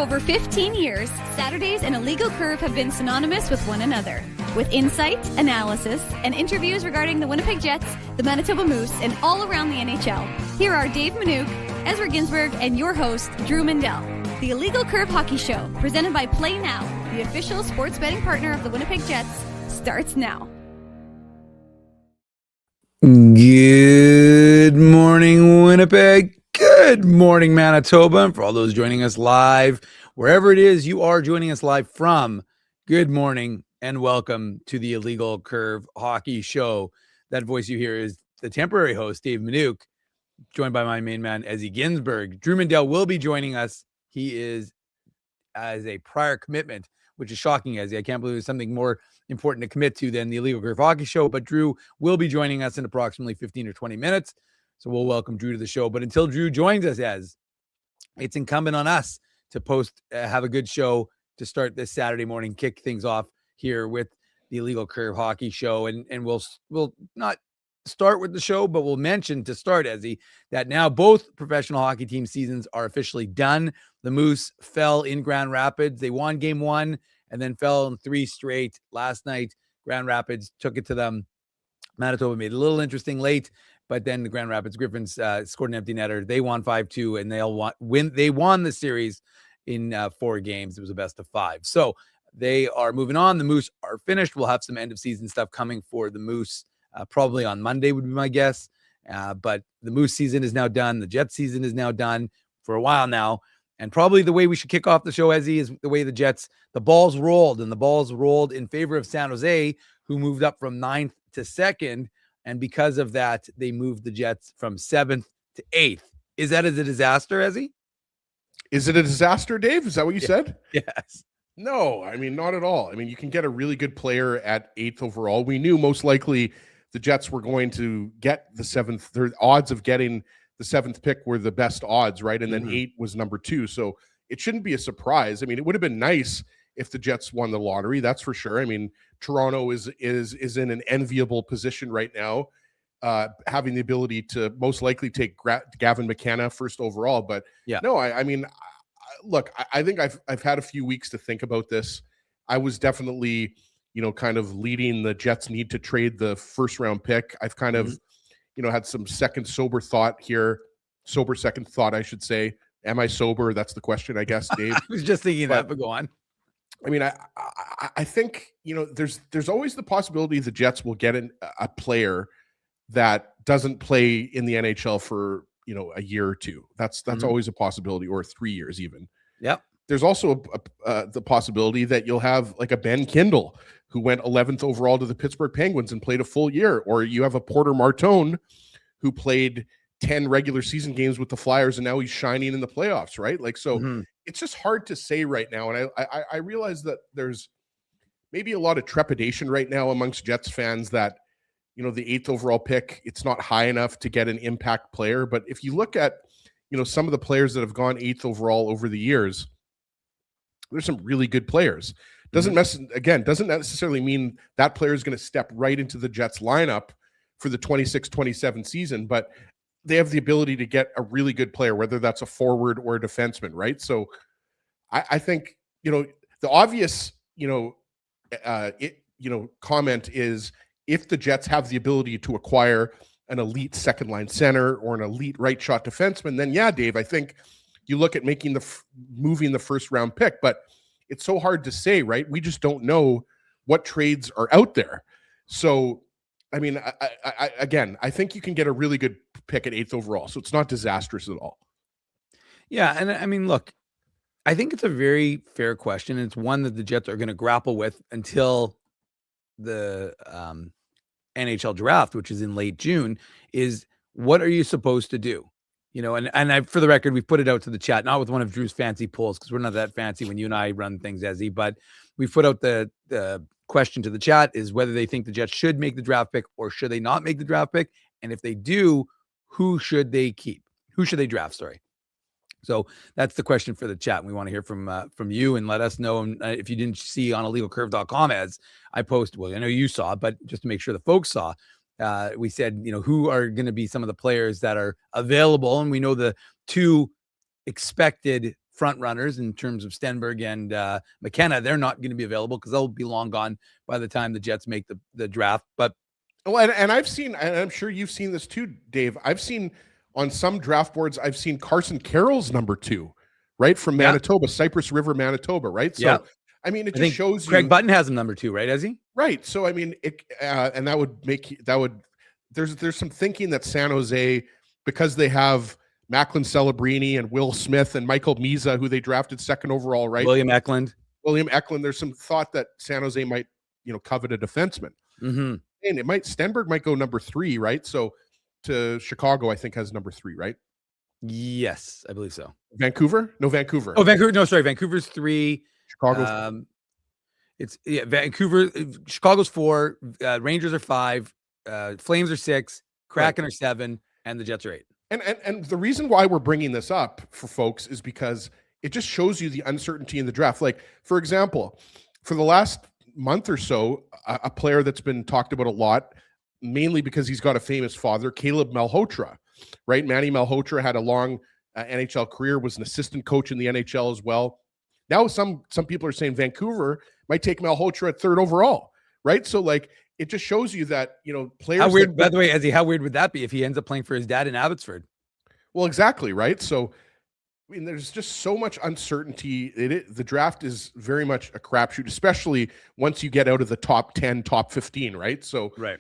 over 15 years, Saturdays and Illegal Curve have been synonymous with one another. With insight, analysis, and interviews regarding the Winnipeg Jets, the Manitoba Moose, and all around the NHL, here are Dave Manouk, Ezra Ginsberg, and your host, Drew Mindell. The Illegal Curve Hockey Show, presented by Play Now, the official sports betting partner of the Winnipeg Jets, starts now. Good morning, Winnipeg. Good morning, Manitoba. And for all those joining us live, wherever it is you are joining us live from, good morning and welcome to the Illegal Curve Hockey Show. That voice you hear is the temporary host, Dave Manouk, joined by my main man, Ezzy Ginsberg. Drew Mindell will be joining us. He is as a prior commitment, which is shocking, Ezzy. I can't believe there's something more important to commit to than the Illegal Curve Hockey Show, but Drew will be joining us in approximately 15 or 20 minutes. So we'll welcome Drew to the show. But until Drew joins us, it's incumbent on us to have a good show to start this Saturday morning, kick things off here with the Illegal Curve Hockey Show. And we'll not start with the show, but we'll mention to start, Ezzy, that now both professional hockey team seasons are officially done. The Moose fell in Grand Rapids. They won game one and then fell in 3 straight last night. Grand Rapids took it to them. Manitoba made it a little interesting late, but then the Grand Rapids Griffins scored an empty netter. They won 5-2, and they won the series in 4 games. It was a best of 5. So they are moving on. The Moose are finished. We'll have some end-of-season stuff coming for the Moose probably on Monday would be my guess. But the Moose season is now done. The Jets season is now done for a while now. And probably the way we should kick off the show, Ezzy, is the way the balls rolled. And the balls rolled in favor of San Jose, who moved up from 9th to 2nd. And because of that, they moved the Jets from 7th to 8th. Is that a disaster, Ezzy? Is it a disaster, Dave? Is that what you said? Yes. No, I mean, not at all. I mean, you can get a really good player at 8th overall. We knew most likely the Jets were going to get the 7th. Their odds of getting the 7th pick were the best odds, right? And then 8 was number 2. So it shouldn't be a surprise. I mean, it would have been nice if the Jets won the lottery, that's for sure. I mean, Toronto is in an enviable position right now, having the ability to most likely take Gavin McKenna first overall. But no, I mean, look, I think I've had a few weeks to think about this. I was definitely, kind of leading the Jets need to trade the first round pick. I've kind of, had some sober second thought, I should say. Am I sober? That's the question, I guess, Dave. I was just thinking that, but go on. I mean, I think, there's always the possibility the Jets will get a player that doesn't play in the NHL for, a year or two. That's always a possibility, or 3 years even. Yep. There's also the possibility that you'll have like a Ben Kindle who went 11th overall to the Pittsburgh Penguins and played a full year, or you have a Porter Martone who played 10 regular season games with the Flyers and now he's shining in the playoffs, right? Like, so it's just hard to say right now. And I realize that there's maybe a lot of trepidation right now amongst Jets fans that, the 8th overall pick, it's not high enough to get an impact player. But if you look at, some of the players that have gone 8th overall over the years, there's some really good players. Doesn't necessarily mean that player is going to step right into the Jets lineup for the 26-27 season, but they have the ability to get a really good player, whether that's a forward or a defenseman, right? So I think, the obvious, comment is if the Jets have the ability to acquire an elite second line center or an elite right shot defenseman, then yeah, Dave, I think you look at moving the first round pick, but it's so hard to say, right? We just don't know what trades are out there. So, I mean, I think you can get a really good pick at 8th overall. So it's not disastrous at all. Yeah. And I mean, look, I think it's a very fair question. And it's one that the Jets are going to grapple with until the NHL draft, which is in late June, is what are you supposed to do? For the record, we put it out to the chat, not with one of Drew's fancy polls, because we're not that fancy when you and I run things, Ezzy, but we put out the question to the chat is whether they think the Jets should make the draft pick or should they not make the draft pick. And if they do, who should they keep? Who should they draft? Sorry. So that's the question for the chat. And we want to hear from you and let us know. And if you didn't see on illegalcurve.com, as I posted, well, I know you saw, but just to make sure the folks saw, we said, who are going to be some of the players that are available. And we know the 2 expected front runners in terms of Stenberg and McKenna. They're not going to be available because they'll be long gone by the time the Jets make the draft. But and I've seen, and I'm sure you've seen this too, Dave. I've seen on some draft boards, I've seen Carson Carroll's number 2, right, from Manitoba, Cypress River, Manitoba, right? So, I mean, it just shows Craig Button has him number 2, right? Has he? Right. So, I mean, and that would make there's some thinking that San Jose, because they have Macklin Celebrini and Will Smith and Michael Misa, who they drafted 2nd overall, right? William Eklund. There's some thought that San Jose might, covet a defenseman. Mm-hmm. And Stenberg might go number 3, right? So to Chicago, I think has number 3, right? Yes, I believe so. Vancouver? No, Vancouver. Oh, Vancouver. No, sorry. Vancouver's 3. Chicago's Vancouver. Chicago's 4. Rangers are 5. Flames are 6. Kraken are 7, and the Jets are 8. And the reason why we're bringing this up for folks is because it just shows you the uncertainty in the draft. Like, for example, for the last month or so, a player that's been talked about a lot, mainly because he's got a famous father, Caleb Malhotra, right? Manny Malhotra had a long NHL career, was an assistant coach in the NHL as well. Now some people are saying Vancouver might take Malhotra at 3rd overall, right? So, like, it just shows you that, players. How weird, by the way, Ezzy, how weird would that be if he ends up playing for his dad in Abbotsford? Well, exactly, right? So, I mean, there's just so much uncertainty. The draft is very much a crapshoot, especially once you get out of the top 10, top 15, right? So, right.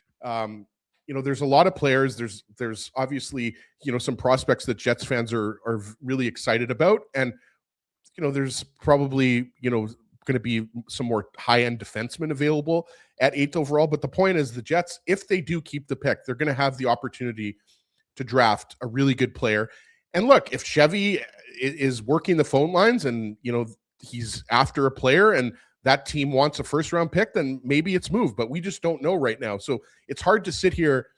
There's a lot of players. There's obviously, some prospects that Jets fans are really excited about. And, there's probably, going to be some more high-end defensemen available at 8th overall. But the point is, the Jets, if they do keep the pick, they're going to have the opportunity to draft a really good player. And look, if Chevy is working the phone lines and, he's after a player and that team wants a 1st-round pick, then maybe it's moved. But we just don't know right now. So it's hard to sit here,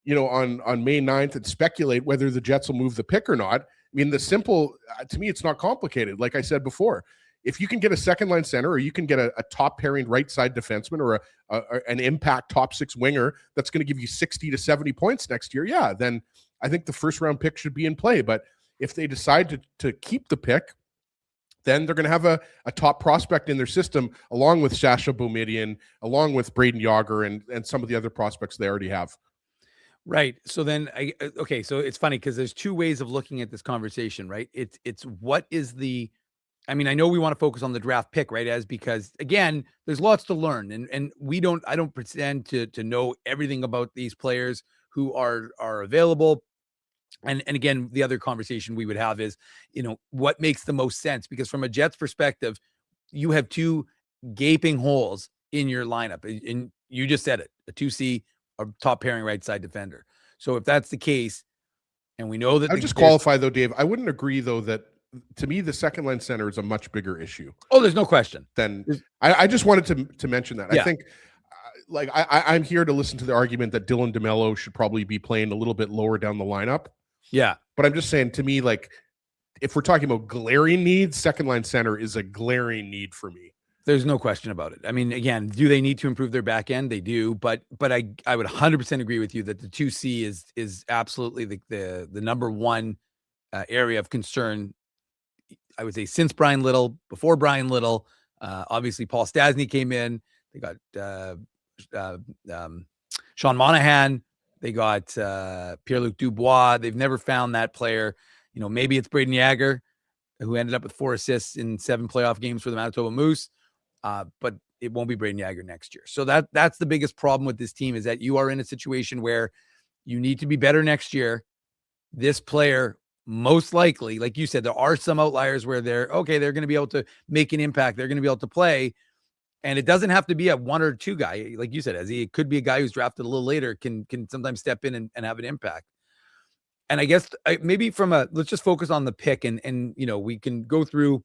on May 9th and speculate whether the Jets will move the pick or not. I mean, to me, it's not complicated. Like I said before, if you can get a 2nd-line center, or you can get a top pairing right side defenseman, or an impact top 6 winger that's going to give you 60 to 70 points next year, then I think the 1st-round pick should be in play. But if they decide to keep the pick, then they're going to have a top prospect in their system, along with Sasha Boumedian, along with Braden Yager, and some of the other prospects they already have. Right. So then, so it's funny because there's 2 ways of looking at this conversation, right? It's what is I mean, I know we want to focus on the draft pick, right? Because again, there's lots to learn, and I don't pretend to know everything about these players who are available. And again, the other conversation we would have is, what makes the most sense? Because from a Jets perspective, you have 2 gaping holes in your lineup, and you just said it, a 2C, a top pairing right side defender. So if that's the case, and we know that, I would just qualify though, Dave. I wouldn't agree though that, to me, the 2nd-line center is a much bigger issue. Oh, there's no question. Then I just wanted to mention that. Yeah. I think, I'm here to listen to the argument that Dylan DeMello should probably be playing a little bit lower down the lineup. Yeah, but I'm just saying, to me, like, if we're talking about glaring needs, 2nd-line center is a glaring need for me. There's no question about it. I mean, again, do they need to improve their back end? They do, but I would 100% agree with you that the 2C is absolutely the number 1 area of concern. I would say since Brian Little, before Brian Little, obviously Paul Stastny came in. They got Sean Monahan. They got Pierre-Luc Dubois. They've never found that player. Maybe it's Braden Yager, who ended up with 4 assists in 7 playoff games for the Manitoba Moose. But it won't be Braden Yager next year. So that's the biggest problem with this team, is that you are in a situation where you need to be better next year. This player, most likely, like you said, there are some outliers where they're going to be able to make an impact. They're going to be able to play. And it doesn't have to be a 1 or 2 guy. Like you said, Ezzy, it could be a guy who's drafted a little later, can sometimes step in and have an impact. And I guess maybe let's just focus on the pick and we can go through.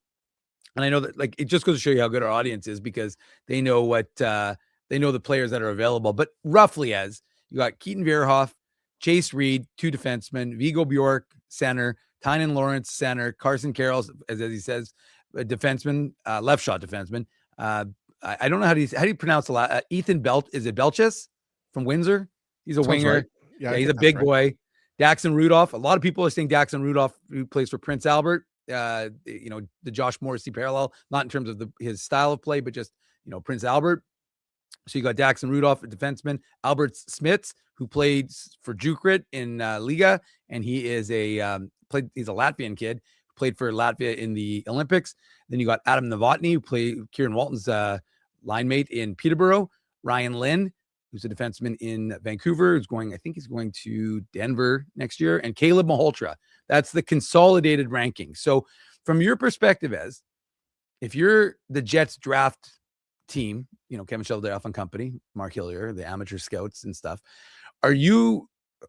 And I know that, like, it just goes to show you how good our audience is, because they know they know the players that are available. But roughly, as you got Keaton Vierhoff, Chase Reed, 2 defensemen, Viggo Bjork, center, Tynan Lawrence, center, Carson Carroll, as he says, a defenseman, left shot defenseman. I don't know how do you pronounce a lot. Ethan Belt, is it Belches from Windsor? He's a winger. Right. Yeah, he's a big boy. Daxon Rudolph. A lot of people are saying Daxon Rudolph, who plays for Prince Albert. the Josh Morrissey parallel, not in terms of his style of play, but just, Prince Albert. So you got Daxon Rudolph, a defenseman, Albert Smits, who played for Jukrit in Liga, and he is he's a Latvian kid who played for Latvia in the Olympics. Then you got Adam Novotny, who played Kieran Walton's line mate in Peterborough, Ryan Lynn, who's a defenseman in Vancouver, I think he's going to Denver next year, and Caleb Malhotra. That's the consolidated ranking. So from your perspective, if you're the Jets draft team, Kevin Sheldayoff and company, Mark Hillier, the amateur scouts and stuff, are you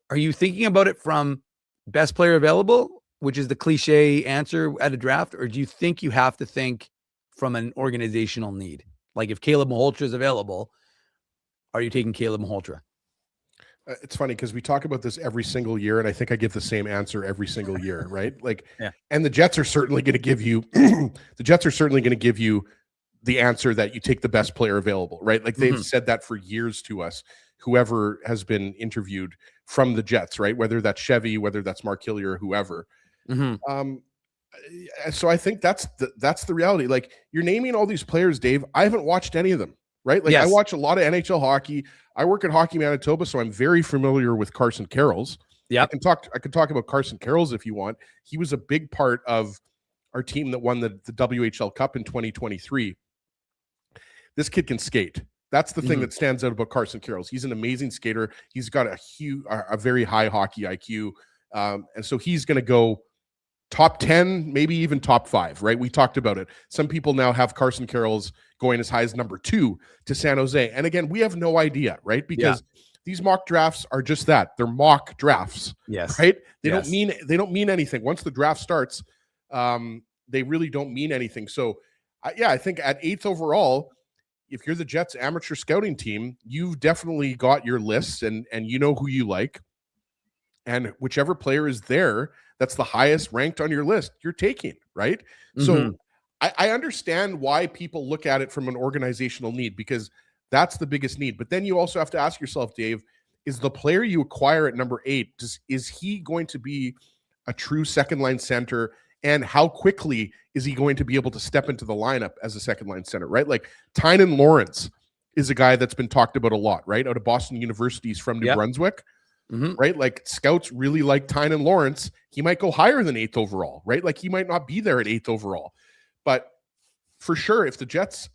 thinking about it from best player available, which is the cliche answer at a draft, or do you think you have to think from an organizational need? Like if Caleb Malhotra is available, are you taking Caleb Malhotra? It's funny because we talk about this every single year, and I think I give the same answer every single year, right? Like, yeah. And the Jets are certainly going to give you the answer that you take the best player available, right? Like they've said that for years to us, whoever has been interviewed from the Jets, right? Whether that's Chevy, whether that's Mark Hillier, or whoever. So I think that's the reality. Like you're naming all these players, Dave. I haven't watched any of them, right? Like I watch a lot of NHL hockey. I work at Hockey Manitoba, so I'm very familiar with Carson Carrolls. Yeah, I can talk about Carson Carrolls if you want. He was a big part of our team that won the WHL Cup in 2023. This kid can skate. That's the thing that stands out about Carson Carrolls. He's an amazing skater. He's got a very high hockey IQ. And so he's going to go top 10, maybe even top 5, right? We talked about it. Some people now have Carson Carrolls going as high as number 2 to San Jose. And again, we have no idea, right? Because these mock drafts are just that. They're mock drafts. Yes. Right? They don't mean anything. Once the draft starts, they really don't mean anything. So I think at 8th overall, if you're the Jets amateur scouting team, you've definitely got your lists and you know who you like. And whichever player is there, that's the highest ranked on your list, you're taking, right? So I understand why people look at it from an organizational need, because that's the biggest need. But then you also have to ask yourself, Dave, is the player you acquire at number 8, is he going to be a true second line center? And how quickly is he going to be able to step into the lineup as a second line center, right? Like Tynan Lawrence is a guy that's been talked about a lot, right? Out of Boston University, he's from New Brunswick, right? Like scouts really like Tynan Lawrence. He might go higher than 8th overall, right? Like he might not be there at 8th overall. But for sure, if the Jets,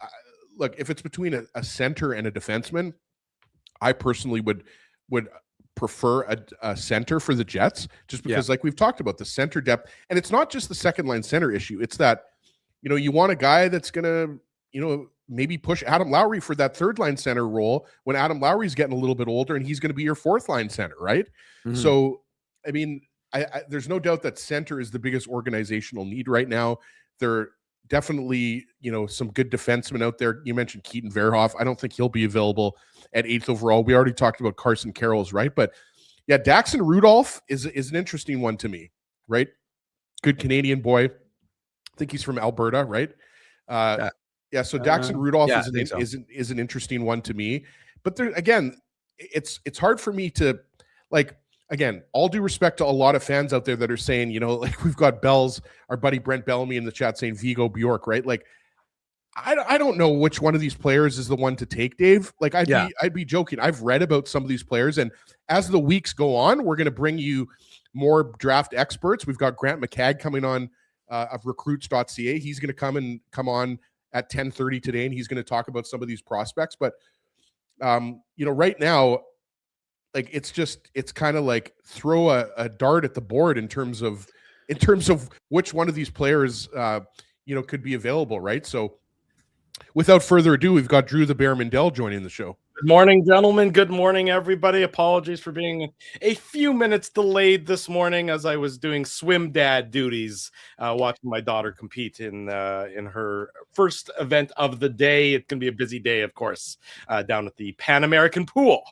look, if it's between a center and a defenseman, I personally would prefer a center for the Jets, just because like we've talked about the center depth. And it's not just the second line center issue. It's that, you want a guy that's going to, maybe push Adam Lowry for that third line center role when Adam Lowry's getting a little bit older and he's going to be your fourth line center, right? So, I mean, I there's no doubt that center is the biggest organizational need right now. There are definitely, some good defensemen out there. You mentioned Keaton Verhoff. I don't think he'll be available at 8th overall. We already talked about Carson Carrolls, right? But yeah, Daxon Rudolph is an interesting one to me, right? Good Canadian boy. I think he's from Alberta, right? So Daxon Rudolph is an interesting one to me. But there again, it's hard for me to again, all due respect to a lot of fans out there that are saying, like we've got our buddy Brent Bellamy in the chat saying Vigo Bjork, right? Like I don't know which one of these players is the one to take, Dave. Like I'd be joking. I've read about some of these players, and as the weeks go on, we're going to bring you more draft experts. We've got Grant McCagg coming on of recruits.ca. He's going to come on at 10:30 today, and he's going to talk about some of these prospects. But right now, like it's kind of like throw a dart at the board in terms of which one of these players could be available, right? So without further ado, we've got Drew the Bear Mindell joining the show. Good morning, gentlemen. Good morning, everybody. Apologies for being a few minutes delayed this morning as I was doing swim dad duties, watching my daughter compete in her first event of the day. It's going to be a busy day, of course, down at the Pan American Pool.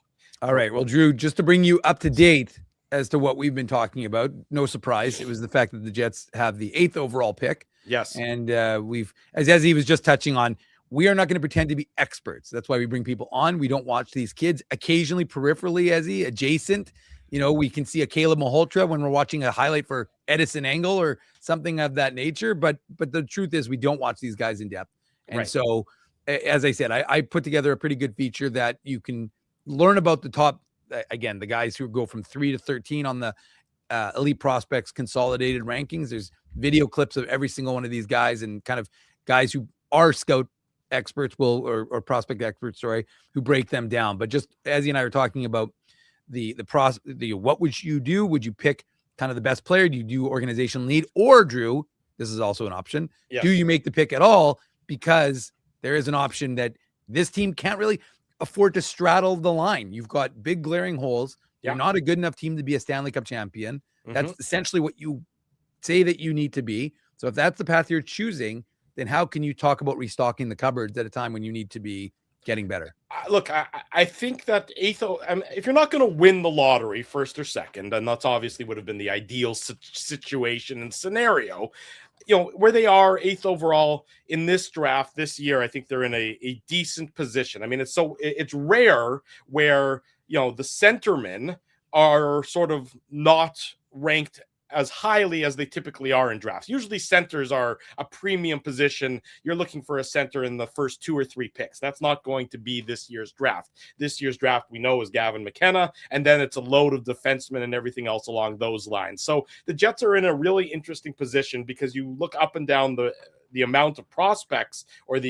All right. Well, Drew, just to bring you up to date as to what we've been talking about, no surprise, it was the fact that the Jets have the 8th overall pick. Yes. And as he was just touching on, we are not going to pretend to be experts. That's why we bring people on. We don't watch these kids occasionally peripherally, adjacent. we can see a Caleb Malhotra when we're watching a highlight for Edison Angle or something of that nature. But the truth is we don't watch these guys in depth. And Right. so, as I said, I put together a pretty good feature that you can learn about the top, again, the guys who go from 3 to 13 on the Elite Prospects consolidated rankings. There's video clips of every single one of these guys and kind of guys who are scout experts or prospect experts, who break them down. But just as and I were talking about what would you do? Would you pick kind of the best player? Do you do organization lead, or Drew? This is also an option. Yes. Do you make the pick at all? Because there is an option that this team can't really afford to straddle the line. You've got big glaring holes. Yeah. You're not a good enough team to be a Stanley Cup champion. Mm-hmm. That's essentially what you say that you need to be. So if that's the path you're choosing, then how can you talk about restocking the cupboards at a time when you need to be getting better? Look, I think that if you're not going to win the lottery first or second, and that's obviously would have been the ideal situation and scenario, where they are 8th overall in this draft this year, I think they're in a decent position. I mean, it's rare where, the centermen are sort of not ranked as highly as they typically are in drafts. Usually centers are a premium position. You're looking for a center in the first 2 or 3 picks. That's not going to be this year's draft. This year's draft, we know, is Gavin McKenna, and then it's a load of defensemen and everything else along those lines. So the Jets are in a really interesting position because you look up and down the amount of prospects or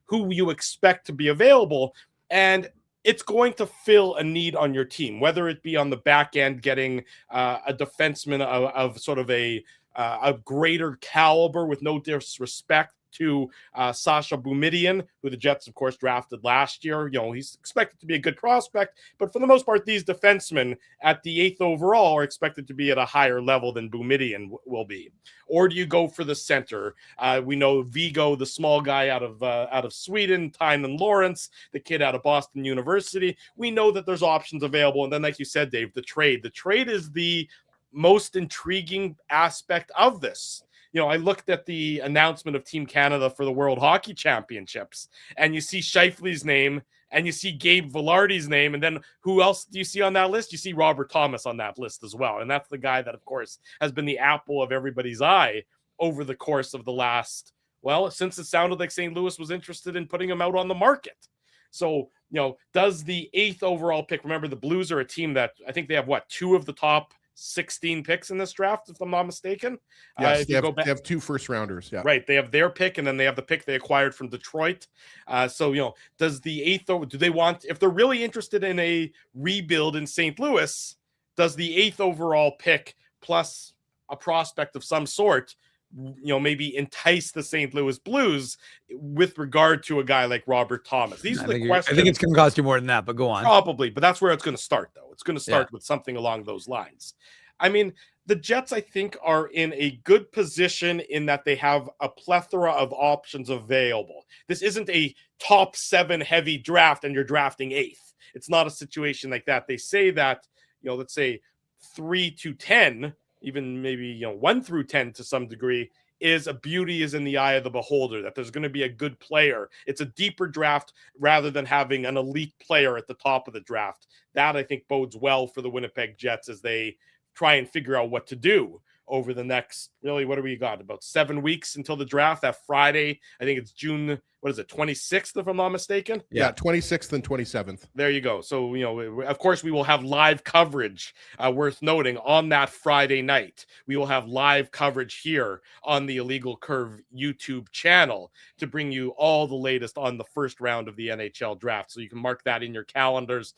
who you expect to be available, and it's going to fill a need on your team, whether it be on the back end, getting a defenseman of sort of a greater caliber, with no disrespect to Sasha Boumediene, who the Jets, of course, drafted last year. He's expected to be a good prospect, but for the most part, these defensemen at the 8th overall are expected to be at a higher level than Boumediene will be. Or do you go for the center? We know Vigo, the small guy out of Sweden, Tynan Lawrence, the kid out of Boston University. We know that there's options available. And then, like you said, Dave, the trade. The trade is the most intriguing aspect of this. I looked at the announcement of Team Canada for the World Hockey Championships, and you see Scheifele's name, and you see Gabe Vilardi's name, and then who else do you see on that list? You see Robert Thomas on that list as well, and that's the guy that, of course, has been the apple of everybody's eye over the course of the last, since it sounded like St. Louis was interested in putting him out on the market. So, does the 8th overall pick, remember the Blues are a team that I think they have, 2 of the top 16 picks in this draft, if I'm not mistaken. Yes, they have 2 first rounders. Yeah, right. They have their pick, and then they have the pick they acquired from Detroit. So, does the 8th, do they want, if they're really interested in a rebuild in St. Louis, does the 8th overall pick plus a prospect of some sort, maybe entice the St. Louis Blues with regard to a guy like Robert Thomas? These are the questions. I think it's going to cost you more than that, but go on. Probably, but that's where it's going to start, though. It's going to start with something along those lines. I mean, the Jets, I think, are in a good position in that they have a plethora of options available. This isn't a top 7 heavy draft and you're drafting 8th. It's not a situation like that. They say that, let's say 3 to 10, even maybe 1 through 10 to some degree, is a beauty is in the eye of the beholder, that there's going to be a good player. It's a deeper draft rather than having an elite player at the top of the draft. That, I think, bodes well for the Winnipeg Jets as they try and figure out what to do over the next, really, what do we got? About 7 weeks until the draft. That Friday, I think it's June, 26th, if I'm not mistaken? Yeah, 26th and 27th. There you go. So, of course, we will have live coverage, worth noting, on that Friday night. We will have live coverage here on the Illegal Curve YouTube channel to bring you all the latest on the first round of the NHL draft. So you can mark that in your calendars.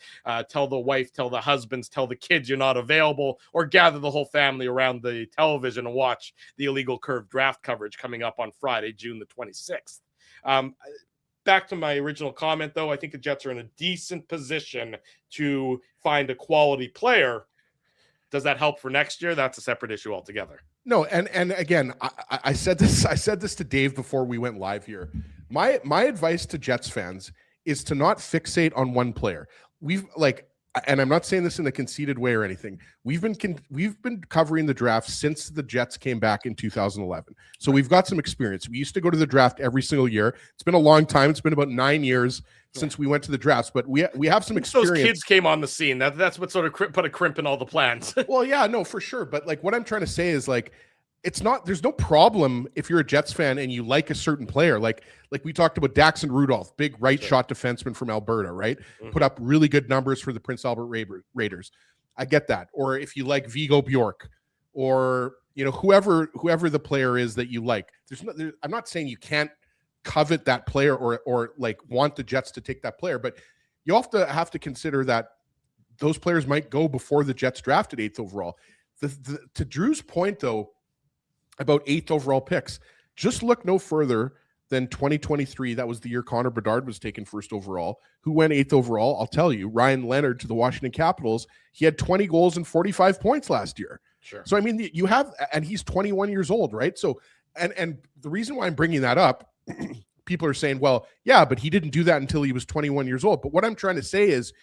Tell the wife, tell the husbands, tell the kids you're not available, or gather the whole family around the television and watch the Illegal Curve draft coverage coming up on Friday, June the 26th. Back to my original comment, though, I think the Jets are in a decent position to find a quality player. Does that help for next year? That's a separate issue altogether. No, and again, I said this to Dave before we went live here. My advice to Jets fans is to not fixate on one player. and I'm not saying this in a conceited way or anything. We've been covering the draft since the Jets came back in 2011. So we've got some experience. We used to go to the draft every single year. It's been a long time. It's been about 9 years since we went to the drafts, but we have some experience. Those kids came on the scene. That's what sort of put a crimp in all the plans. Well, yeah, no, for sure. But like what I'm trying to say is like, there's no problem if you're a Jets fan and you like a certain player. Like we talked about Daxon Rudolph, big right shot defenseman from Alberta, right? Mm-hmm. Put up really good numbers for the Prince Albert Raiders. I get that. Or if you like Vigo Bjork, or whoever the player is that you like. I'm not saying you can't covet that player or like want the Jets to take that player, but you have to consider that those players might go before the Jets drafted 8th overall. To Drew's point though, about 8th overall picks, just look no further than 2023. That was the year Connor Bedard was taken 1st overall. Who went 8th overall? I'll tell you, Ryan Leonard to the Washington Capitals. He had 20 goals and 45 points last year. Sure. So, I mean, you have, and he's 21 years old, right? So, and the reason why I'm bringing that up, people are saying, well, yeah, but he didn't do that until he was 21 years old. But what I'm trying to say is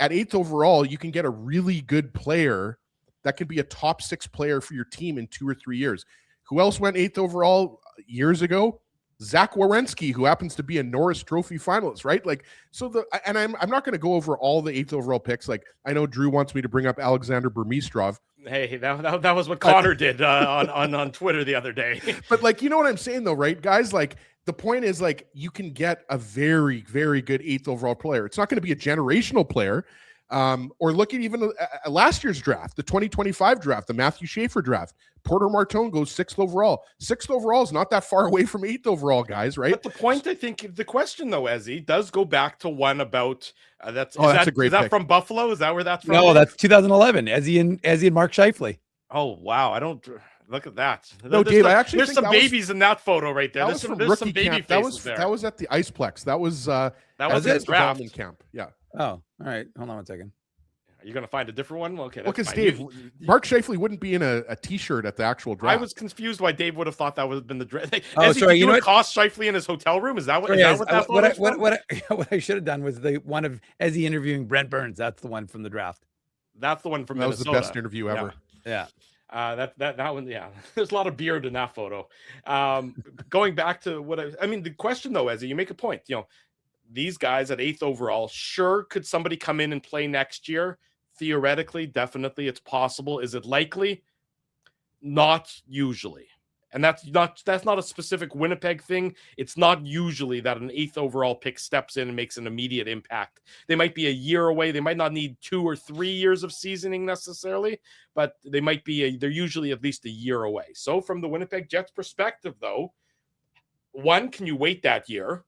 at 8th overall, you can get a really good player that could be a top 6 player for your team in 2 or 3 years. Who else went 8th overall years ago? Zach Werenski, who happens to be a Norris Trophy finalist, right? Like, so I'm not going to go over all the 8th overall picks. Like, I know Drew wants me to bring up Alexander Burmistrov. Hey, that was what Connor did on Twitter the other day. But like, you know what I'm saying though, right, guys? Like, the point is like, you can get a very, very good 8th overall player. It's not going to be a generational player. Or look at even last year's draft, the 2025 draft, the Matthew Schaefer draft. Porter Martone goes 6th overall. 6th overall is not that far away from 8th overall, guys, right? But the point, I think, the question though, Ezzy, does go back to one about that's a great. Is that from Buffalo? Is that where that's from? No, that's 2011. Ezzy and Mark Scheifele. Oh wow, I don't. Look at that. No, Dave, I actually there's some babies in that photo right there. There's some baby faces there. That was at the Iceplex. That was his draft camp. Yeah. Oh, all right. Hold on one second. You're going to find a different one? Okay. Well, because Dave, Mark Scheifele wouldn't be in a T-shirt at the actual draft. I was confused why Dave would have thought that would have been the draft. Sorry. You know what cost Scheifele in his hotel room? Is that what? What I should have done was the one of Ezzy interviewing Brent Burns. That's the one from the draft. That's the one from Minnesota. That was the best interview ever. Yeah. That one. Yeah. There's a lot of beard in that photo. Going back to the question though, Ezzy, you make a point. These guys at 8th overall, sure, could somebody come in and play next year? Theoretically, definitely, it's possible. Is it likely? Not usually. And that's not a specific Winnipeg thing. It's not usually that an 8th overall pick steps in and makes an immediate impact. They might be a year away. They might not need 2 or 3 years of seasoning necessarily, but they might be they're usually at least a year away. So from the Winnipeg Jets perspective, though, 1, can you wait that year?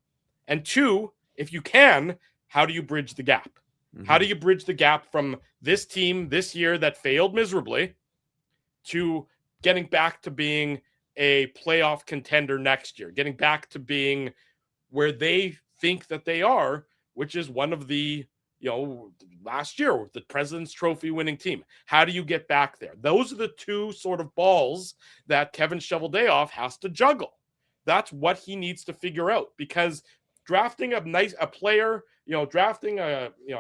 And 2, if you can, how do you bridge the gap? Mm-hmm. How do you bridge the gap from this team this year that failed miserably to getting back to being a playoff contender next year, getting back to being where they think that they are, which is one of the, last year, the President's Trophy winning team. How do you get back there? Those are the 2 sort of balls that Kevin Cheveldayoff has to juggle. That's what he needs to figure out, because drafting a player, I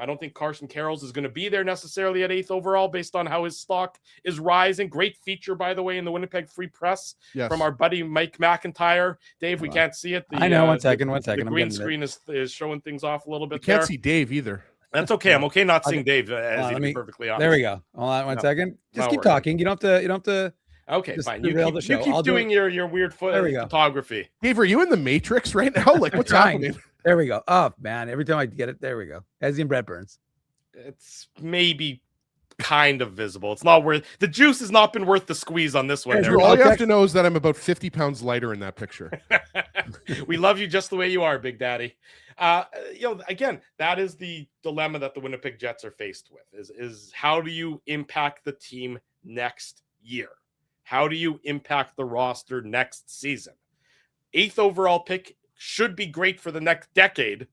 don't think Carson Carrolls is going to be there necessarily at 8th overall based on how his stock is rising. Great feature, by the way, in the Winnipeg Free Press from our buddy Mike McIntyre. Dave, we can't see it. I know. One second. The green screen is showing things off a little bit. You can't see Dave either. That's okay. I'm okay not seeing Dave, as to be perfectly honest. There we go. Hold on one second. Just keep talking. You don't have to. Okay, fine. You keep doing your weird photography. Dave, are you in the Matrix right now? Like, what's happening? There we go. Oh, man. Every time I get it, there we go. Ezzy and Brett Burns. It's maybe kind of visible. It's not worth the juice has not been worth the squeeze on this one. All you have to know is that I'm about 50 pounds lighter in that picture. We love you just the way you are, Big Daddy. Again, that is the dilemma that the Winnipeg Jets are faced with is how do you impact the team next year? How do you impact the roster next season? 8th overall pick should be great for the next decade,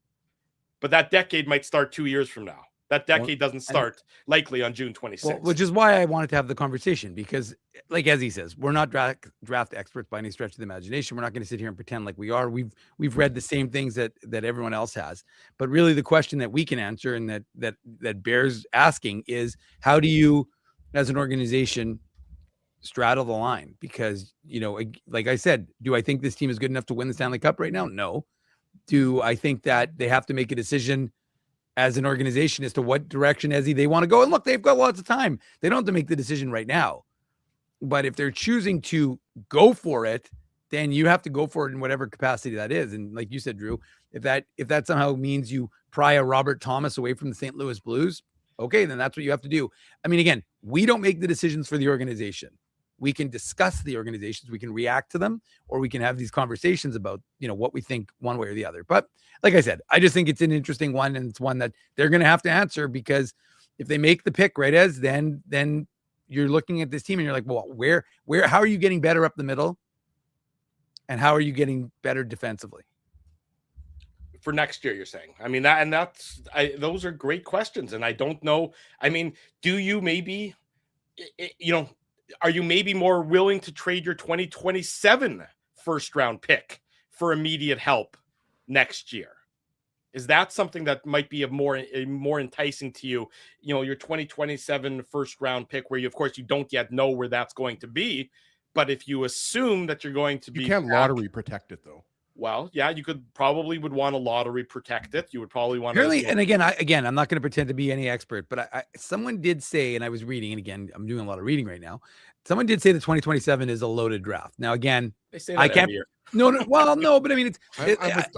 but that decade might start 2 years from now. That decade doesn't start likely on June 26th. Well, which is why I wanted to have the conversation, because like as he says, we're not draft experts by any stretch of the imagination. We're not going to sit here and pretend like we are. We've read the same things that everyone else has. But really the question that we can answer and that bears asking is, how do you as an organization straddle the line? Because, like I said, do I think this team is good enough to win the Stanley Cup right now? No. Do I think that they have to make a decision as an organization as to what direction they want to go? And look, they've got lots of time. They don't have to make the decision right now. But if they're choosing to go for it, then you have to go for it in whatever capacity that is. And like you said, Drew, if that somehow means you pry a Robert Thomas away from the St. Louis Blues, okay, then that's what you have to do. I mean, again, we don't make the decisions for the organization. We can discuss the organizations, we can react to them, or we can have these conversations about, what we think one way or the other. But like I said, I just think it's an interesting one, and it's one that they're going to have to answer, because if they make the pick, right, then you're looking at this team and you're like, well, how are you getting better up the middle? And how are you getting better defensively? For next year, you're saying? I mean, those are great questions. And I don't know. I mean, do you maybe, are you maybe more willing to trade your 2027 first round pick for immediate help next year? Is that something that might be more enticing to you? Your 2027 first round pick, where of course you don't yet know where that's going to be, but if you assume that you're going to be, you can't lottery protect it though. Well, yeah, you would want to lottery protect it. You would probably want to. And again, I'm not going to pretend to be any expert, but someone did say, and I was reading, and again, I'm doing a lot of reading right now. Someone did say that 2027 is a loaded draft. Now, again, they say that I can't. No. Well, no, but I mean,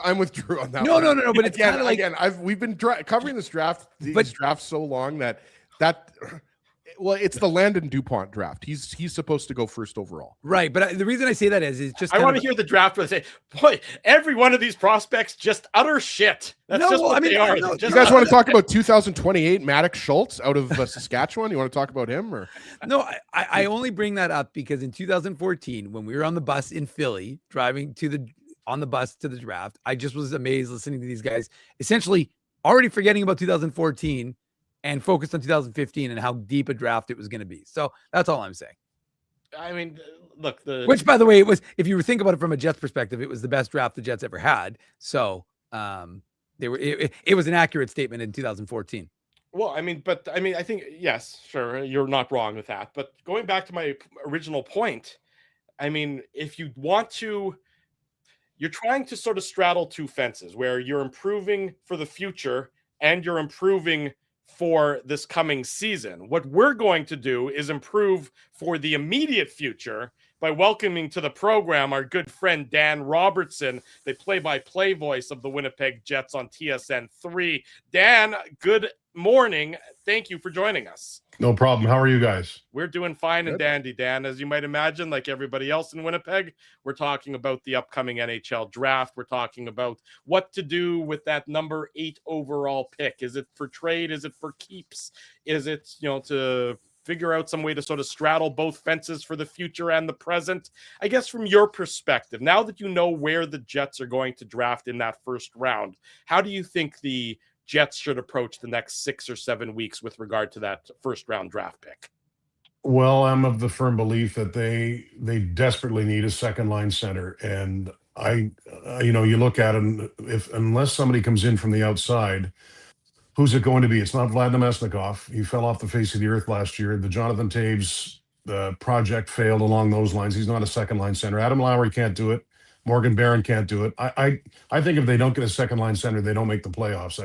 I'm with Drew on that. No. But it's kind of like, we've been covering this draft, drafts so long that. Well, it's the Landon DuPont draft. He's supposed to go first overall. Right. But the reason I say that is just I want to hear the draft where they say, boy, every one of these prospects just utter shit. That's what they are. No, you guys want to talk about 2028 Maddox Schultz out of Saskatchewan? You want to talk about him? Or no, I only bring that up because in 2014, when we were on the bus in Philly, driving on the bus to the draft, I just was amazed listening to these guys essentially already forgetting about 2014 and focused on 2015 and how deep a draft it was going to be. So that's all I'm saying. I mean, look, which, by the way, it was, if you think about it from a Jets perspective, it was the best draft the Jets ever had. So it was an accurate statement in 2014. Well, I think, yes, sure, you're not wrong with that. But going back to my original point, I mean, if you want to, you're trying to sort of straddle two fences where you're improving for the future and you're improving for this coming season. What we're going to do is improve for the immediate future by welcoming to the program our good friend Dan Robertson, the play-by-play voice of the Winnipeg Jets on TSN 3. Dan, good morning. Thank you for joining us. No problem. How are you guys? We're doing fine and dandy, Dan. As you might imagine, like everybody else in Winnipeg, we're talking about the upcoming NHL draft. We're talking about what to do with that number 8 overall pick. Is it for trade? Is it for keeps? Is it, to figure out some way to sort of straddle both fences for the future and the present? I guess from your perspective, now that you know where the Jets are going to draft in that first round, how do you think the Jets should approach the next 6 or 7 weeks with regard to that first round draft pick? Well, I'm of the firm belief that they desperately need a second line center. And you look at them, unless somebody comes in from the outside, who's it going to be? It's not Vlad Namestnikov. He fell off the face of the earth last year. The Jonathan Taves project failed along those lines. He's not a second line center. Adam Lowry can't do it. Morgan Barron can't do it. I think if they don't get a second line center, they don't make the playoffs.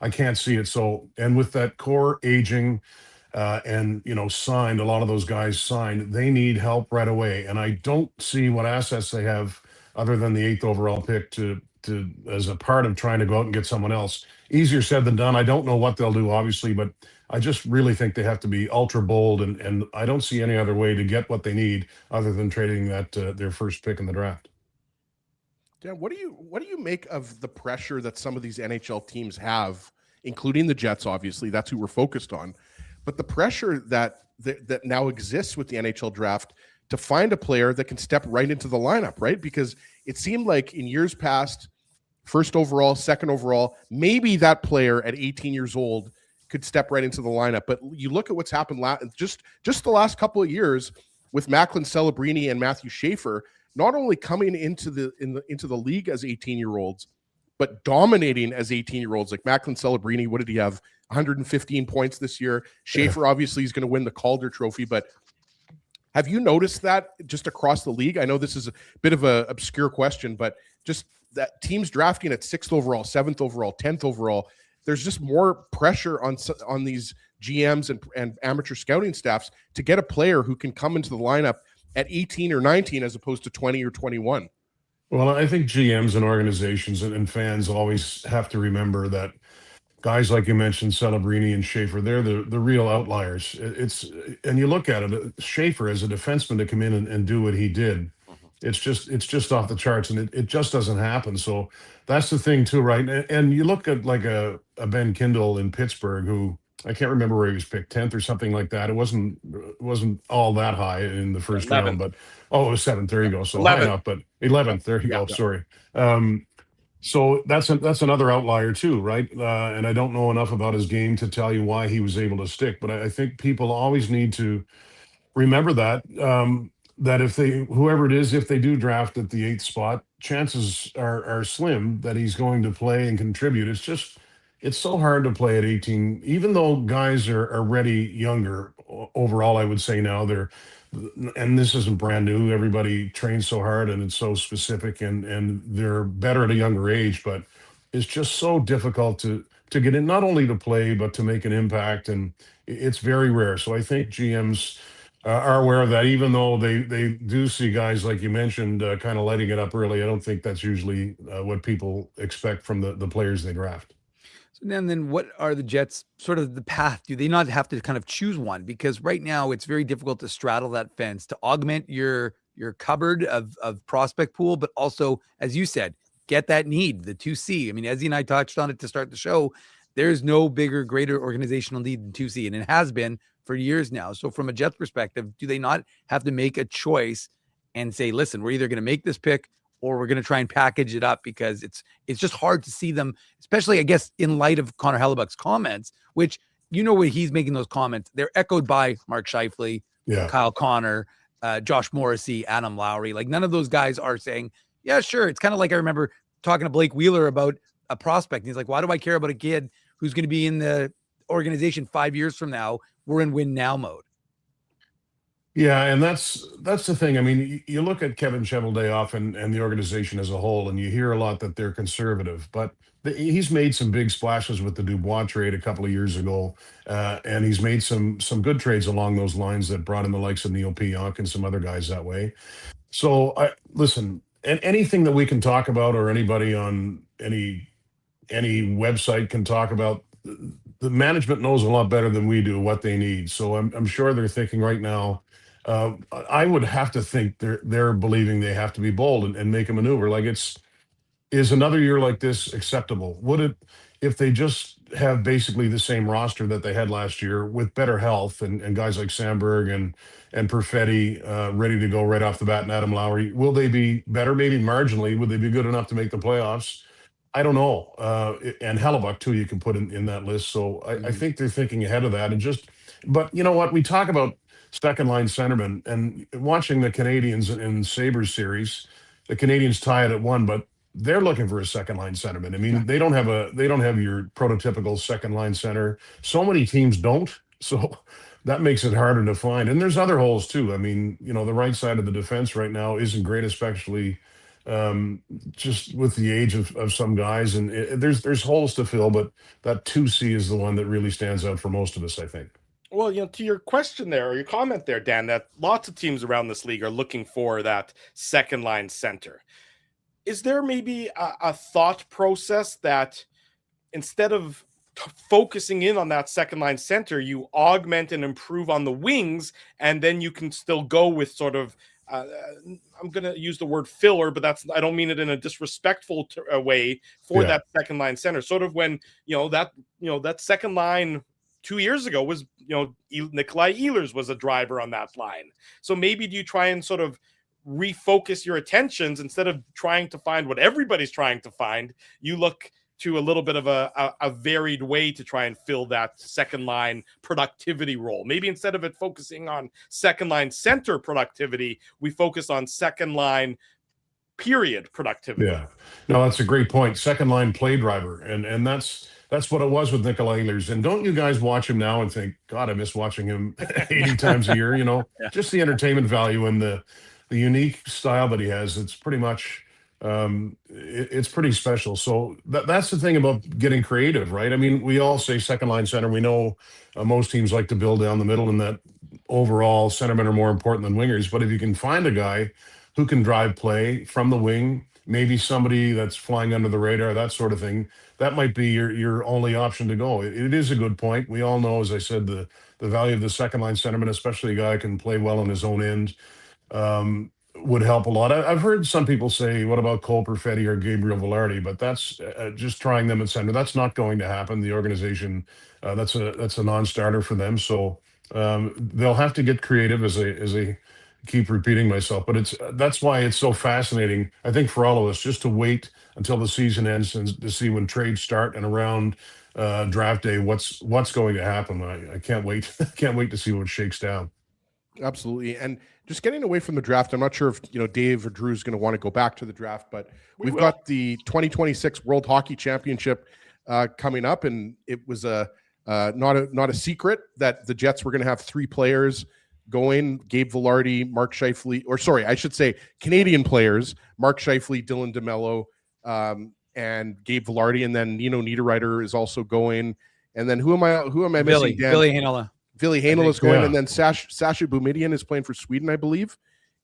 I can't see it. So, and with that core aging and signed, a lot of those guys signed, they need help right away. And I don't see what assets they have other than the 8th overall pick to as a part of trying to go out and get someone else. Easier said than done. I don't know what they'll do, obviously, but I just really think they have to be ultra bold, and I don't see any other way to get what they need other than trading that their first pick in the draft. Yeah, what do you make of the pressure that some of these NHL teams have, including the Jets? Obviously, that's who we're focused on, but the pressure that now exists with the NHL draft to find a player that can step right into the lineup, right? Because it seemed like in years past, first overall, second overall, maybe that player at 18 years old could step right into the lineup. But you look at what's happened just the last couple of years with Macklin Celebrini and Matthew Schaefer, not only coming into the league as 18-year-olds, but dominating as 18-year-olds. Like Macklin Celebrini, what did he have? 115 points this year. Schaefer obviously is going to win the Calder Trophy, but have you noticed that just across the league? I know this is a bit of an obscure question, but just that teams drafting at 6th overall, 7th overall, 10th overall, there's just more pressure on these GMs and amateur scouting staffs to get a player who can come into the lineup at 18 or 19 as opposed to 20 or 21. Well, I think GMs and organizations and fans always have to remember that guys like you mentioned, Celebrini and Schaefer, they're the real outliers. And you look at it, Schaefer as a defenseman to come in and do what he did, it's just off the charts, and it just doesn't happen. So that's the thing too, right? And you look at like a Ben Kindle in Pittsburgh, who I can't remember where he was picked, 10th or something like that. It wasn't all that high in the first 11th. round, but it was 7th. There you go. So 11th. high enough, but 11th. There you go. Sorry. So that's another outlier too, right? And I don't know enough about his game to tell you why he was able to stick, but I think people always need to remember that that if whoever it is, if they do draft at the 8th spot, chances are slim that he's going to play and contribute. It's so hard to play at 18, even though guys are ready younger. Overall, I would say now and this isn't brand new. Everybody trains so hard and it's so specific, and they're better at a younger age, but it's just so difficult to get in, not only to play, but to make an impact. And it's very rare. So I think GMs are aware of that, even though they do see guys like you mentioned kind of lighting it up early. I don't think that's usually what people expect from the players they draft. So then what are the Jets sort of the path? Do they not have to kind of choose one? Because right now it's very difficult to straddle that fence to augment your cupboard of prospect pool, but also, as you said, get that need, the 2C. I mean, Ezzy and I touched on it to start the show. There's no bigger, greater organizational need than 2C, and it has been for years now. So from a Jets perspective, do they not have to make a choice and say, listen, we're either going to make this pick or we're going to try and package it up? Because it's just hard to see them, especially, I guess, in light of Connor Hellebuck's comments, which, when he's making those comments, they're echoed by Mark Scheifele, Kyle Connor, Josh Morrissey, Adam Lowry. Like, none of those guys are saying, yeah, sure. It's kind of like I remember talking to Blake Wheeler about a prospect. And he's like, why do I care about a kid who's going to be in the organization 5 years from now? We're in win now mode. Yeah, and that's the thing. I mean, you look at Kevin Cheveldayoff and the organization as a whole, and you hear a lot that they're conservative, but he's made some big splashes with the Dubois trade a couple of years ago, and he's made some good trades along those lines that brought in the likes of Neil Pionk and some other guys that way. So, listen, and anything that we can talk about, or anybody on any website can talk about, the management knows a lot better than we do what they need. So I'm sure they're thinking right now. I would have to think they're believing they have to be bold and make a maneuver. Like, is another year like this acceptable? Would it, if they just have basically the same roster that they had last year with better health and guys like Sandberg and Perfetti ready to go right off the bat, and Adam Lowry, will they be better? Maybe marginally. Would they be good enough to make the playoffs? I don't know. And Hellebuck too, you can put in that list. So I think they're thinking ahead of that, but you know what? We talk about second line centerman, and watching the Canadians in Sabres series, the Canadians tie it at 1, but they're looking for a second line centerman. I mean, they don't have your prototypical second line center. So many teams don't. So that makes it harder to find. And there's other holes too. I mean, the right side of the defense right now isn't great, especially just with the age of some guys. And there's holes to fill, but that 2C is the one that really stands out for most of us, I think. Well, to your question there, or your comment there, Dan, that lots of teams around this league are looking for that second line center. Is there maybe a thought process that instead of focusing in on that second line center, you augment and improve on the wings, and then you can still go with sort of, I'm going to use the word filler, but I don't mean it in a disrespectful way for that second line center. Sort of when, that second line 2 years ago was, Nikolai Ehlers was a driver on that line. So maybe do you try and sort of refocus your attentions instead of trying to find what everybody's trying to find? You look to a little bit of a varied way to try and fill that second line productivity role. Maybe instead of it focusing on second line center productivity, we focus on second line period productivity. Yeah, no, that's a great point. Second line play driver, and that's what it was with Nikolai Ehlers. And don't you guys watch him now and think, God, I miss watching him 80 times a year? You know, just the entertainment value and the unique style that he has. It's pretty much it's pretty special. So that's the thing about getting creative, right? I mean, we all say second line center. We know most teams like to build down the middle, and that overall centermen are more important than wingers. But if you can find a guy who can drive play from the wing, maybe somebody that's flying under the radar, that sort of thing, that might be your only option to go. It is a good point. We all know, as I said, the value of the second line centerman, especially a guy who can play well on his own end, would help a lot. I've heard some people say, what about Cole Perfetti or Gabriel Velarde? But that's just trying them at center. That's not going to happen. The organization, that's a non-starter for them. So they'll have to get creative, as a keep repeating myself, but that's why it's so fascinating, I think, for all of us, just to wait until the season ends and to see when trades start and around draft day what's going to happen. I can't wait. Can't wait to see what shakes down. Absolutely. And just getting away from the draft, I'm not sure if Dave or Drew is going to want to go back to the draft, but we've got the 2026 World Hockey Championship coming up, and it was not a secret that the Jets were going to have 3 players going: Gabe Velarde, Mark Scheifele, or sorry, I should say Canadian players: Mark Scheifele, Dylan DeMello, and Gabe Velarde, and then Nino Niederreiter is also going. And then who am I missing? Billy Heinola. Billy Heinola is going, and then Sasha Boumedian is playing for Sweden, I believe,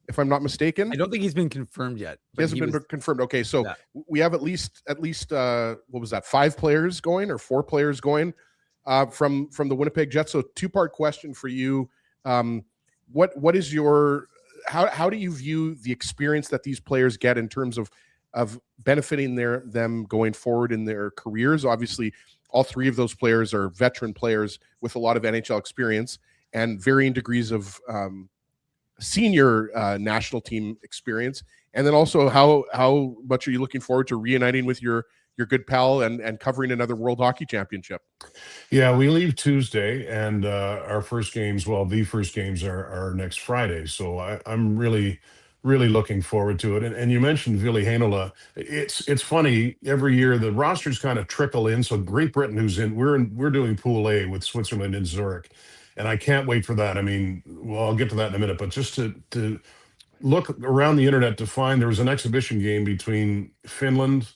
if I'm not mistaken. I don't think he's been confirmed yet. He hasn't been confirmed. Okay, so we have at least what was that? 5 players going, or 4 players going from the Winnipeg Jets. So 2-part question for you. What is your how do you view the experience that these players get in terms of benefiting them going forward in their careers? Obviously, all 3 of those players are veteran players with a lot of NHL experience and varying degrees of senior national team experience. And then also, how much are you looking forward to reuniting with your good pal and covering another World Hockey Championship? Yeah, we leave Tuesday, and our first games, the first games are next Friday. So I'm really looking forward to it. And you mentioned Ville Heinola. It's funny, every year the rosters kind of trickle in. So Great Britain, we're doing Pool A with Switzerland and Zurich, and I can't wait for that. I mean, I'll get to that in a minute, but just to look around the internet to find, there was an exhibition game between Finland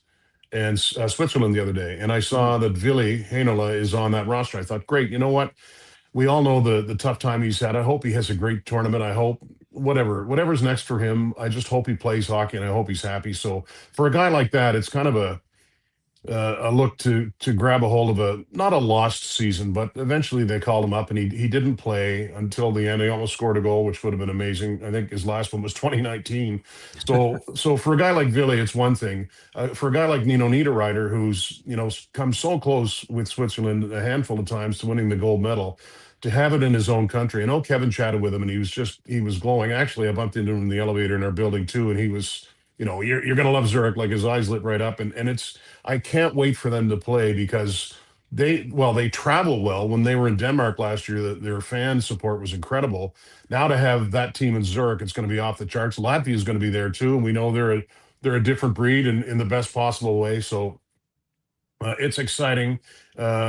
and Switzerland the other day, and I saw that Ville Heinola is on that roster. I thought, great, you know what? We all know the tough time he's had. I hope he has a great tournament. I hope whatever's next for him, I just hope he plays hockey, and I hope he's happy. So for a guy like that, it's kind of a look to grab a hold of not a lost season, but eventually they called him up, and he didn't play until the end. He almost scored a goal, which would have been amazing. I think his last one was 2019. So for a guy like Ville, it's one thing. For a guy like Nino Niederreiter, who's come so close with Switzerland a handful of times to winning the gold medal, to have it in his own country. I know Kevin chatted with him, and he was glowing. Actually, I bumped into him in the elevator in our building too, and he was, you're going to love Zurich. Like, his eyes lit right up. And I can't wait for them to play, because they travel well. When they were in Denmark last year, their fan support was incredible. Now to have that team in Zurich, it's going to be off the charts. Latvia is going to be there too, and we know they're a different breed in the best possible way. So it's exciting,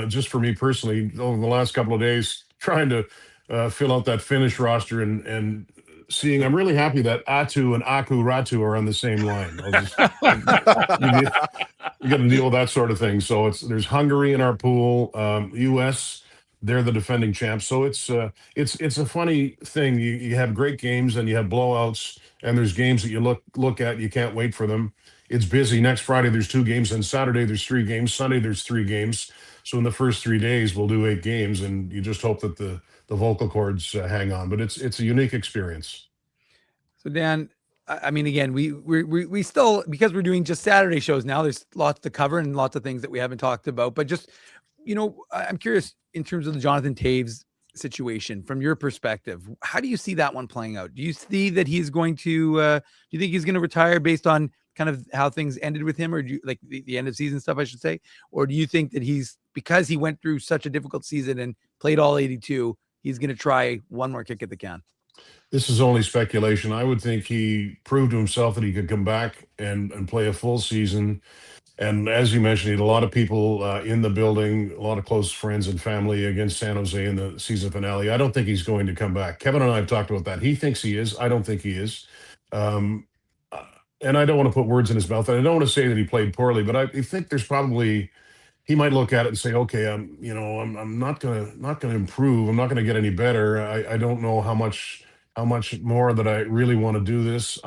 just for me personally, over the last couple of days, trying to fill out that Finnish roster and seeing. I'm really happy that Atu and Aku Ratu are on the same line. You got to deal with that sort of thing. So there's Hungary in our pool, U.S. They're the defending champs. So it's a funny thing. You have great games and you have blowouts, and there's games that you look at, you can't wait for them. It's busy. Next Friday there's 2 games, and Saturday there's 3 games. Sunday there's 3 games. So in the first 3 days we'll do 8 games, and you just hope that the vocal cords hang on. But it's a unique experience. So Dan, I mean, again, we still, because we're doing just Saturday shows now, there's lots to cover and lots of things that we haven't talked about. But just, I'm curious, in terms of the Jonathan Toews situation, from your perspective, how do you see that one playing out? Do you see that he's going to, do you think he's going to retire based on kind of how things ended with him, or do you like the end of season stuff, I should say? Or do you think that because he went through such a difficult season and played all 82, he's going to try one more kick at the can? This is only speculation. I would think he proved to himself that he could come back and play a full season. And as you mentioned, he had a lot of people in the building, a lot of close friends and family against San Jose in the season finale. I don't think he's going to come back. Kevin and I have talked about that. He thinks he is. I don't think he is. Um, and I don't want to put words in his mouth. And I don't want to say that he played poorly, but I think there's probably he might look at it and say, okay, I'm not gonna improve. I'm not gonna get any better. I don't know how much more that I really want to do this.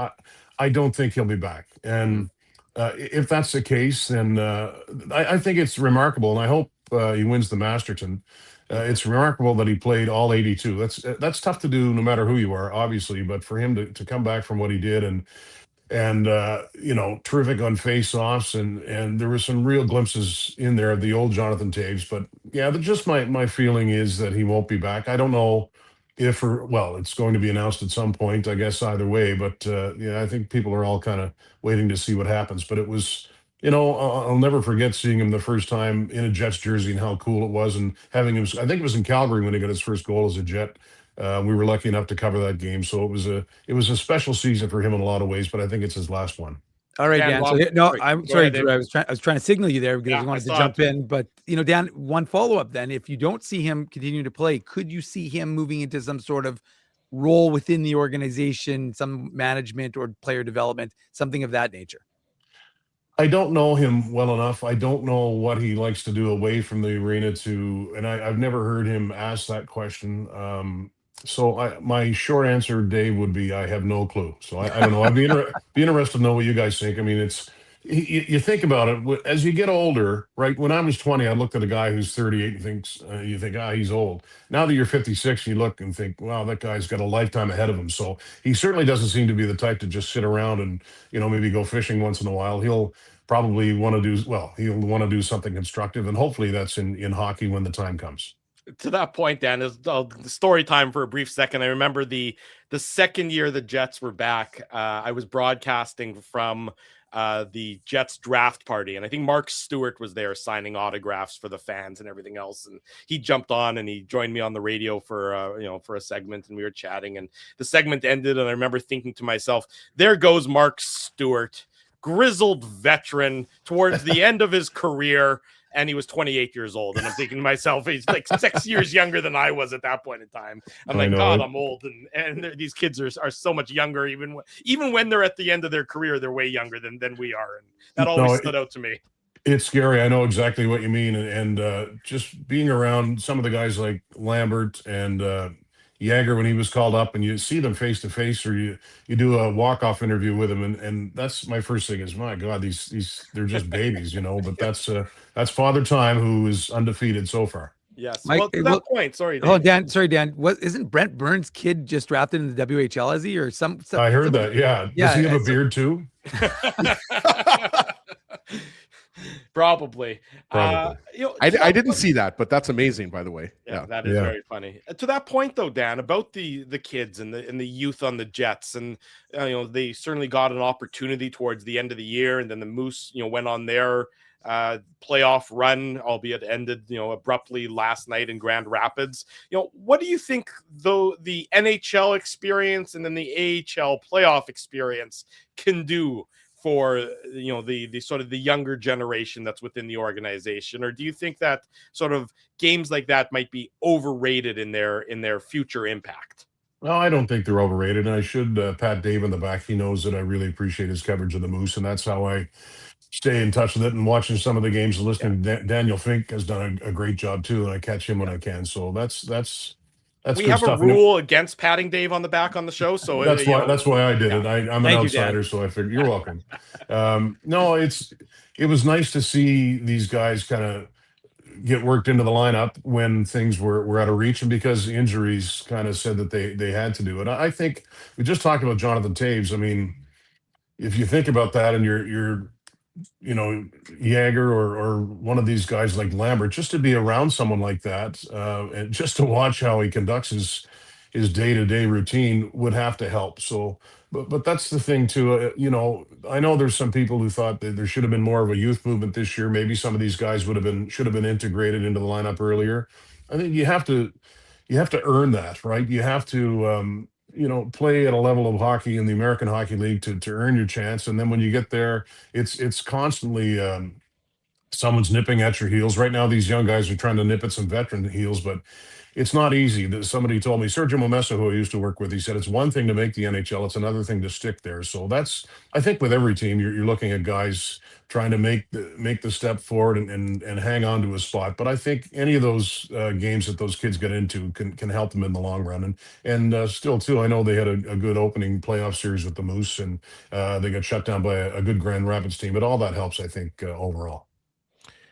I don't think he'll be back. And if that's the case, then I think it's remarkable, and I hope he wins the Masterton. It's remarkable that he played all 82. That's tough to do, no matter who you are, obviously. But for him to come back from what he did and terrific on face-offs, and there were some real glimpses in there of the old Jonathan Toews. But yeah, just my feeling is that he won't be back. I don't know if it's going to be announced at some point, I guess, either way. But I think people are all kind of waiting to see what happens. But it was, I'll never forget seeing him the first time in a Jets jersey and how cool it was, and having him. I think it was in Calgary when he got his first goal as a Jet. We were lucky enough to cover that game, so it was a special season for him in a lot of ways. But I think it's his last one. All right, Dan. I'm sorry, Drew. I was trying to signal you there because I wanted to jump in. But Dan, one follow-up then. If you don't see him continue to play, could you see him moving into some sort of role within the organization, some management or player development, something of that nature? I don't know him well enough. I don't know what he likes to do away from the arena and I've never heard him ask that question. So my short answer, Dave, would be I have no clue. So I don't know. I'd be interested to know what you guys think. I mean, you think about it as you get older, right? When I was 20, I looked at a guy who's 38 and you think, he's old. Now that you're 56, you look and think, wow, that guy's got a lifetime ahead of him. So he certainly doesn't seem to be the type to just sit around and maybe go fishing once in a while. He'll probably want to do something constructive, and hopefully that's in hockey when the time comes. To that point, Dan, is story time for a brief second. I remember the second year the Jets were back. I was broadcasting from the Jets draft party, and I think Mark Stewart was there signing autographs for the fans and everything else. And he jumped on and he joined me on the radio for a segment, and we were chatting. And the segment ended, and I remember thinking to myself, "There goes Mark Stewart, grizzled veteran towards the end of his career." And he was 28 years old. And I'm thinking to myself, he's like 6 years younger than I was at that point in time. I'm like, God, I'm old. And these kids are so much younger. Even when they're at the end of their career, they're way younger than we are. And that always stood out to me. It's scary. I know exactly what you mean. And just being around some of the guys like Lambert and Yager when he was called up, and you see them face to face, or you do a walk-off interview with them, and that's my first thing is, my God, these they're just babies, But that's Father Time, who is undefeated so far. Yes. Mike, to that point, sorry, Dan. Oh, Dan, sorry, Dan. Isn't Brent Burns' kid just drafted in the WHL? Is he or some? I heard that. Yeah. Does he have a beard too? Probably. I didn't see that, but that's amazing, by the way. Yeah, that is very funny. To that point, though, Dan, about the kids and the youth on the Jets, and they certainly got an opportunity towards the end of the year, and then the Moose, went on their playoff run, albeit ended, abruptly last night in Grand Rapids. What do you think, though, the NHL experience and then the AHL playoff experience can do for the sort of the younger generation that's within the organization? Or do you think that sort of games like that might be overrated in their future impact? Well, I don't think they're overrated, and I should pat Dave on the back. He knows that I really appreciate his coverage of the Moose, and that's how I stay in touch with it, and watching some of the games and listening. Daniel Fink has done a great job too, and I catch him when I can. So that's we have a rule against patting Dave on the back on the show, so that's why I did it. I'm an outsider, so I figured you're welcome. No, it was nice to see these guys kind of get worked into the lineup when things were out of reach, and because injuries kind of said that they had to do it. I think we just talked about Jonathan Toews. I mean, if you think about that, and you're Yager or one of these guys like Lambert, just to be around someone like that, and just to watch how he conducts his day-to-day routine would have to help. So, but that's the thing too. I know there's some people who thought that there should have been more of a youth movement this year. Maybe some of these guys should have been integrated into the lineup earlier. I think you have to earn that, right? You have to play at a level of hockey in the American Hockey League to earn your chance. And then when you get there, it's constantly someone's nipping at your heels. Right now, these young guys are trying to nip at some veteran heels, but it's not easy. Somebody told me, Sergio Momesa, who I used to work with, he said it's one thing to make the NHL, it's another thing to stick there. So I think with every team, you're looking at guys trying to make the step forward and hang on to a spot. But I think any of those games that those kids get into can help them in the long run. And still, too, I know they had a good opening playoff series with the Moose, and they got shut down by a good Grand Rapids team. But all that helps, I think, overall.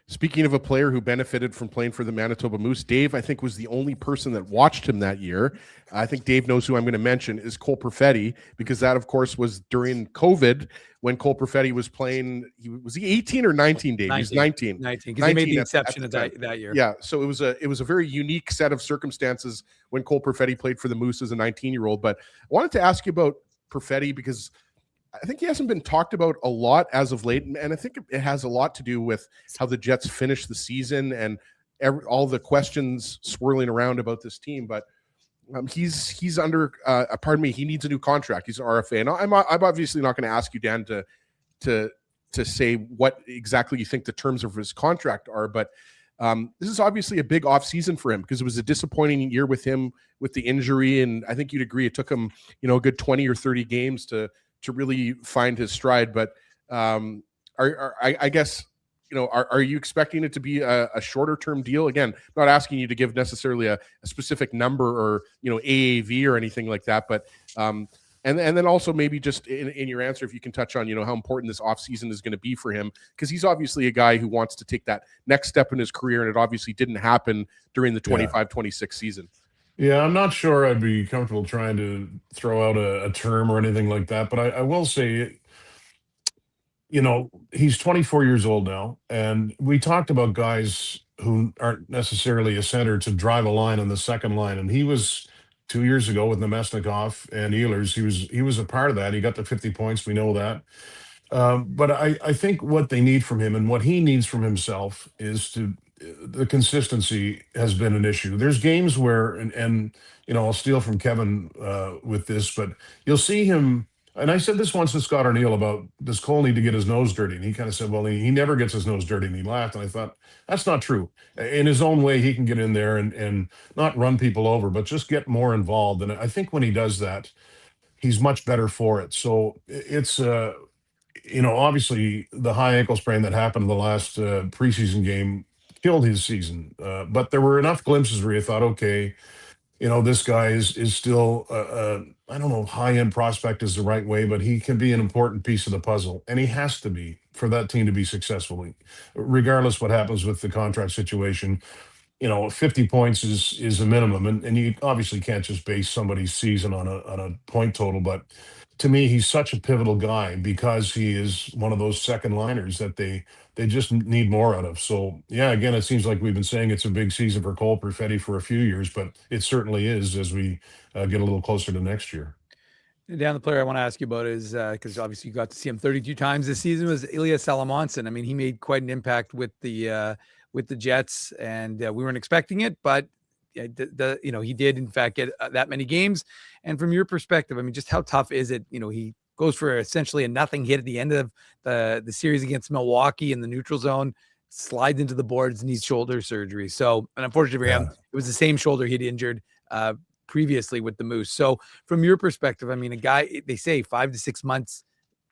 Speaking of a player who benefited from playing for the Manitoba Moose, Dave, I think, was the only person that watched him that year. I think Dave knows who I'm going to mention is Cole Perfetti, because that, of course, was during COVID when Cole Perfetti was playing. Was he 18 or 19, Dave? 19, he was 19. 19, because they made the exception of that year. Yeah, so it was a very unique set of circumstances when Cole Perfetti played for the Moose as a 19-year-old. But I wanted to ask you about Perfetti because I think he hasn't been talked about a lot as of late, and I think it has a lot to do with how the Jets finished the season and all the questions swirling around about this team. But he's under, pardon me, he needs a new contract. He's an RFA, and I'm obviously not going to ask you, Dan, to say what exactly you think the terms of his contract are, but this is obviously a big offseason for him because it was a disappointing year with him with the injury, and I think you'd agree it took him, a good 20 or 30 games to really find his stride. But I guess, are you expecting it to be a shorter term deal? Again, not asking you to give necessarily a specific number or, AAV or anything like that, but and then also maybe just in your answer, if you can touch on, how important this offseason is going to be for him, because he's obviously a guy who wants to take that next step in his career, and it obviously didn't happen during the 25-26 season. Yeah, I'm not sure I'd be comfortable trying to throw out a term or anything like that, but I will say, he's 24 years old now, and we talked about guys who aren't necessarily a center to drive a line on the second line, and he was 2 years ago with Nemesnikov and Ehlers. He was a part of that. He got the 50 points. We know that. But I think what they need from him and what he needs from himself is the consistency has been an issue. There's games where, and I'll steal from Kevin with this, but you'll see him. And I said this once to Scott O'Neill about, does Cole need to get his nose dirty? And he kind of said, well, he never gets his nose dirty. And he laughed. And I thought, that's not true. In his own way, he can get in there and not run people over, but just get more involved. And I think when he does that, he's much better for it. So it's, obviously the high ankle sprain that happened in the last preseason game killed his season. But there were enough glimpses where you thought, okay, this guy is still, I don't know, high-end prospect is the right way, but he can be an important piece of the puzzle. And he has to be for that team to be successful, regardless what happens with the contract situation. 50 points is a minimum. And you obviously can't just base somebody's season on a point total. But to me, he's such a pivotal guy because he is one of those second liners that they just need more out of. So, yeah, again, it seems like we've been saying it's a big season for Cole Perfetti for a few years, but it certainly is as we get a little closer to next year. Dan, the player I want to ask you about is, because obviously you got to see him 32 times this season, was Ilya Salomonson. I mean, he made quite an impact with the Jets, and we weren't expecting it, but he did in fact get that many games. And from your perspective, I mean, just how tough is it? He goes for essentially a nothing hit at the end of the series against Milwaukee in the neutral zone, slides into the boards, needs shoulder surgery. So, and unfortunately for him, it was the same shoulder he'd injured previously with the Moose. So from your perspective, I mean, a guy, they say 5 to 6 months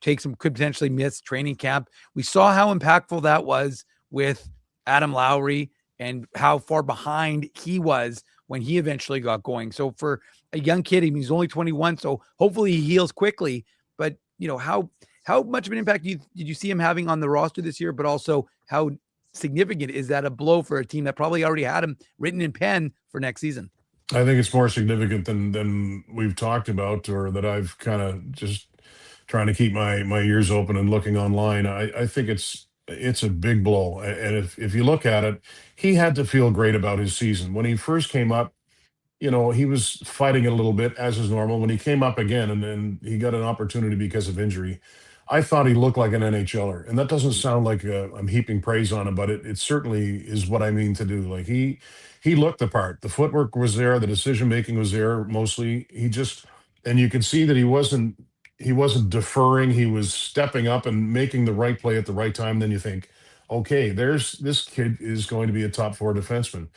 could potentially miss training camp. We saw how impactful that was with Adam Lowry and how far behind he was when he eventually got going. So for a young kid, I mean, he's only 21, so hopefully he heals quickly. But, how much of an impact did you see him having on the roster this year? But also, how significant is that a blow for a team that probably already had him written in pen for next season? I think it's more significant than we've talked about, or that I've kind of just trying to keep my ears open and looking online. I think it's a big blow. And if you look at it, he had to feel great about his season. When he first came up, he was fighting it a little bit, as is normal. When he came up again and then he got an opportunity because of injury, I thought he looked like an NHLer. And that doesn't sound like I'm heaping praise on him, but it certainly is what I mean to do. Like he looked the part. The footwork was there. The decision making was there mostly. And you could see that he wasn't deferring. He was stepping up and making the right play at the right time. Then you think, okay, this kid is going to be a top four defenseman.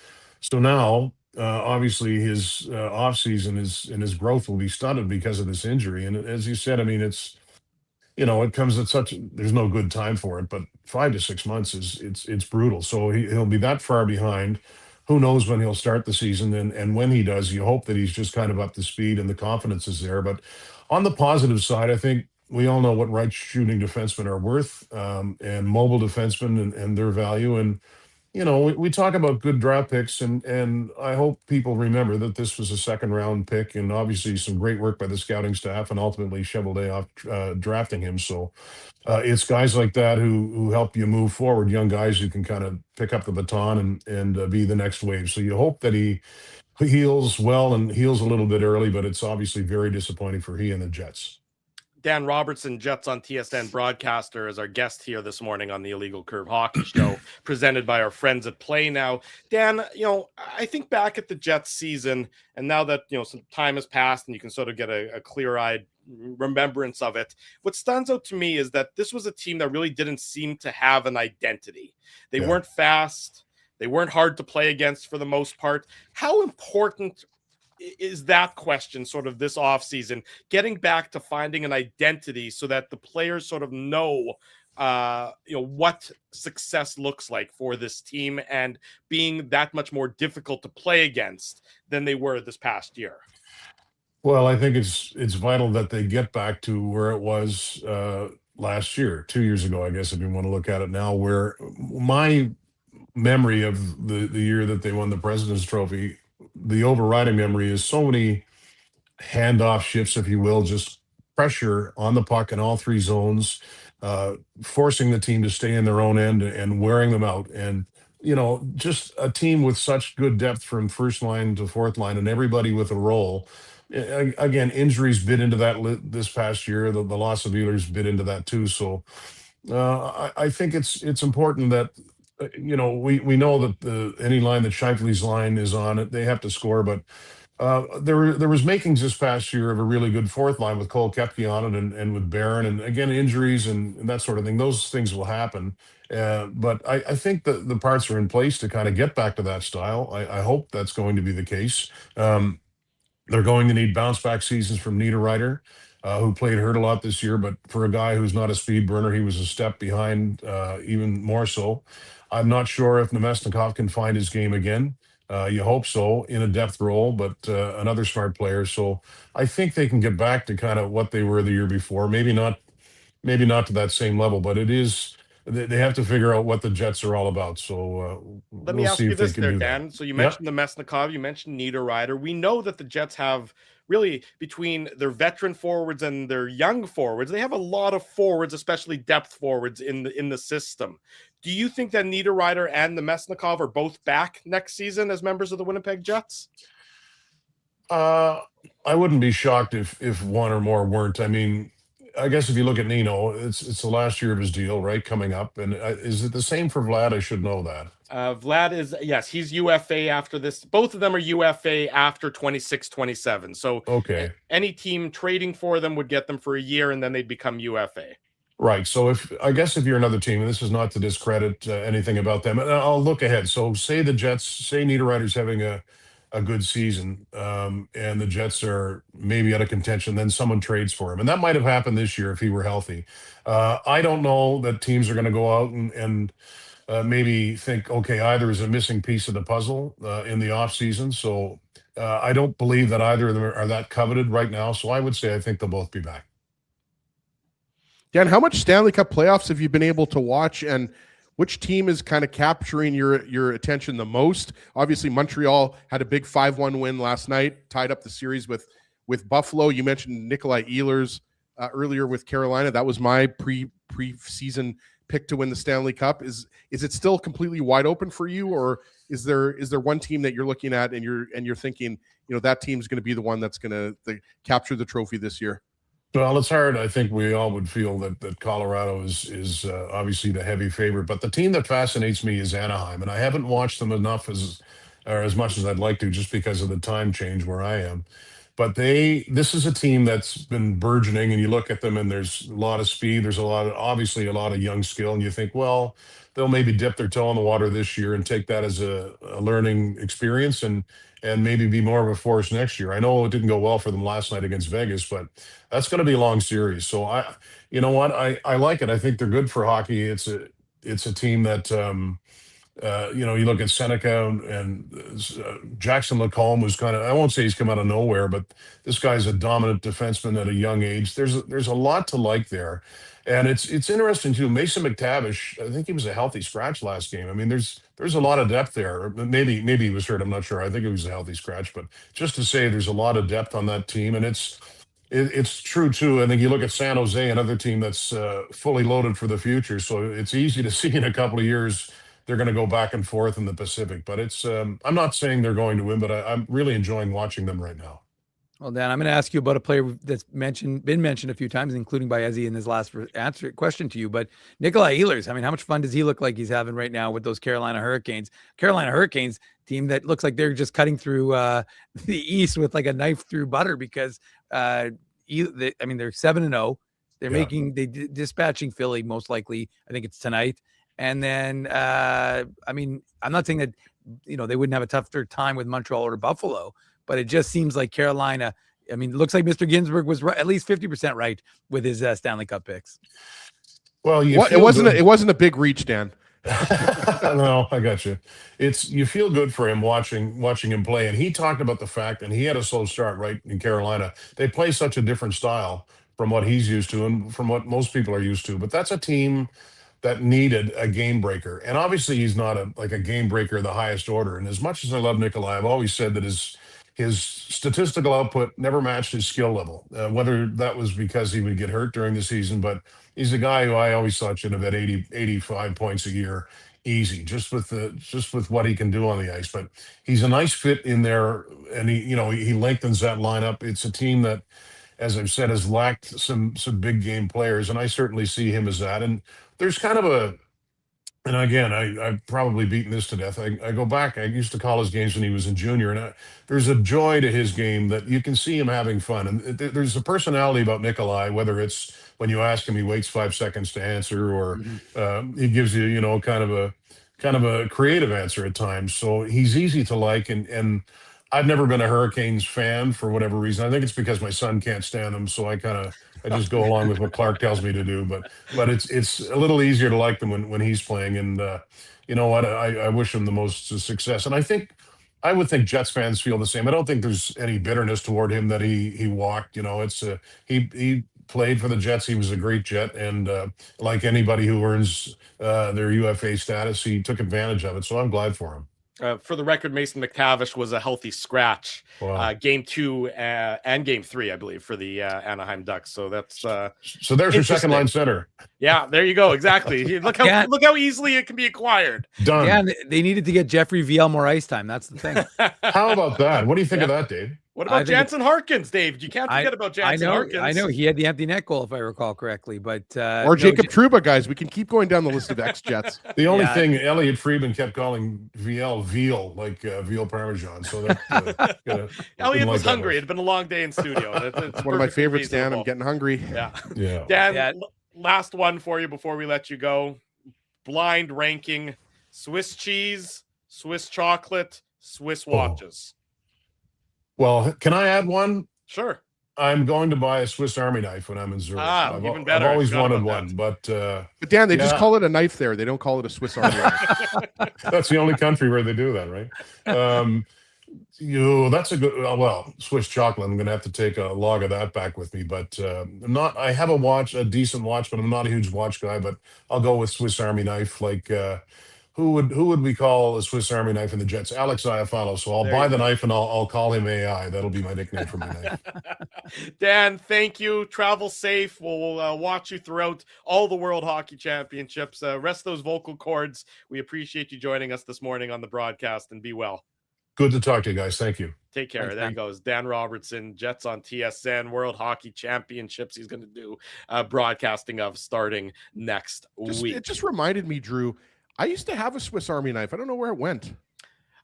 So now, obviously, his off season and his growth will be stunted because of this injury. And as you said, I mean, it comes at there's no good time for it, but 5 to 6 months it's brutal. So he'll be that far behind. Who knows when he'll start the season, and when he does, you hope that he's just kind of up to speed and the confidence is there. But on the positive side, I think we all know what right shooting defensemen are worth, and mobile defensemen and their value. And we talk about good draft picks, and I hope people remember that this was a second round pick, and obviously some great work by the scouting staff, and ultimately Cheveldayoff drafting him. So it's guys like that who help you move forward, young guys who can kind of pick up the baton and be the next wave. So you hope that he heals well and heals a little bit early, but it's obviously very disappointing for he and the Jets. Dan Robertson, Jets on TSN broadcaster, is our guest here this morning on the Illegal Curve Hockey Show, presented by our friends at Play Now. Dan, I think back at the Jets season, and now that, some time has passed and you can sort of get a clear-eyed remembrance of it, what stands out to me is that this was a team that really didn't seem to have an identity. They weren't fast. They weren't hard to play against for the most part. How important is that question sort of this offseason, getting back to finding an identity so that the players sort of know what success looks like for this team, and being that much more difficult to play against than they were this past year? Well, I think it's vital that they get back to where it was last year, 2 years ago, I guess, if you want to look at it now, where my memory of the year that they won the President's Trophy, the overriding memory is so many handoff shifts, if you will, just pressure on the puck in all three zones, forcing the team to stay in their own end and wearing them out. And, just a team with such good depth from first line to fourth line and everybody with a role. Again, injuries bit into that this past year. The loss of Wheeler's bit into that too. So I think it's important that we know that any line that Shifley's line is on it, they have to score. But there was makings this past year of a really good fourth line with Cole Koepke on it, and with Barron, and again injuries and that sort of thing. Those things will happen. But I think that the parts are in place to kind of get back to that style. I hope that's going to be the case. They're going to need bounce back seasons from Niederreiter, who played hurt a lot this year, but for a guy who's not a speed burner, he was a step behind, even more so. I'm not sure if Nemesnikov can find his game again. You hope so, in a depth role, but another smart player. So I think they can get back to kind of what they were the year before. Maybe not to that same level, but they have to figure out what the Jets are all about. So let me ask you this there, Dan. So you mentioned the Nemesnikov, you mentioned Niederreiter. We know that the Jets have, really, between their veteran forwards and their young forwards, they have a lot of forwards, especially depth forwards in the system. Do you think that Niederreiter and Nemesnikov are both back next season as members of the Winnipeg Jets? I wouldn't be shocked if one or more weren't. I mean, I guess if you look at Nino, it's the last year of his deal, right, coming up. And is it the same for Vlad? I should know that. Vlad is, yes, he's UFA after this. Both of them are UFA after 26-27. So okay, any team trading for them would get them for a year, and then they'd become UFA. Right. So if you're another team, and this is not to discredit anything about them, and I'll look ahead. So say the Jets, say Niederreiter's having a good season, and the Jets are maybe out of contention, then someone trades for him. And that might have happened this year if he were healthy. I don't know that teams are going to go out and maybe think, okay, either is a missing piece of the puzzle in the offseason. So I don't believe that either of them are that coveted right now. So I would say I think they'll both be back. Dan, how much Stanley Cup playoffs have you been able to watch, and which team is kind of capturing your attention the most? Obviously, Montreal had a big 5-1 win last night, tied up the series with Buffalo. You mentioned Nikolai Ehlers earlier with Carolina. That was my pre-season pick to win the Stanley Cup. Is it still completely wide open for you, or is there one team that you're looking at and you're thinking, that team's going to be the one that's going to capture the trophy this year? Well, it's hard. I think we all would feel that Colorado is obviously the heavy favorite, but the team that fascinates me is Anaheim, and I haven't watched them enough as much as I'd like to, just because of the time change where I am. But this is a team that's been burgeoning, and you look at them, and there's a lot of speed. There's obviously a lot of young skill, and you think, well, they'll maybe dip their toe in the water this year and take that as a learning experience, and maybe be more of a force next year. I know it didn't go well for them last night against Vegas, but that's going to be a long series. So you know what, I like it. I think they're good for hockey. It's a team that. You look at Seneca and Jackson Lacombe was I won't say he's come out of nowhere, but this guy's a dominant defenseman at a young age. There's a lot to like there. And it's interesting too. Mason McTavish, I think he was a healthy scratch last game. I mean, there's a lot of depth there. Maybe he was hurt. I'm not sure. I think it was a healthy scratch, but just to say there's a lot of depth on that team. And it's true too. I think you look at San Jose, another team that's fully loaded for the future. So it's easy to see in a couple of years they're going to go back and forth in the Pacific. But it's I'm not saying they're going to win, but I'm really enjoying watching them right now. Well, Dan, I'm going to ask you about a player that's been mentioned a few times, including by Ezzy in his last question to you. But Nikolai Ehlers, I mean, how much fun does he look like he's having right now with those Carolina Hurricanes? Carolina Hurricanes team that looks like they're just cutting through the East with like a knife through butter, because they're 7-0. They're dispatching Philly most likely. I think it's tonight. And then, I'm not saying that, they wouldn't have a tougher time with Montreal or Buffalo, but it just seems like Carolina. I mean, it looks like Mr. Ginsburg was right, at least 50% right with his Stanley Cup picks. Well, it wasn't a big reach, Dan. No, I got you. You feel good for him watching him play. And he talked about the fact, and he had a slow start right in Carolina. They play such a different style from what he's used to and from what most people are used to. But that's a team that needed a game breaker. And obviously he's not a game breaker of the highest order. And as much as I love Nikolai, I've always said that his statistical output never matched his skill level, whether that was because he would get hurt during the season. But he's a guy who I always thought should have had 80, 85 points a year easy, just with what he can do on the ice. But he's a nice fit in there, and he lengthens that lineup. It's a team that, as I've said, has lacked some big game players, and I certainly see him as that. And there's kind of and again, I've probably beaten this to death. I go back, I used to call his games when he was in junior, and there's a joy to his game that you can see him having fun. And there's a personality about Nikolai, whether it's when you ask him, he waits 5 seconds to answer, or he gives you, kind of a creative answer at times. So he's easy to like, and I've never been a Hurricanes fan for whatever reason. I think it's because my son can't stand them, so I just go along with what Clark tells me to do. But it's a little easier to like them when he's playing. And you know what? I wish him the most success. And I would think Jets fans feel the same. I don't think there's any bitterness toward him that he walked. It's he played for the Jets. He was a great Jet, and like anybody who earns their UFA status, he took advantage of it. So I'm glad for him. For the record, Mason McTavish was a healthy scratch. Wow. Game 2 and game 3, I believe, for the Anaheim Ducks. So that's so there's your second line center. Yeah, there you go. Exactly. Look how easily it can be acquired. Done. Yeah, they needed to get Jeffrey Viel more ice time. That's the thing. How about that? What do you think of that, Dave? What about Jansen Harkins, Dave? You can't forget about Jansen Harkins. I know he had the empty net goal, if I recall correctly. But Jacob Trouba, guys. We can keep going down the list of ex-Jets. The only thing, Elliot Friedman kept calling veal, like veal parmesan. So that Elliot was hungry. It had been a long day in studio. It's one of my favorites, Dan. I'm getting hungry. Yeah. Dan, last one for you before we let you go. Blind ranking: Swiss cheese, Swiss chocolate, Swiss watches. Well, can I add one? Sure. I'm going to buy a Swiss Army knife when I'm in Zurich. Even better. I've always wanted one, but Dan, they just call it a knife there. They don't call it a Swiss Army knife. That's the only country where they do that, right? That's a good. Swiss chocolate. I'm going to have to take a log of that back with me. But I have a decent watch, but I'm not a huge watch guy. But I'll go with Swiss Army knife. Like, who would we call a Swiss Army knife in the Jets? Alex Iafallo. So I'll buy the knife and I'll call him AI. That'll be my nickname for my knife. Dan, thank you. Travel safe. We'll watch you throughout all the World Hockey Championships. Rest those vocal cords. We appreciate you joining us this morning on the broadcast, and be well. Good to talk to you guys. Thank you. Take care. Thanks, there Dan. he goes. Dan Robertson, Jets on TSN, World Hockey Championships. He's going to do broadcasting of starting next week. It just reminded me, Drew, I used to have a Swiss Army knife. I don't know where it went.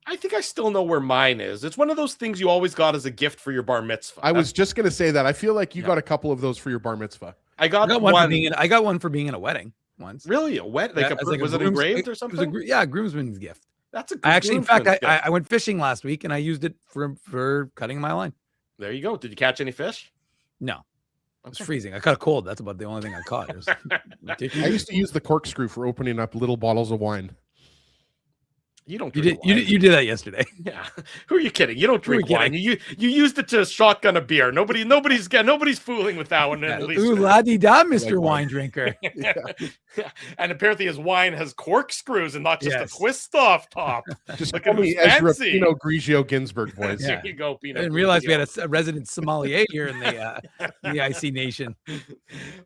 I think I still know where mine is. It's one of those things you always got as a gift for your bar mitzvah. I was just going to say that. I feel like you got a couple of those for your bar mitzvah. I got one for being in a wedding once. Really? A wet? Like was it engraved or something? A groomsman's gift. That's a good actually, in fact, I went fishing last week and I used it for cutting my line. There you go. Did you catch any fish? No. It was freezing. I caught a cold. That's about the only thing I caught. It was ridiculous. I used to use the corkscrew for opening up little bottles of wine. You don't. You did that yesterday. Yeah. Who are you kidding? You don't drink wine. You used it to shotgun a beer. Nobody's fooling with that one. Yeah. Ooh, la-di-da, Mr. Wine Drinker. Yeah. And apparently his wine has corkscrews and not just a twist off top. Just look call at me Ezra Pinot Grigio Ginsburg, boys. There you go, Pinot. I didn't realize we had a resident sommelier here in the IC Nation.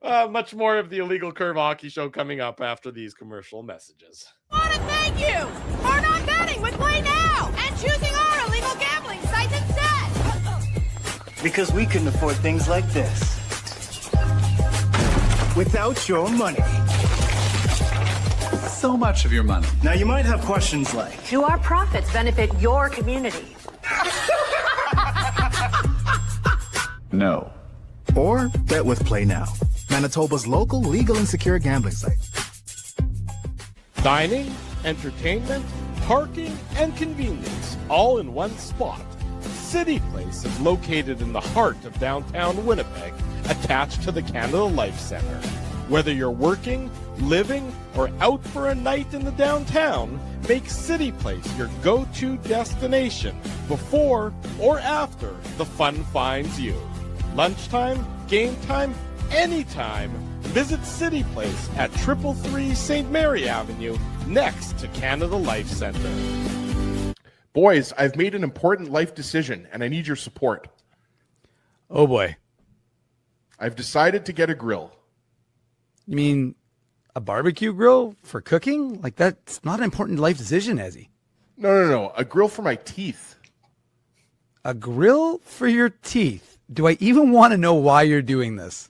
Much more of the Illegal Curve Hockey Show coming up after these commercial messages. I want to thank you for not betting with Play Now and choosing our illegal gambling site instead. Because we couldn't afford things like this without your money. So much of your money. Now you might have questions like, do our profits benefit your community? No. Or bet with Play Now, Manitoba's local legal and secure gambling site. Dining, entertainment, parking, and convenience, all in one spot. City Place is located in the heart of downtown Winnipeg, attached to the Canada Life Centre. Whether you're working, living, or out for a night in the downtown, make City Place your go-to destination before or after the fun finds you. Lunchtime, game time, anytime. Visit City Place at 333 St. Mary Avenue, next to Canada Life Centre. Boys, I've made an important life decision, and I need your support. Oh, boy. I've decided to get a grill. You mean a barbecue grill for cooking? Like, that's not an important life decision, Ezzy. No. A grill for my teeth. A grill for your teeth? Do I even want to know why you're doing this?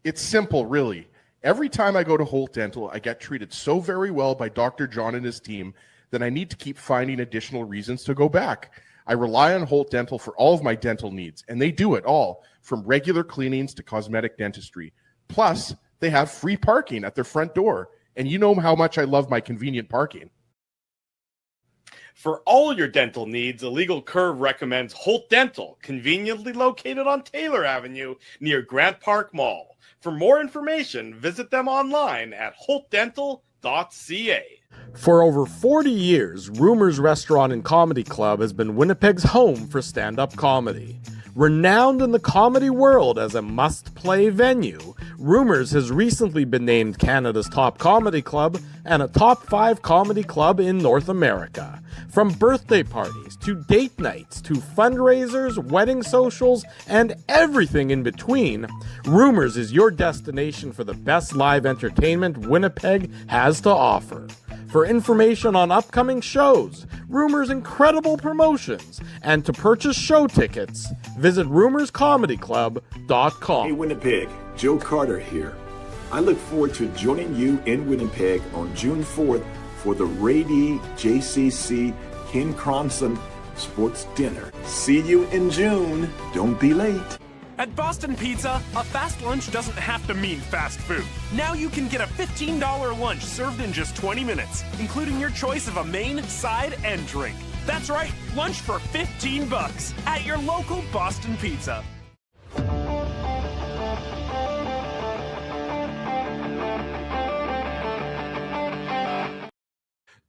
It's simple, really. Every time I go to Holt Dental, I get treated so very well by Dr. John and his team that I need to keep finding additional reasons to go back. I rely on Holt Dental for all of my dental needs, and they do it all, from regular cleanings to cosmetic dentistry. Plus, they have free parking at their front door, and you know how much I love my convenient parking. For all your dental needs, Illegal Curve recommends Holt Dental, conveniently located on Taylor Avenue near Grant Park Mall. For more information, visit them online at holtdental.ca. For over 40 years, Rumors Restaurant and Comedy Club has been Winnipeg's home for stand-up comedy. Renowned in the comedy world as a must-play venue, Rumors has recently been named Canada's top comedy club and a top 5 comedy club in North America. From birthday parties to date nights to fundraisers, wedding socials, and everything in between, Rumors is your destination for the best live entertainment Winnipeg has to offer. For information on upcoming shows, Rumors' incredible promotions, and to purchase show tickets, visit rumorscomedyclub.com. Hey Winnipeg, Joe Carter here. I look forward to joining you in Winnipeg on June 4th for the Ray D. JCC Ken Cronson Sports Dinner. See you in June. Don't be late. At Boston Pizza, a fast lunch doesn't have to mean fast food. Now you can get a $15 lunch served in just 20 minutes, including your choice of a main, side, and drink. That's right, lunch for $15 at your local Boston Pizza.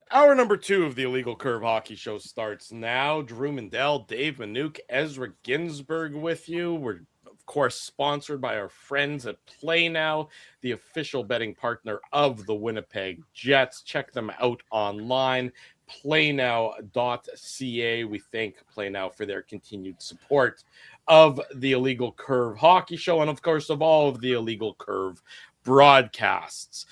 Hour number 2 of the Illegal Curve Hockey Show starts now. Drew Mandel, Dave Manuk, Ezra Ginsburg with you. We're, of course, sponsored by our friends at Play Now, the official betting partner of the Winnipeg Jets. Check them out online, playnow.ca. We thank Play Now for their continued support of the Illegal Curve Hockey Show and, of course, of all of the Illegal Curve broadcasts.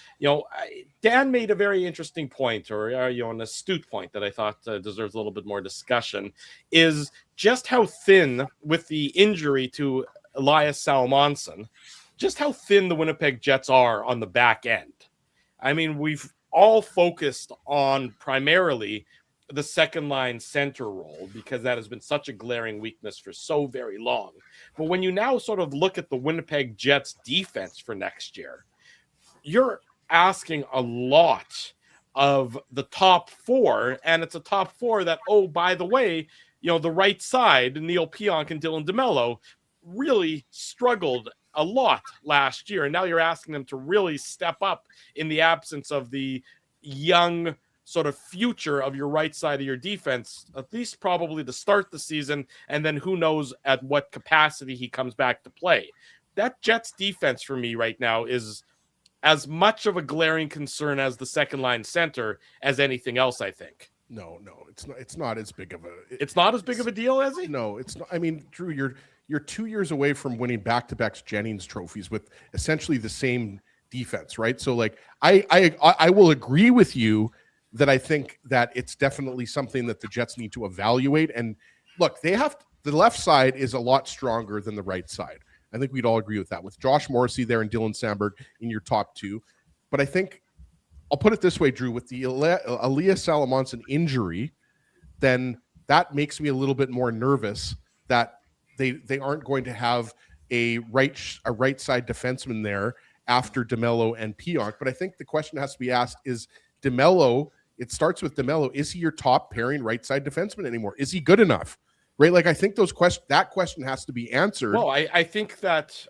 Dan made a very interesting point, or an astute point that I thought deserves a little bit more discussion, is just how thin, with the injury to Elias Salomonsson, just how thin the Winnipeg Jets are on the back end. I mean, we've all focused on primarily the second line center role because that has been such a glaring weakness for so very long. But when you now sort of look at the Winnipeg Jets defense for next year, you're asking a lot of the top four, and it's a top four that, oh, by the way, the right side, Neil Pionk and Dylan DeMello, really struggled a lot last year. And now you're asking them to really step up in the absence of the young sort of future of your right side of your defense, at least probably to start the season, and then who knows at what capacity he comes back to play. That Jets defense for me right now is as much of a glaring concern as the second line center as anything else, I think. No, it's not as big of a. It's not as big of a deal, is it? No, it's not. I mean, Drew, you're 2 years away from winning back-to-back Jennings trophies with essentially the same defense, right? So, like, I will agree with you that I think that it's definitely something that the Jets need to evaluate. And look, the left side is a lot stronger than the right side. I think we'd all agree with that, with Josh Morrissey there and Dylan Samberg in your top two. But I think, I'll put it this way, Drew, with the Elias Salomonsson injury, then that makes me a little bit more nervous that they aren't going to have a right side defenseman there after DeMello and Pionk. But I think the question has to be asked is DeMello, it starts with DeMello, is he your top pairing right side defenseman anymore? Is he good enough? Right? Like, I think that question has to be answered. Well, I think that,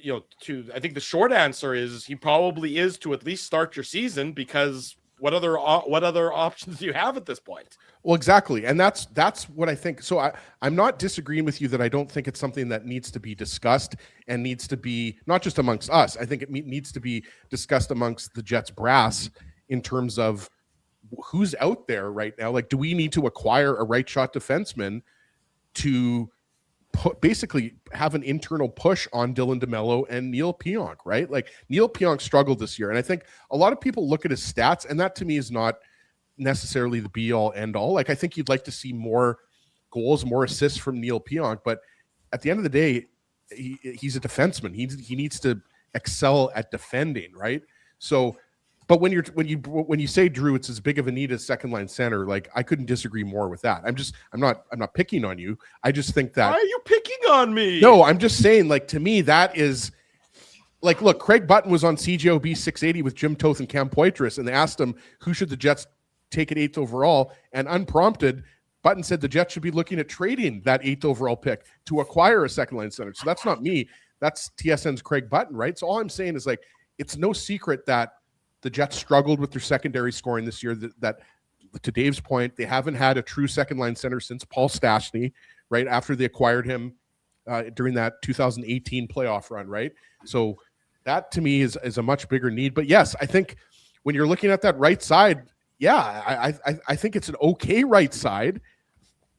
I think the short answer is he probably is to at least start your season, because what other options do you have at this point? Well, exactly. And that's what I think. So I'm not disagreeing with you that I don't think it's something that needs to be discussed and needs to be not just amongst us. I think it needs to be discussed amongst the Jets brass in terms of who's out there right now. Like, do we need to acquire a right shot defenseman to basically have an internal push on Dylan DeMello and Neil Pionk, right? Like, Neil Pionk struggled this year. And I think a lot of people look at his stats, and that to me is not necessarily the be all end all. Like, I think you'd like to see more goals, more assists from Neil Pionk, but at the end of the day, he's a defenseman. He needs to excel at defending, right? So, but when you say, Drew, it's as big of a need as second line center, like, I couldn't disagree more with that. I'm not picking on you. I just think that. Why are you picking on me? No, I'm just saying, like, to me, that is like, look, Craig Button was on CJOB 680 with Jim Toth and Cam Poitras, and they asked him who should the Jets take at 8th overall, and unprompted, Button said the Jets should be looking at trading that 8th overall pick to acquire a second line center. So that's not me. That's TSN's Craig Button, right? So all I'm saying is, like, it's no secret that the Jets struggled with their secondary scoring this year. That to Dave's point, they haven't had a true second line center since Paul Stastny, right? After they acquired him during that 2018 playoff run, right? So that to me is a much bigger need. But yes, I think when you're looking at that right side, yeah, I think it's an okay right side.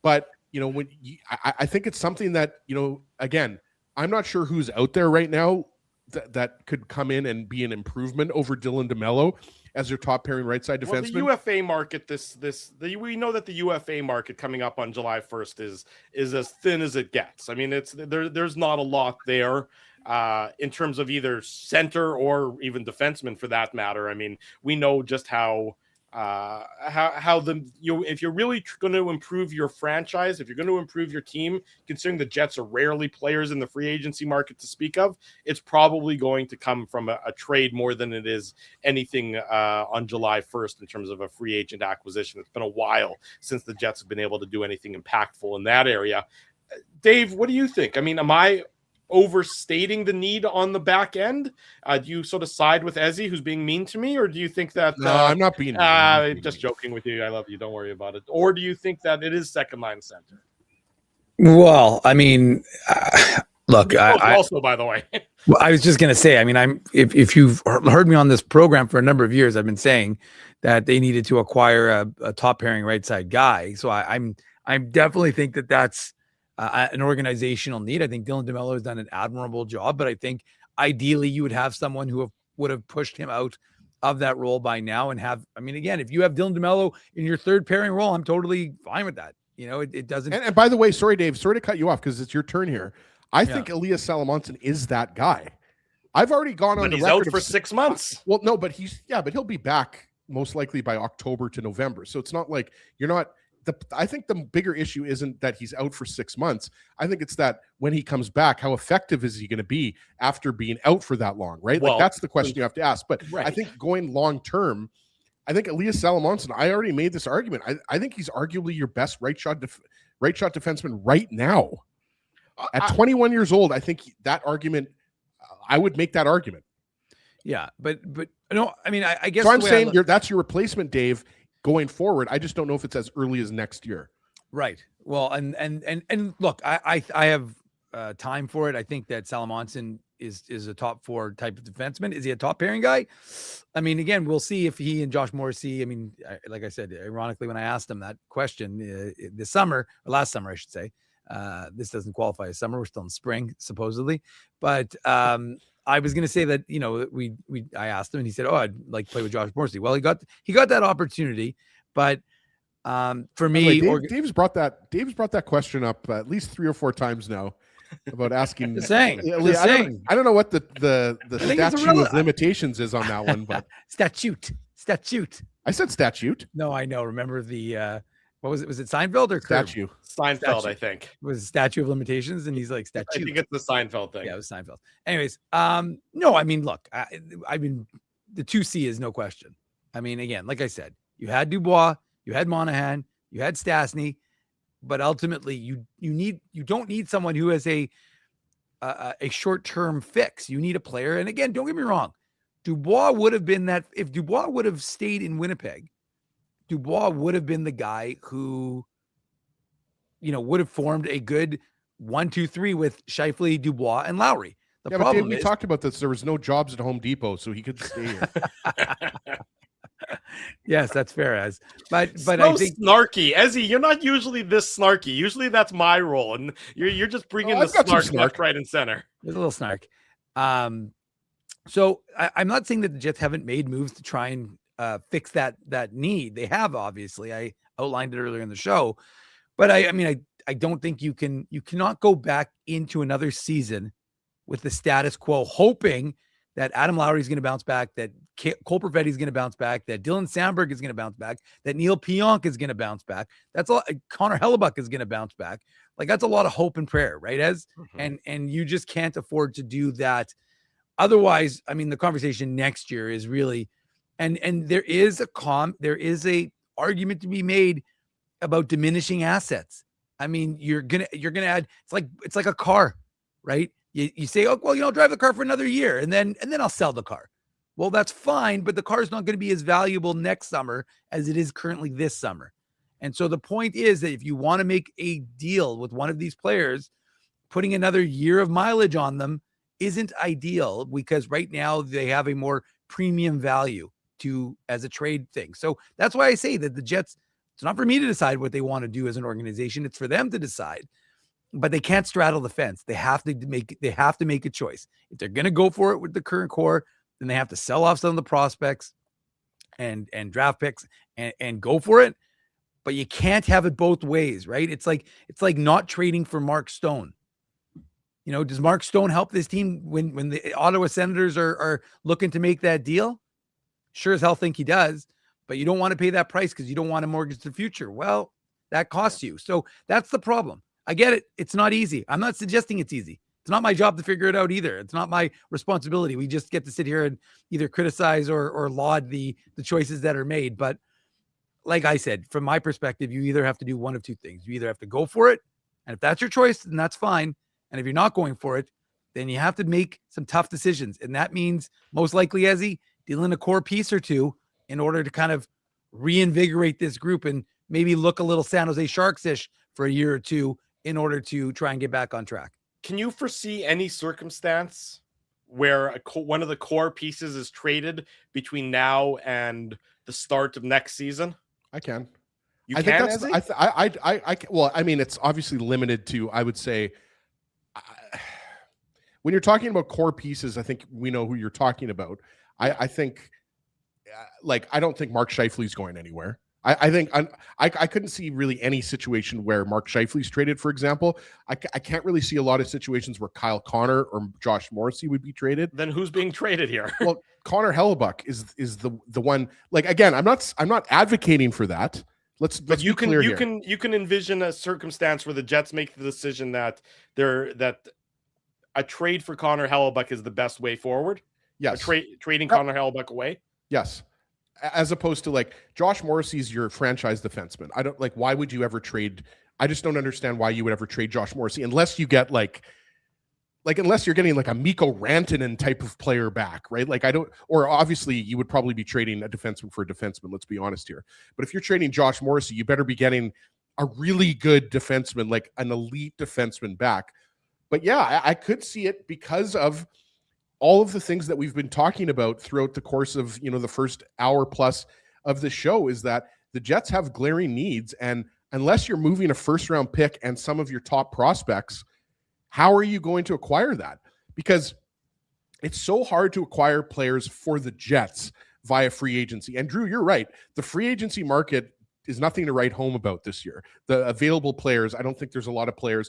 But I think it's something that, again, I'm not sure who's out there right now that could come in and be an improvement over Dylan DeMello as your top pairing right side defenseman. Well, the UFA market, we know that the UFA market coming up on July 1st is as thin as it gets. I mean, there's not a lot there in terms of either center or even defenseman for that matter. I mean, we know just how if you're really going to improve your franchise, if you're going to improve your team, considering the Jets are rarely players in the free agency market to speak of, it's probably going to come from a trade more than it is anything on July 1st in terms of a free agent acquisition. It's been a while since the Jets have been able to do anything impactful in that area. Dave, what do you think? I mean, am I overstating the need on the back end? Do you sort of side with Ezzy, who's being mean to me, or do you think that no, I'm not being just joking with you? I love you, don't worry about it. Or do you think that it is second line center? Well, I mean, Look, I also, by the way, well, I was just going to say, I mean, if you've heard me on this program for a number of years, I've been saying that they needed to acquire a top pairing right side guy. So I'm definitely think that that's an organizational need. I think Dylan DeMello has done an admirable job, but I think ideally you would have someone who would have pushed him out of that role by now and have, I mean, again, if you have Dylan DeMello in your third pairing role, I'm totally fine with that. You know, it doesn't. And by the way, sorry, Dave, sorry to cut you off because it's your turn here. I think Elias Salamonson is that guy. I've already gone on the he's record out for 6 months. Well, no, but but he'll be back most likely by October to November. So it's not like you're not I think the bigger issue isn't that he's out for 6 months. I think it's that when he comes back, how effective is he going to be after being out for that long, right? Well, like that's the question you have to ask. But I think going long term, I think Elias Salamonson, I already made this argument. I think he's arguably your best right shot defenseman right now. At 21 years old, I think that argument, I would make that argument. Yeah, but no, I mean, I guess. So I'm saying that's your replacement, Dave, going forward. I just don't know if it's as early as next year. Right. Well, and look, I have time for it. I think that Salamonson is a top 4 type of defenseman. Is he a top pairing guy? I mean, again, we'll see if he and Josh Morrissey. I mean, like I said, ironically, when I asked him that question this summer, or last summer, I should say. This doesn't qualify as summer. We're still in spring, supposedly. But I was going to say that, you know, I asked him and he said, "Oh, I'd like to play with Josh Morrissey." Well, he got that opportunity, but for me, Dave's brought that question up at least 3 or 4 times now about asking. I don't know what the statute of limitations is on that one, but statute. I said statute. No, I know. Remember the what was it? Was it Seinfeld or statue? Seinfeld, I think. It was statute of limitations, and he's like statute. I think it's the Seinfeld thing. Yeah, it was Seinfeld. Anyways, no, I mean, look, I mean, the 2C is no question. I mean, again, like I said, you had Dubois, you had Monahan, you had Stastny, but ultimately, you don't need someone who has a short-term fix. You need a player, and again, don't get me wrong, Dubois would have been that if Dubois would have stayed in Winnipeg. Dubois would have been the guy who, you know, would have formed a good 1-2-3 with Scheifele, Dubois, and Lowry. The problem we talked about this. There was no jobs at Home Depot, so he could stay here. Yes, that's fair, but I think snarky, Ezzy. You're not usually this snarky. Usually that's my role, and you're just bringing the snark left, right, and center. There's a little snark. So I'm not saying that the Jets haven't made moves to try and fix that need. They have, obviously. I outlined it earlier in the show, but I mean, I don't think you cannot go back into another season with the status quo, hoping that Adam Lowry is going to bounce back, that Cole Perfetti is going to bounce back, that Dylan Sandberg is going to bounce back, that Neil Pionk is going to bounce back. That's a lot. Connor Hellebuck is going to bounce back. Like, that's a lot of hope and prayer, right? And you just can't afford to do that. Otherwise, I mean, the conversation next year is really, and there is a argument to be made about diminishing assets. I mean, you're gonna add. It's like a car, right? You say, oh, well, I'll drive the car for another year, and then I'll sell the car. Well, that's fine, but the car is not going to be as valuable next summer as it is currently this summer. And so the point is that if you want to make a deal with one of these players, putting another year of mileage on them isn't ideal, because right now they have a more premium value as a trade thing. So that's why I say that the Jets, it's not for me to decide what they want to do as an organization. It's for them to decide, but they can't straddle the fence. They have to make a choice. If they're going to go for it with the current core, then they have to sell off some of the prospects and draft picks and go for it. But you can't have it both ways, right? It's like not trading for Mark Stone. Does Mark Stone help this team when the Ottawa Senators are looking to make that deal? Sure as hell think he does, but you don't want to pay that price because you don't want to mortgage the future. Well, that costs you. So that's the problem. I get it. It's not easy. I'm not suggesting it's easy. It's not my job to figure it out either. It's not my responsibility. We just get to sit here and either criticize or laud the choices that are made. But like I said, from my perspective, you either have to do one of two things. You either have to go for it, and if that's your choice, then that's fine. And if you're not going for it, then you have to make some tough decisions. And that means most likely, Ezzy, dealing a core piece or two in order to kind of reinvigorate this group and maybe look a little San Jose Sharks-ish for a year or two in order to try and get back on track. can you foresee any circumstance where one of the core pieces is traded between now and the start of next season? I can. You I can, think that's. Well, I mean, it's obviously limited to. I would say, when you're talking about core pieces, I think we know who you're talking about. I think, I don't think Mark Scheifele's going anywhere. I couldn't see really any situation where Mark Scheifele's traded, for example. I can't really see a lot of situations where Kyle Connor or Josh Morrissey would be traded. Then who's being traded here? Well, Connor Hellebuck is the one. Like, again, I'm not advocating for that. Let's you be clear here. You can envision a circumstance where the Jets make the decision that a trade for Connor Hellebuck is the best way forward. Yes, trading Connor Hellebuck away. Yes. As opposed to Josh Morrissey's your franchise defenseman. I don't why would you ever trade? I just don't understand why you would ever trade Josh Morrissey unless you get unless you're getting a Mikko Rantanen type of player back, right? Or obviously you would probably be trading a defenseman for a defenseman. Let's be honest here. But if you're trading Josh Morrissey, you better be getting a really good defenseman, like an elite defenseman back. But yeah, I could see it because of all of the things that we've been talking about throughout the course of, the first hour plus of the show, is that the Jets have glaring needs. And unless you're moving a first round pick and some of your top prospects, how are you going to acquire that? Because it's so hard to acquire players for the Jets via free agency. And Drew, you're right. The free agency market is nothing to write home about this year. The available players, I don't think there's a lot of players.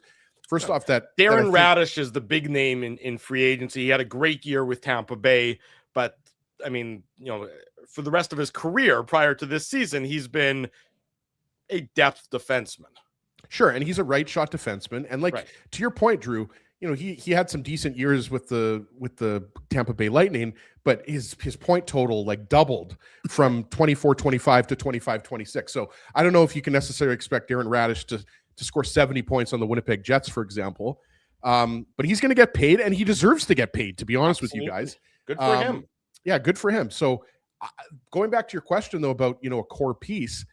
First off, Darren Radish is the big name in free agency. He had a great year with Tampa Bay, but I mean, for the rest of his career prior to this season, he's been a depth defenseman. Sure, and he's a right shot defenseman. And to your point, Drew, he had some decent years with the Tampa Bay Lightning, but his point total doubled from 24-25 to 25-26. So I don't know if you can necessarily expect Darren Radish to score 70 points on the Winnipeg Jets, for example. But he's going to get paid, and he deserves to get paid, to be honest with you guys. Good for him. Yeah, good for him. So going back to your question, though, about, a core piece,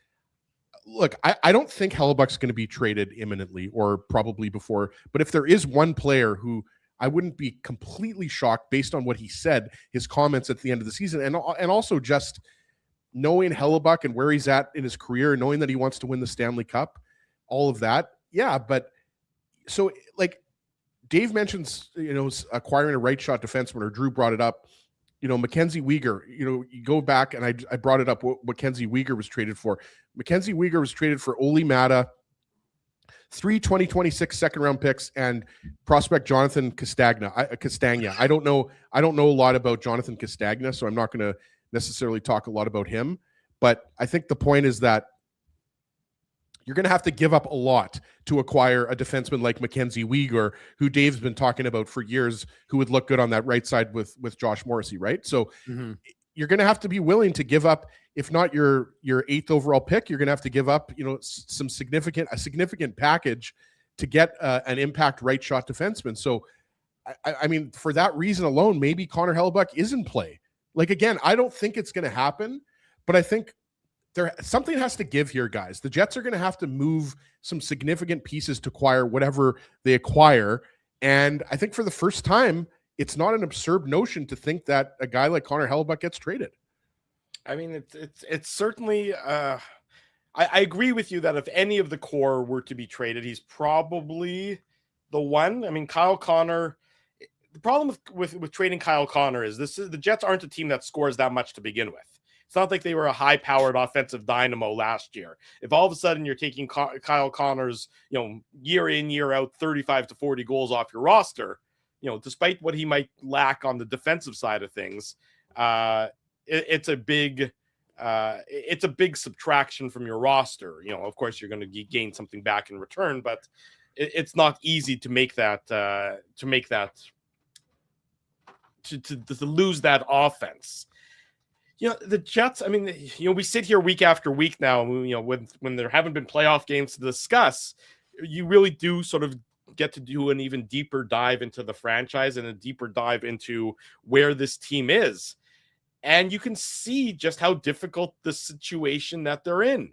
look, I don't think Hellebuck's going to be traded imminently or probably before. But if there is one player who I wouldn't be completely shocked based on what he said, his comments at the end of the season, and also just knowing Hellebuck and where he's at in his career, knowing that he wants to win the Stanley Cup, all of that. Yeah. But so Dave mentions, acquiring a right shot defenseman, or Drew brought it up, Mackenzie Weegar, you go back and I brought it up what Mackenzie Weegar was traded for. Mackenzie Weegar was traded for Oli Mata, 3 2026 second round picks, and prospect Jonathan Castagna. I don't know a lot about Jonathan Castagna, so I'm not going to necessarily talk a lot about him. But I think the point is that you're going to have to give up a lot to acquire a defenseman like Mackenzie Weegar, who Dave's been talking about for years, who would look good on that right side with Josh Morrissey, right? So you're going to have to be willing to give up, if not your 8th overall pick, you're going to have to give up, a significant package to get an impact right shot defenseman. So, I mean, for that reason alone, maybe Connor Hellebuck is in play. Again, I don't think it's going to happen, but I think something has to give here, guys. The Jets are going to have to move some significant pieces to acquire whatever they acquire. And I think for the first time, it's not an absurd notion to think that a guy like Connor Hellebuck gets traded. I mean, it's certainly. I agree with you that if any of the core were to be traded, he's probably the one. I mean, Kyle Connor. The problem with trading Kyle Connor is the Jets aren't a team that scores that much to begin with. It's not like they were a high-powered offensive dynamo last year. If all of a sudden you're taking Kyle Connor's, year in, year out, 35 to 40 goals off your roster, despite what he might lack on the defensive side of things, it's a big subtraction from your roster. Of course, you're going to gain something back in return, but it's not easy to make that to lose that offense. The Jets, I mean, we sit here week after week now, when there haven't been playoff games to discuss, you really do sort of get to do an even deeper dive into the franchise and a deeper dive into where this team is. And you can see just how difficult the situation that they're in.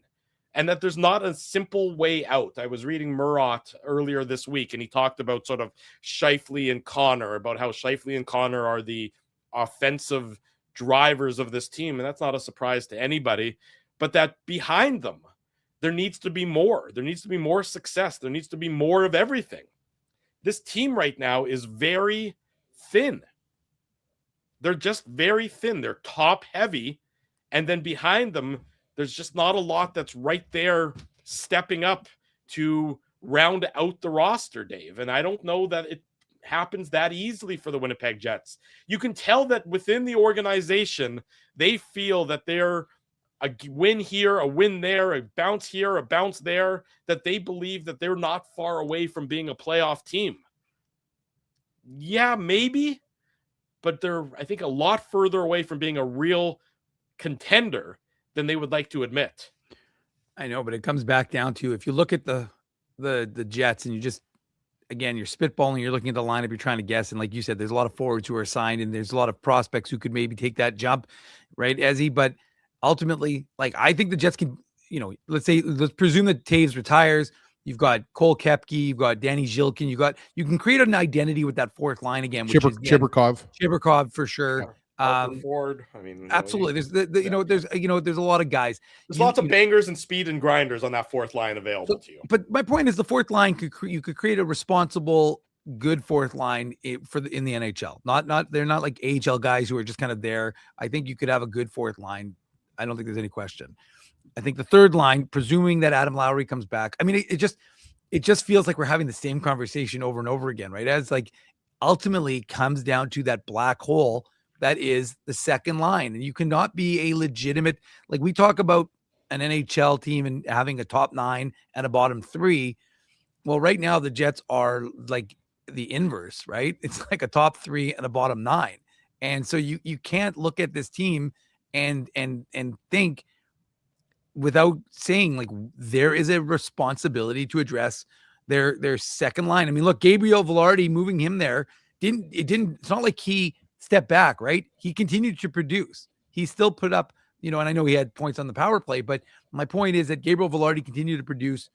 and that there's not a simple way out. I was reading Murat earlier this week, and he talked about sort of Scheifele and Connor, about how Scheifele and Connor are the offensive drivers of this team, and that's not a surprise to anybody, but that behind them, there needs to be more. There needs to be more success. There needs to be more of everything. This team right now is very thin. They're just very thin. They're top heavy. And then behind them, there's just not a lot that's right there stepping up to round out the roster, Dave. And I don't know that it happens that easily for the Winnipeg Jets. You can tell that within the organization, they feel that they're a win here, a win there, a bounce here, a bounce there, that they believe that they're not far away from being a playoff team. Yeah, maybe, but they're, I think, a lot further away from being a real contender than they would like to admit. I know, but it comes back down to, if you look at the Jets and you just, again, you're spitballing, you're looking at the lineup, you're trying to guess. And like you said, there's a lot of forwards who are signed and there's a lot of prospects who could maybe take that jump, right, Ezzy? But ultimately, like, I think the Jets can, let's presume that Taves retires. You've got Cole Koepke, you've got Danny Zhilkin, you can create an identity with that fourth line again. Which is, Chibrikov for sure. Ford. I mean, absolutely. There's there's a lot of guys. There's lots of bangers and speed and grinders on that fourth line available to you. But my point is, the fourth line you could create a responsible, good fourth line in the NHL. They're not like AHL guys who are just kind of there. I think you could have a good fourth line. I don't think there's any question. I think the third line, presuming that Adam Lowry comes back, I mean, it just feels like we're having the same conversation over and over again, right? As like ultimately comes down to that black hole that is the second line. And you cannot be a legitimate, like we talk about an NHL team and having a top 9 and a bottom 3. Well, right now the Jets are like the inverse, right? It's like a top 3 and a bottom 9. And so you can't look at this team and think without saying, like, there is a responsibility to address their second line. I mean, look, Gabriel Velarde, moving him there, it's not like he stepped back, right? He continued to produce. He still put up, and I know he had points on the power play, but my point is that Gabriel Velarde continued to produce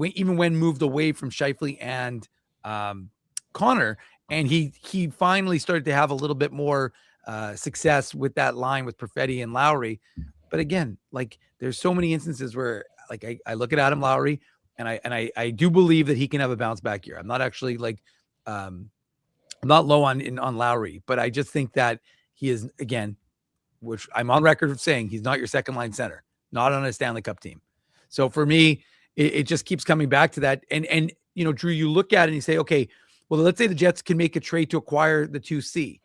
even when moved away from Scheifele and Connor, and he finally started to have a little bit more success with that line with Perfetti and Lowry. But again, like, there's so many instances where, like, I look at Adam Lowry and I do believe that he can have a bounce back year. I'm not actually like, I'm not low on Lowry, but I just think that he is, again, which I'm on record of saying, he's not your second line center, not on a Stanley Cup team. So for me, it just keeps coming back to that. And Drew, you look at it and you say, okay, well, let's say the Jets can make a trade to acquire the 2C.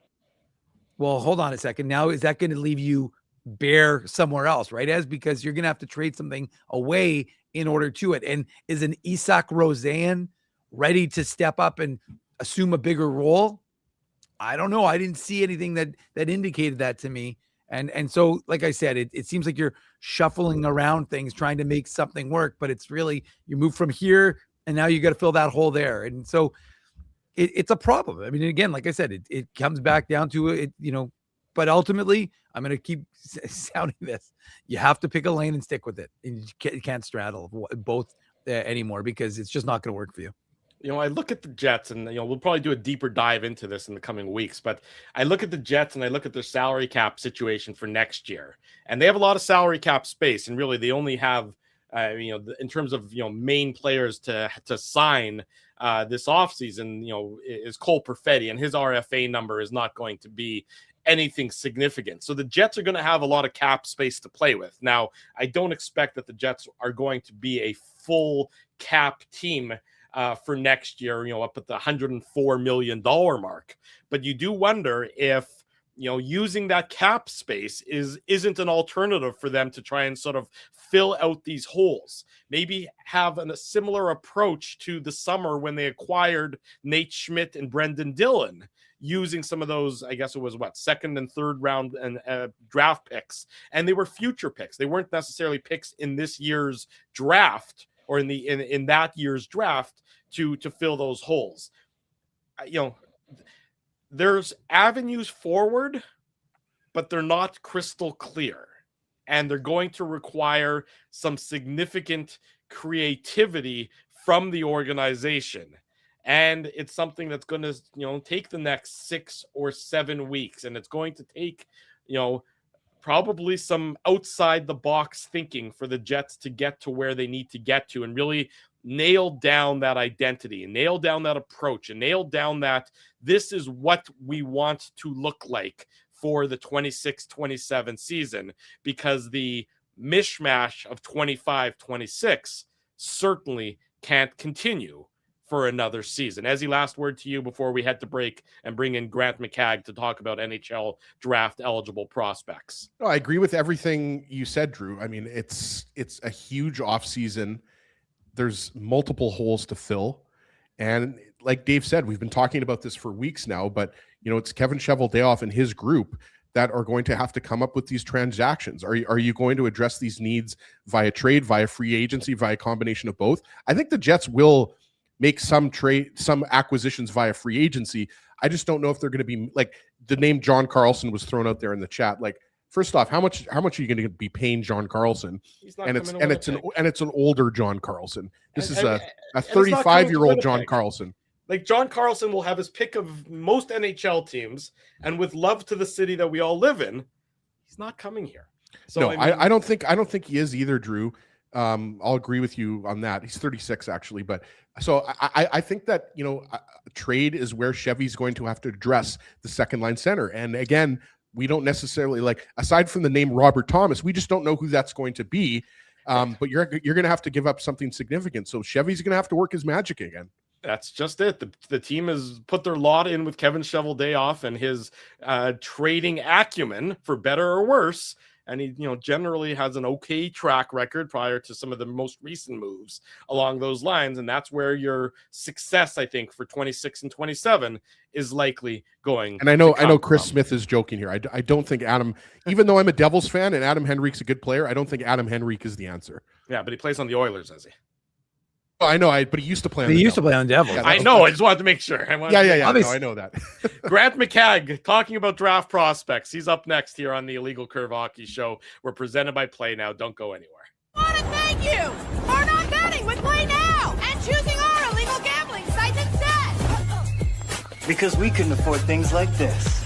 Well, hold on a second. Now, is that going to leave you bare somewhere else, right? Because you're going to have to trade something away in order to it. And is an Isak Rosen ready to step up and assume a bigger role? I don't know. I didn't see anything that indicated that to me. And so, like I said, it seems like you're shuffling around things, trying to make something work, but it's really, you move from here and now you got to fill that hole there. And so it's a problem. I mean, again, like I said, it comes back down to it, but ultimately I'm going to keep sounding this. You have to pick a lane and stick with it. And you can't straddle both anymore, because it's just not going to work for you. I look at the Jets, and we'll probably do a deeper dive into this in the coming weeks, but I look at the Jets and I look at their salary cap situation for next year, and they have a lot of salary cap space, and really they only have in terms of main players to sign this offseason, is Cole Perfetti, and his RFA number is not going to be anything significant. So the Jets are going to have a lot of cap space to play with. Now, I don't expect that the Jets are going to be a full cap team for next year, up at the $104 million mark. But you do wonder if, using that cap space isn't an alternative for them to try and sort of fill out these holes. Maybe have a similar approach to the summer when they acquired Nate Schmidt and Brendan Dillon, using some of those, I guess it was second and third round and draft picks. And they were future picks. They weren't necessarily picks in this year's draft or in that year's draft to fill those holes. There's avenues forward, but they're not crystal clear. and they're going to require some significant creativity from the organization. And it's something that's going to, take the next 6 or 7 weeks, and it's going to take, probably some outside the box thinking for the Jets to get to where they need to get to and really nail down that identity and nail down that approach and nail down that this is what we want to look like for the 26-27 season, because the mishmash of 25-26 certainly can't continue for another season. Ezzy, last word to you before we head to break and bring in Grant McCagg to talk about NHL draft eligible prospects. No, I agree with everything you said, Drew. I mean, it's a huge offseason. There's multiple holes to fill. And like Dave said, we've been talking about this for weeks now, but it's Kevin Cheveldayoff and his group that are going to have to come up with these transactions. Are you going to address these needs via trade, via free agency, via a combination of both? I think the Jets will make some acquisitions via free agency. I just don't know if they're going to be like the name John Carlson was thrown out there in the chat. Like, first off, how much are you going to be paying John Carlson? It's an older John Carlson. This is a 35-year-old John Carlson. Like, John Carlson will have his pick of most NHL teams, and with love to the city that we all live in, he's not coming here. So no, I don't think he is either, Drew. I'll agree with you on that. He's 36 actually, but so I think that trade is where Chevy's going to have to address the second line center. And again, we don't necessarily aside from the name Robert Thomas, we just don't know who that's going to be. But you're going to have to give up something significant. So Chevy's going to have to work his magic again. That's just it. The team has put their lot in with Kevin Cheveldayoff and his trading acumen, for better or worse. And he, generally has an okay track record prior to some of the most recent moves along those lines. And that's where your success, I think, for 26 and 27 is likely going. And I know Chris Smith is joking here. I don't think Adam, even though I'm a Devils fan and Adam Henrique's a good player, I don't think Adam Henrique is the answer. Yeah, but he plays on the Oilers, as he. I know, but he used to play on the Devils. I know. I just wanted to make sure. Yeah. No, I know that. Grant McCagg talking about draft prospects. He's up next here on the Illegal Curve Hockey Show. We're presented by Play Now. Don't go anywhere. I want to thank you for not betting with Play Now and choosing our illegal gambling sites instead. Because we couldn't afford things like this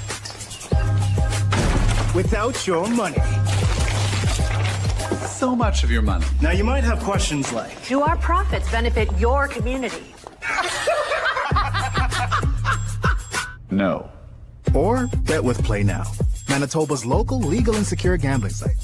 without your money. So much of your money. Now, you might have questions like, Do our profits benefit your community? No. Or bet with Play Now, Manitoba's local legal and secure gambling site.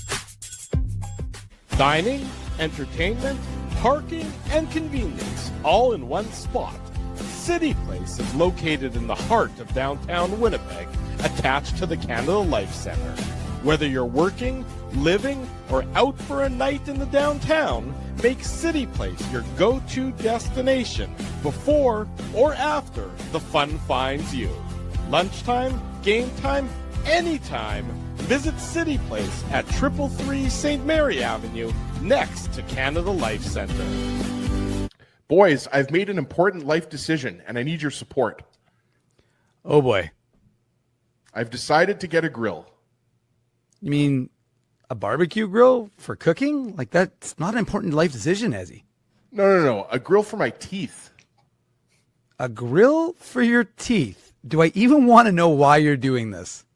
Dining, entertainment, parking, and convenience, all in one spot. City Place is located in the heart of downtown Winnipeg, attached to the Canada Life Centre. Whether you're working, living, or out for a night in the downtown, make City Place your go-to destination before or after the fun finds you. Lunchtime, game time, anytime, visit City Place at 333 St. Mary Avenue, next to Canada Life Centre. Boys, I've made an important life decision, and I need your support. Oh, boy. I've decided to get a grill. You mean a barbecue grill for cooking? Like, that's not an important life decision, Ezzy. No. A grill for my teeth. A grill for your teeth? Do I even want to know why you're doing this?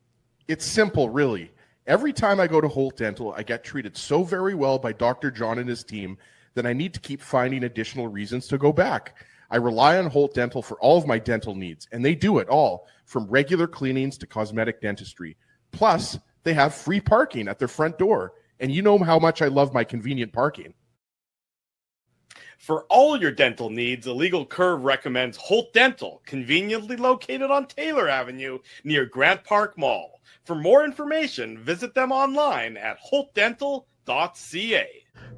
It's simple, really. Every time I go to Holt Dental, I get treated so very well by Dr. John and his team that I need to keep finding additional reasons to go back. I rely on Holt Dental for all of my dental needs, and they do it all, from regular cleanings to cosmetic dentistry. Plus, they have free parking at their front door. And you know how much I love my convenient parking. For all your dental needs, Illegal Curve recommends Holt Dental, conveniently located on Taylor Avenue near Grant Park Mall. For more information, visit them online at holtdental.ca.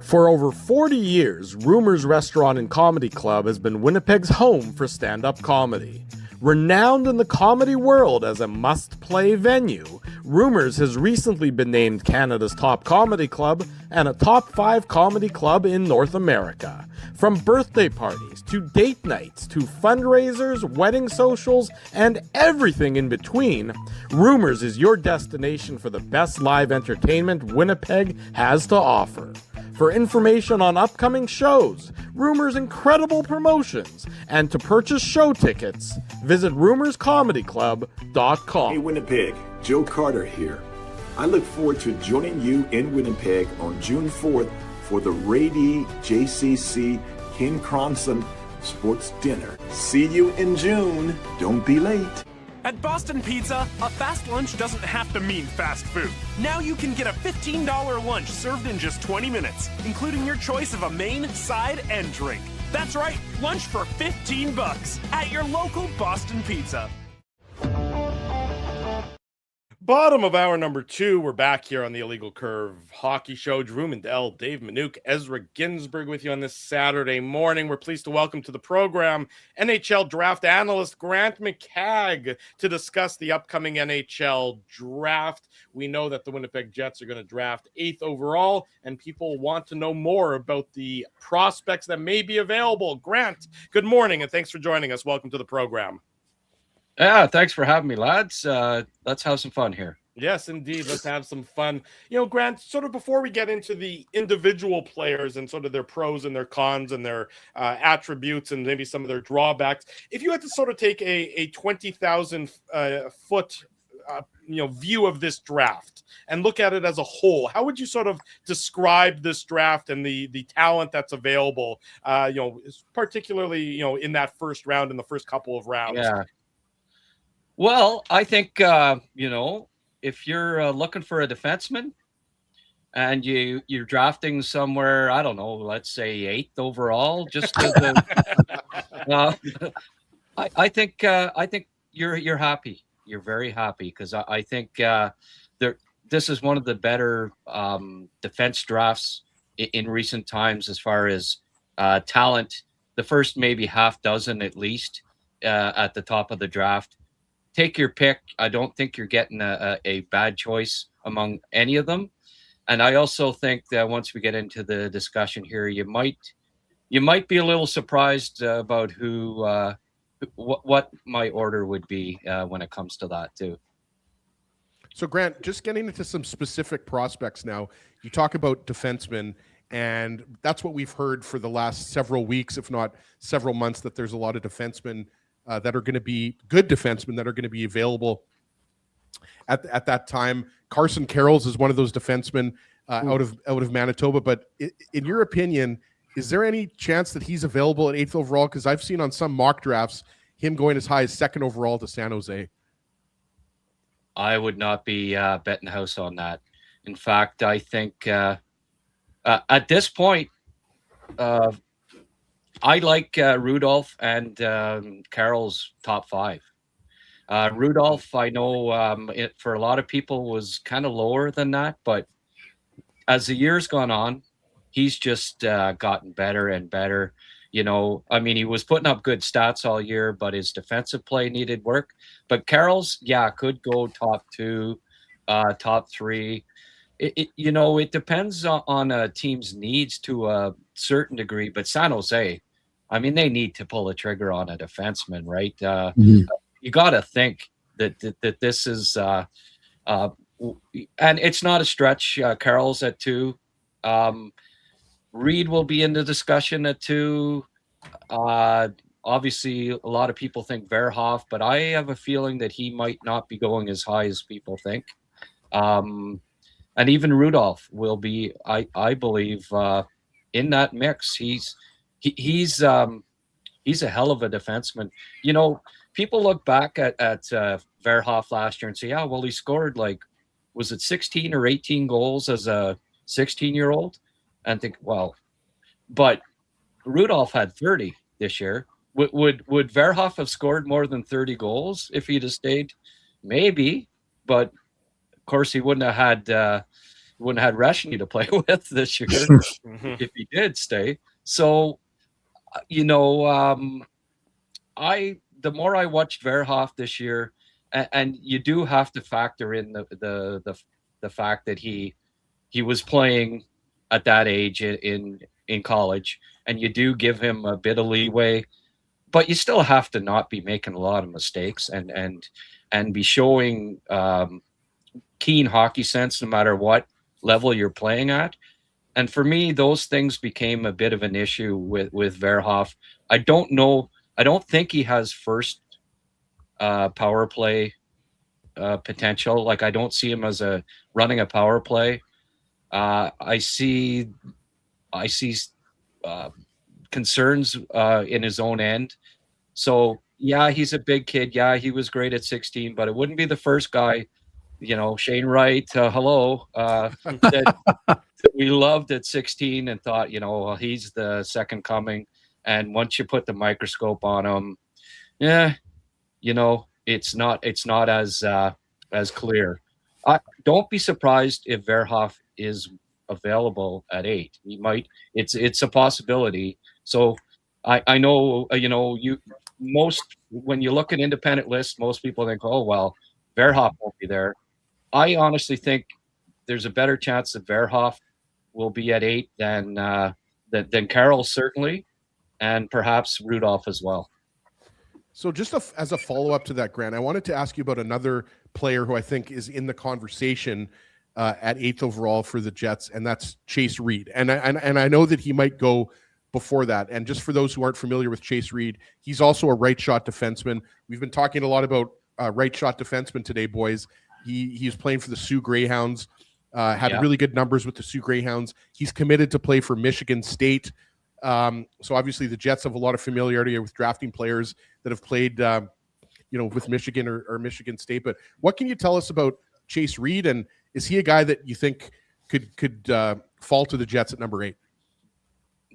For over 40 years, Rumors Restaurant and Comedy Club has been Winnipeg's home for stand-up comedy. Renowned in the comedy world as a must-play venue, Rumors has recently been named Canada's top comedy club and a top 5 comedy club in North America. From birthday parties to date nights to fundraisers, wedding socials, and everything in between, Rumors is your destination for the best live entertainment Winnipeg has to offer. For information on upcoming shows, Rumors' incredible promotions, and to purchase show tickets, visit rumorscomedyclub.com. Hey Winnipeg, Joe Carter here. I look forward to joining you in Winnipeg on June 4th for the Rady JCC Ken Cronson Sports Dinner. See you in June. Don't be late. At Boston Pizza, a fast lunch doesn't have to mean fast food. Now you can get a $15 lunch served in just 20 minutes, including your choice of a main, side, and drink. That's right, lunch for $15 at your local Boston Pizza. Bottom of hour number 2, we're back here on the Illegal Curve Hockey Show. Drew Mandel, Dave Minuk, Ezra Ginsburg with you on this Saturday morning. We're pleased to welcome to the program NHL draft analyst Grant McCagg to discuss the upcoming NHL draft. We know that the Winnipeg Jets are going to draft 8th overall, and people want to know more about the prospects that may be available. Grant, good morning, and thanks for joining us. Welcome to the program. Yeah, thanks for having me, lads. Let's have some fun here. Yes, indeed. Let's have some fun. You know, Grant, sort of before we get into the individual players and sort of their pros and their cons and their attributes and maybe some of their drawbacks, if you had to sort of take a 20,000 foot view of this draft and look at it as a whole, how would you sort of describe this draft and the talent that's available, particularly, in that first round, in the first couple of rounds? Yeah. Well, I think, if you're looking for a defenseman and you're drafting somewhere, I don't know, let's say 8th overall, just because I think you're happy. You're very happy because I think this is one of the better defense drafts in recent times as far as talent. The first maybe half dozen at least at the top of the draft. Take your pick. I don't think you're getting a bad choice among any of them. And I also think that once we get into the discussion here, you might be a little surprised about what my order would be when it comes to that too. So Grant, just getting into some specific prospects now, you talk about defensemen, and that's what we've heard for the last several weeks, if not several months, that there's a lot of defensemen that are going to be good defensemen that are going to be available at that time. Carson Carrolls is one of those defensemen out of Manitoba. But in your opinion, is there any chance that he's available at 8th overall? Because I've seen on some mock drafts him going as high as 2nd overall to San Jose. I would not be betting the house on that. In fact, I think at this point, I like Rudolph and Carroll's top 5. Rudolph, I know for a lot of people was kind of lower than that, but as the years gone on, he's just gotten better and better. He was putting up good stats all year, but his defensive play needed work. But Carroll's, could go top 2, top 3. It depends on a team's needs to a certain degree, but San Jose, they need to pull the trigger on a defenseman, right? You got to think that this is, and it's not a stretch. Carroll's at 2. Reed will be in the discussion at 2. Obviously, a lot of people think Verhoff, but I have a feeling that he might not be going as high as people think. And even Rudolph will be, I believe, in that mix. He's a hell of a defenseman. People look back at Verhoff last year and say, he scored was it 16 or 18 goals as a 16-year-old? And think, but Rudolph had 30 this year. Would Verhoff have scored more than 30 goals if he'd have stayed? Maybe, but of course he wouldn't have had Reshny to play with this year if he did stay. So, the more I watched Verhoff this year, and you do have to factor in the fact that he was playing at that age in college, and you do give him a bit of leeway, but you still have to not be making a lot of mistakes and be showing keen hockey sense no matter what level you're playing at. And for me, those things became a bit of an issue with Verhoff. I don't think he has first power play potential. Like, I don't see him as running a power play. I see concerns in his own end. So yeah, he's a big kid. Yeah, he was great at 16, but it wouldn't be the first guy, Shane Wright, hello, that we loved at 16 and thought, well, he's the second coming. And once you put the microscope on him, it's not as clear. Don't be surprised if Verhoff is available at 8. He might. It's a possibility. So I know when you look at independent lists, most people think, oh well, Verhoff won't be there. I honestly think there's a better chance that Verhoff will be at 8 than Carroll, certainly, and perhaps Rudolph as well. So just as a follow-up to that, Grant, I wanted to ask you about another player who I think is in the conversation at 8th overall for the Jets, and that's Chase Reed. And I know that he might go before that. And just for those who aren't familiar with Chase Reed, he's also a right shot defenseman. We've been talking a lot about right shot defensemen today, boys. He's playing for the Sioux Greyhounds, had really good numbers with the Sioux Greyhounds. He's committed to play for Michigan State. So obviously the Jets have a lot of familiarity with drafting players that have played, with Michigan or Michigan State. But what can you tell us about Chase Reed, and is he a guy that you think could fall to the Jets at number 8?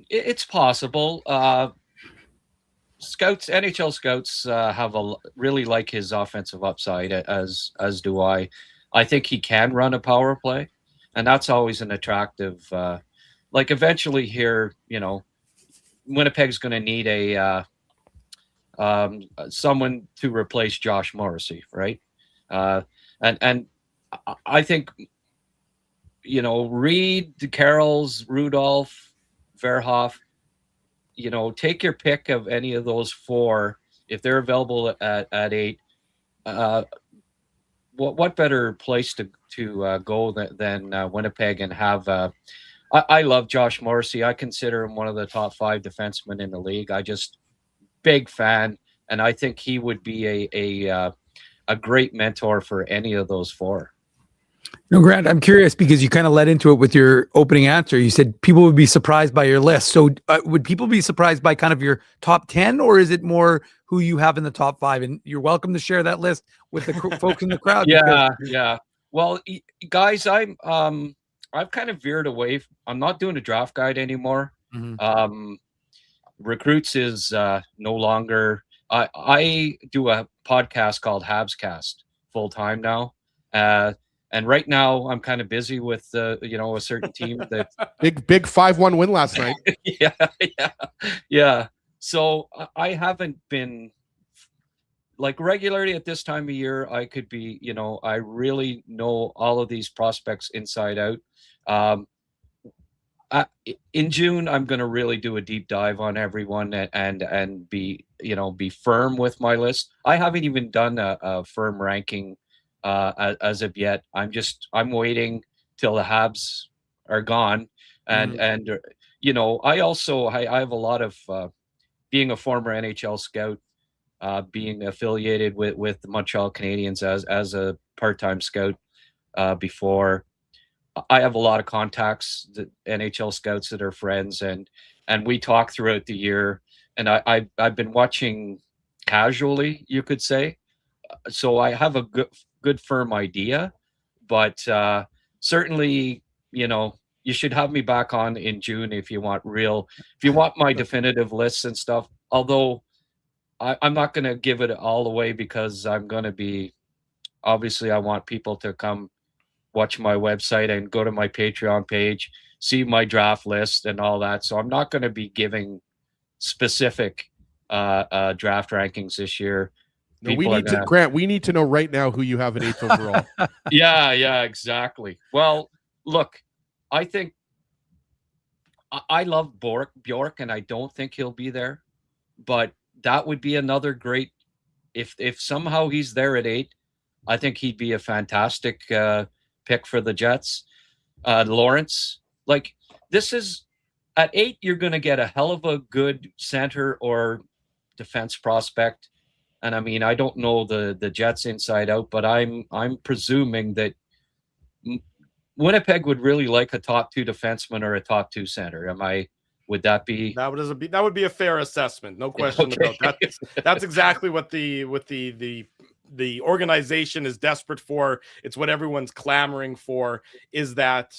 It's possible. NHL scouts really like his offensive upside, as do I. I think he can run a power play, and that's always an attractive. Eventually here, Winnipeg's going to need someone to replace Josh Morrissey, right? And I think Reed, Carrolls, Rudolph, Verhoff, take your pick of any of those 4 if they're available at 8. What better place to go than Winnipeg and have? I love Josh Morrissey. I consider him one of the top 5 defensemen in the league. Big fan, and I think he would be a great mentor for any of those 4. No, Grant, I'm curious because you kind of led into it with your opening answer. You said people would be surprised by your list. So would people be surprised by kind of your top 10, or is it more who you have in the top 5? And you're welcome to share that list with the folks in the crowd. Yeah. Well, guys, I've kind of veered away. I'm not doing a draft guide anymore. Mm-hmm. Recruits is no longer. I do a podcast called Habscast full time now. And right now, I'm kind of busy with a certain team that big 5-1 win last night. Yeah. So I haven't been regularly at this time of year. I could be, I really know all of these prospects inside out. In June, I'm going to really do a deep dive on everyone and be firm with my list. I haven't even done a firm ranking as of yet. I'm waiting till the Habs are gone, and I have a lot of being a former NHL scout, being affiliated with the Montreal Canadiens as a part-time scout before. I have a lot of contacts, the NHL scouts that are friends, and we talk throughout the year. And I've been watching casually, you could say, so I have a good firm idea, but certainly, you should have me back on in June if you want my definitive lists and stuff. Although I'm not going to give it all away because I'm going to be, obviously I want people to come watch my website and go to my Patreon page, see my draft list and all that. So I'm not going to be giving specific draft rankings this year. No, Grant, we need to know right now who you have at 8th overall. Yeah, exactly. Well, look, I think I love Bjork, and I don't think he'll be there, but that would be another great. If somehow he's there at 8, I think he'd be a fantastic pick for the Jets. Lawrence, like this is at 8, you're going to get a hell of a good center or defense prospect. And I mean, I don't know the Jets inside out, but I'm presuming that Winnipeg would really like a top 2 defenseman or a top 2 center. Would that be that would be a fair assessment, no question about that. That's exactly what the organization is desperate for. It's what everyone's clamoring for. Is that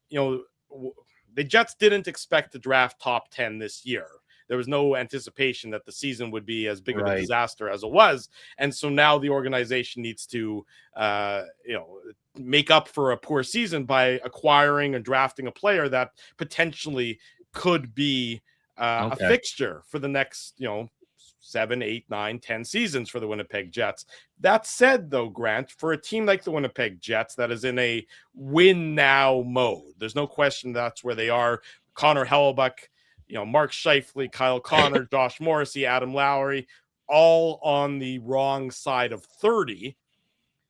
the Jets didn't expect to draft top 10 this year. There was no anticipation that the season would be as big of a disaster as it was, and so now the organization needs to make up for a poor season by acquiring and drafting a player that potentially could be a fixture for the next 7, 8, 9, 10 seasons for the Winnipeg Jets. That said, though, Grant, for a team like the Winnipeg Jets that is in a win now mode, there's no question that's where they are. Connor Hellebuck, Mark Scheifele, Kyle Connor, Josh Morrissey, Adam Lowry, all on the wrong side of 30.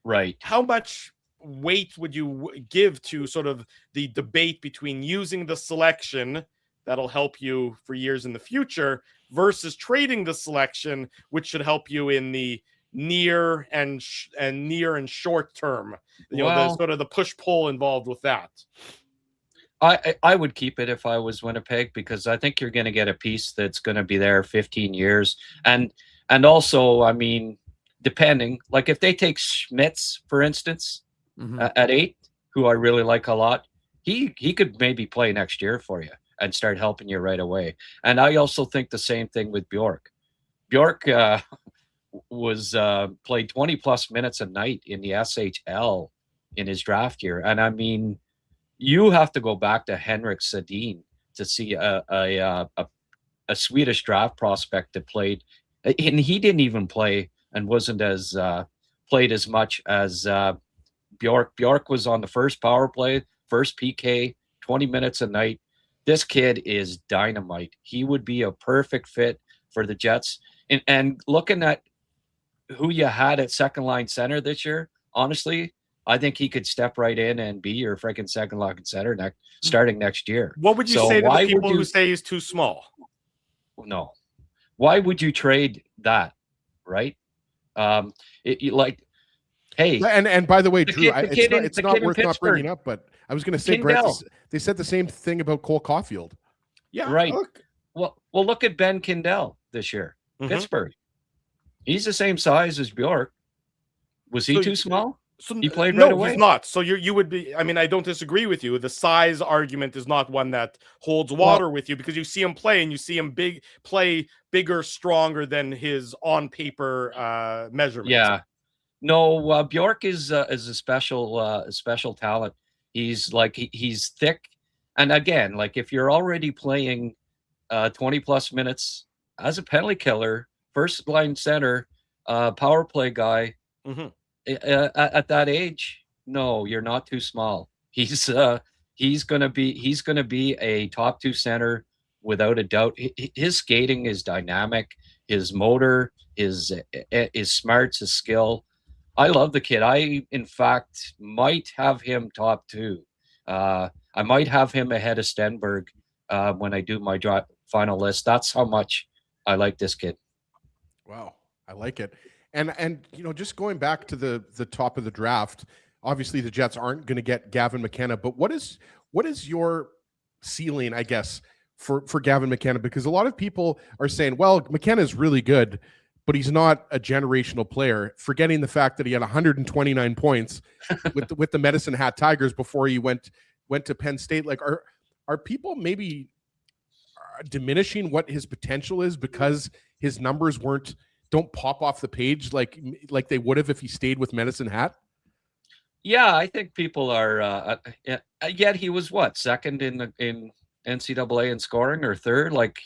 Right. How much weight would you give to sort of the debate between using the selection that'll help you for years in the future versus trading the selection, which should help you in the near and short term? There's sort of the push-pull involved with that. I would keep it if I was Winnipeg, because I think you're going to get a piece that's going to be there 15 years. And also, I mean, depending, like if they take Schmitz, for instance, at 8, who I really like a lot, he could maybe play next year for you and start helping you right away. And I also think the same thing with Bjork. Bjork was played 20 plus minutes a night in the SHL in his draft year. And I mean, you have to go back to Henrik Sedin to see a Swedish draft prospect that played, and he didn't even play and wasn't as played as much as Bjork. Bjork was on the first power play, first PK, 20 minutes a night. This kid is dynamite. He would be a perfect fit for the Jets. And looking at who you had at second line center this year, honestly, I think he could step right in and be your freaking second line center starting next year. What would you say to the people who say he's too small? No. Why would you trade that, right? Hey. And by the way, Drew, it's not worth not bringing up, but I was going to say, Brett, they said the same thing about Cole Caulfield. Yeah. Right. Well, look at Ben Kindell this year. Pittsburgh. He's the same size as Bjork. Was he too small? So he played right away. He's not. So you would be. I mean, I don't disagree with you. The size argument is not one that holds water with you, because you see him play and you see him play bigger, stronger than his on paper measurements. Yeah. No, Bjork is a special talent. He's he's thick, and again, like if you're already playing 20 plus minutes as a penalty killer, first line center, power play guy. At that age, no, you're not too small. He's gonna be a top 2 center without a doubt. His skating is dynamic. His motor, his smarts, his skill. I love the kid. I, in fact, might have him top 2. I might have him ahead of Stenberg when I do my final list. That's how much I like this kid. Wow, I like it. And just going back to the top of the draft, obviously the Jets aren't going to get Gavin McKenna, but what is your ceiling, I guess, for Gavin McKenna? Because a lot of people are saying, well, McKenna is really good, but he's not a generational player, forgetting the fact that he had 129 points with the Medicine Hat Tigers before he went to Penn State. Like, are people maybe diminishing what his potential is because his numbers don't pop off the page like they would have if he stayed with Medicine Hat? Yeah, I think people are. Yet he was second in NCAA in scoring, or third? Like,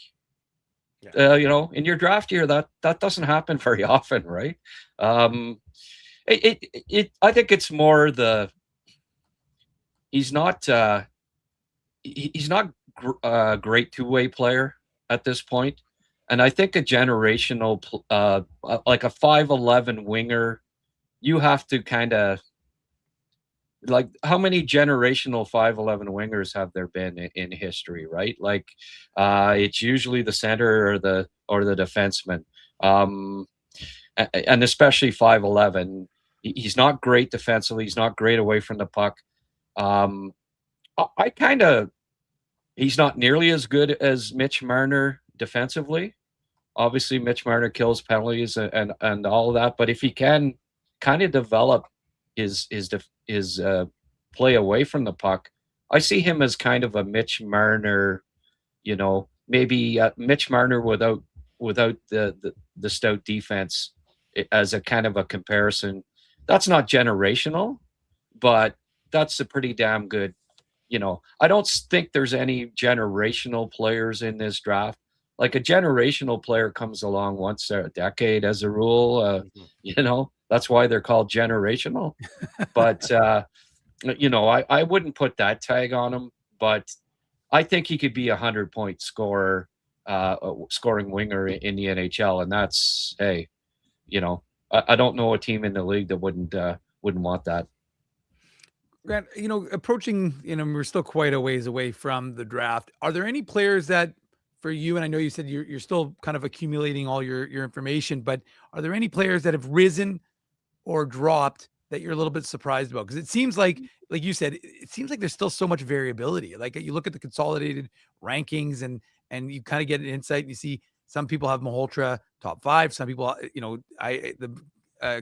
in your draft year, that doesn't happen very often, right? I think it's more he's not great two-way player at this point. And I think a generational, like a 5'11" winger, you have to kind of, like, how many generational 5'11" wingers have there been in history, right? Like, it's usually the center or the defenseman, and especially 5'11". He's not great defensively. He's not great away from the puck. I kind of, he's not nearly as good as Mitch Marner defensively. Obviously, Mitch Marner kills penalties and all of that. But if he can kind of develop his play away from the puck, I see him as kind of a Mitch Marner, maybe Mitch Marner without the stout defense as a kind of a comparison. That's not generational, but that's a pretty damn good. I don't think there's any generational players in this draft. Like, a generational player comes along once a decade as a rule. That's why they're called generational. But, I wouldn't put that tag on him. But I think he could be a 100-point scorer, scoring winger in the NHL. And that's, hey, I don't know a team in the league that wouldn't want that. Grant, approaching, we're still quite a ways away from the draft. Are there any players that, for you, and I know you said you're still kind of accumulating all your information, but are there any players that have risen or dropped that you're a little bit surprised about? Because it seems like you said, it seems like there's still so much variability. Like, you look at the consolidated rankings and you kind of get an insight, and you see some people have Malhotra top 5. Some people, the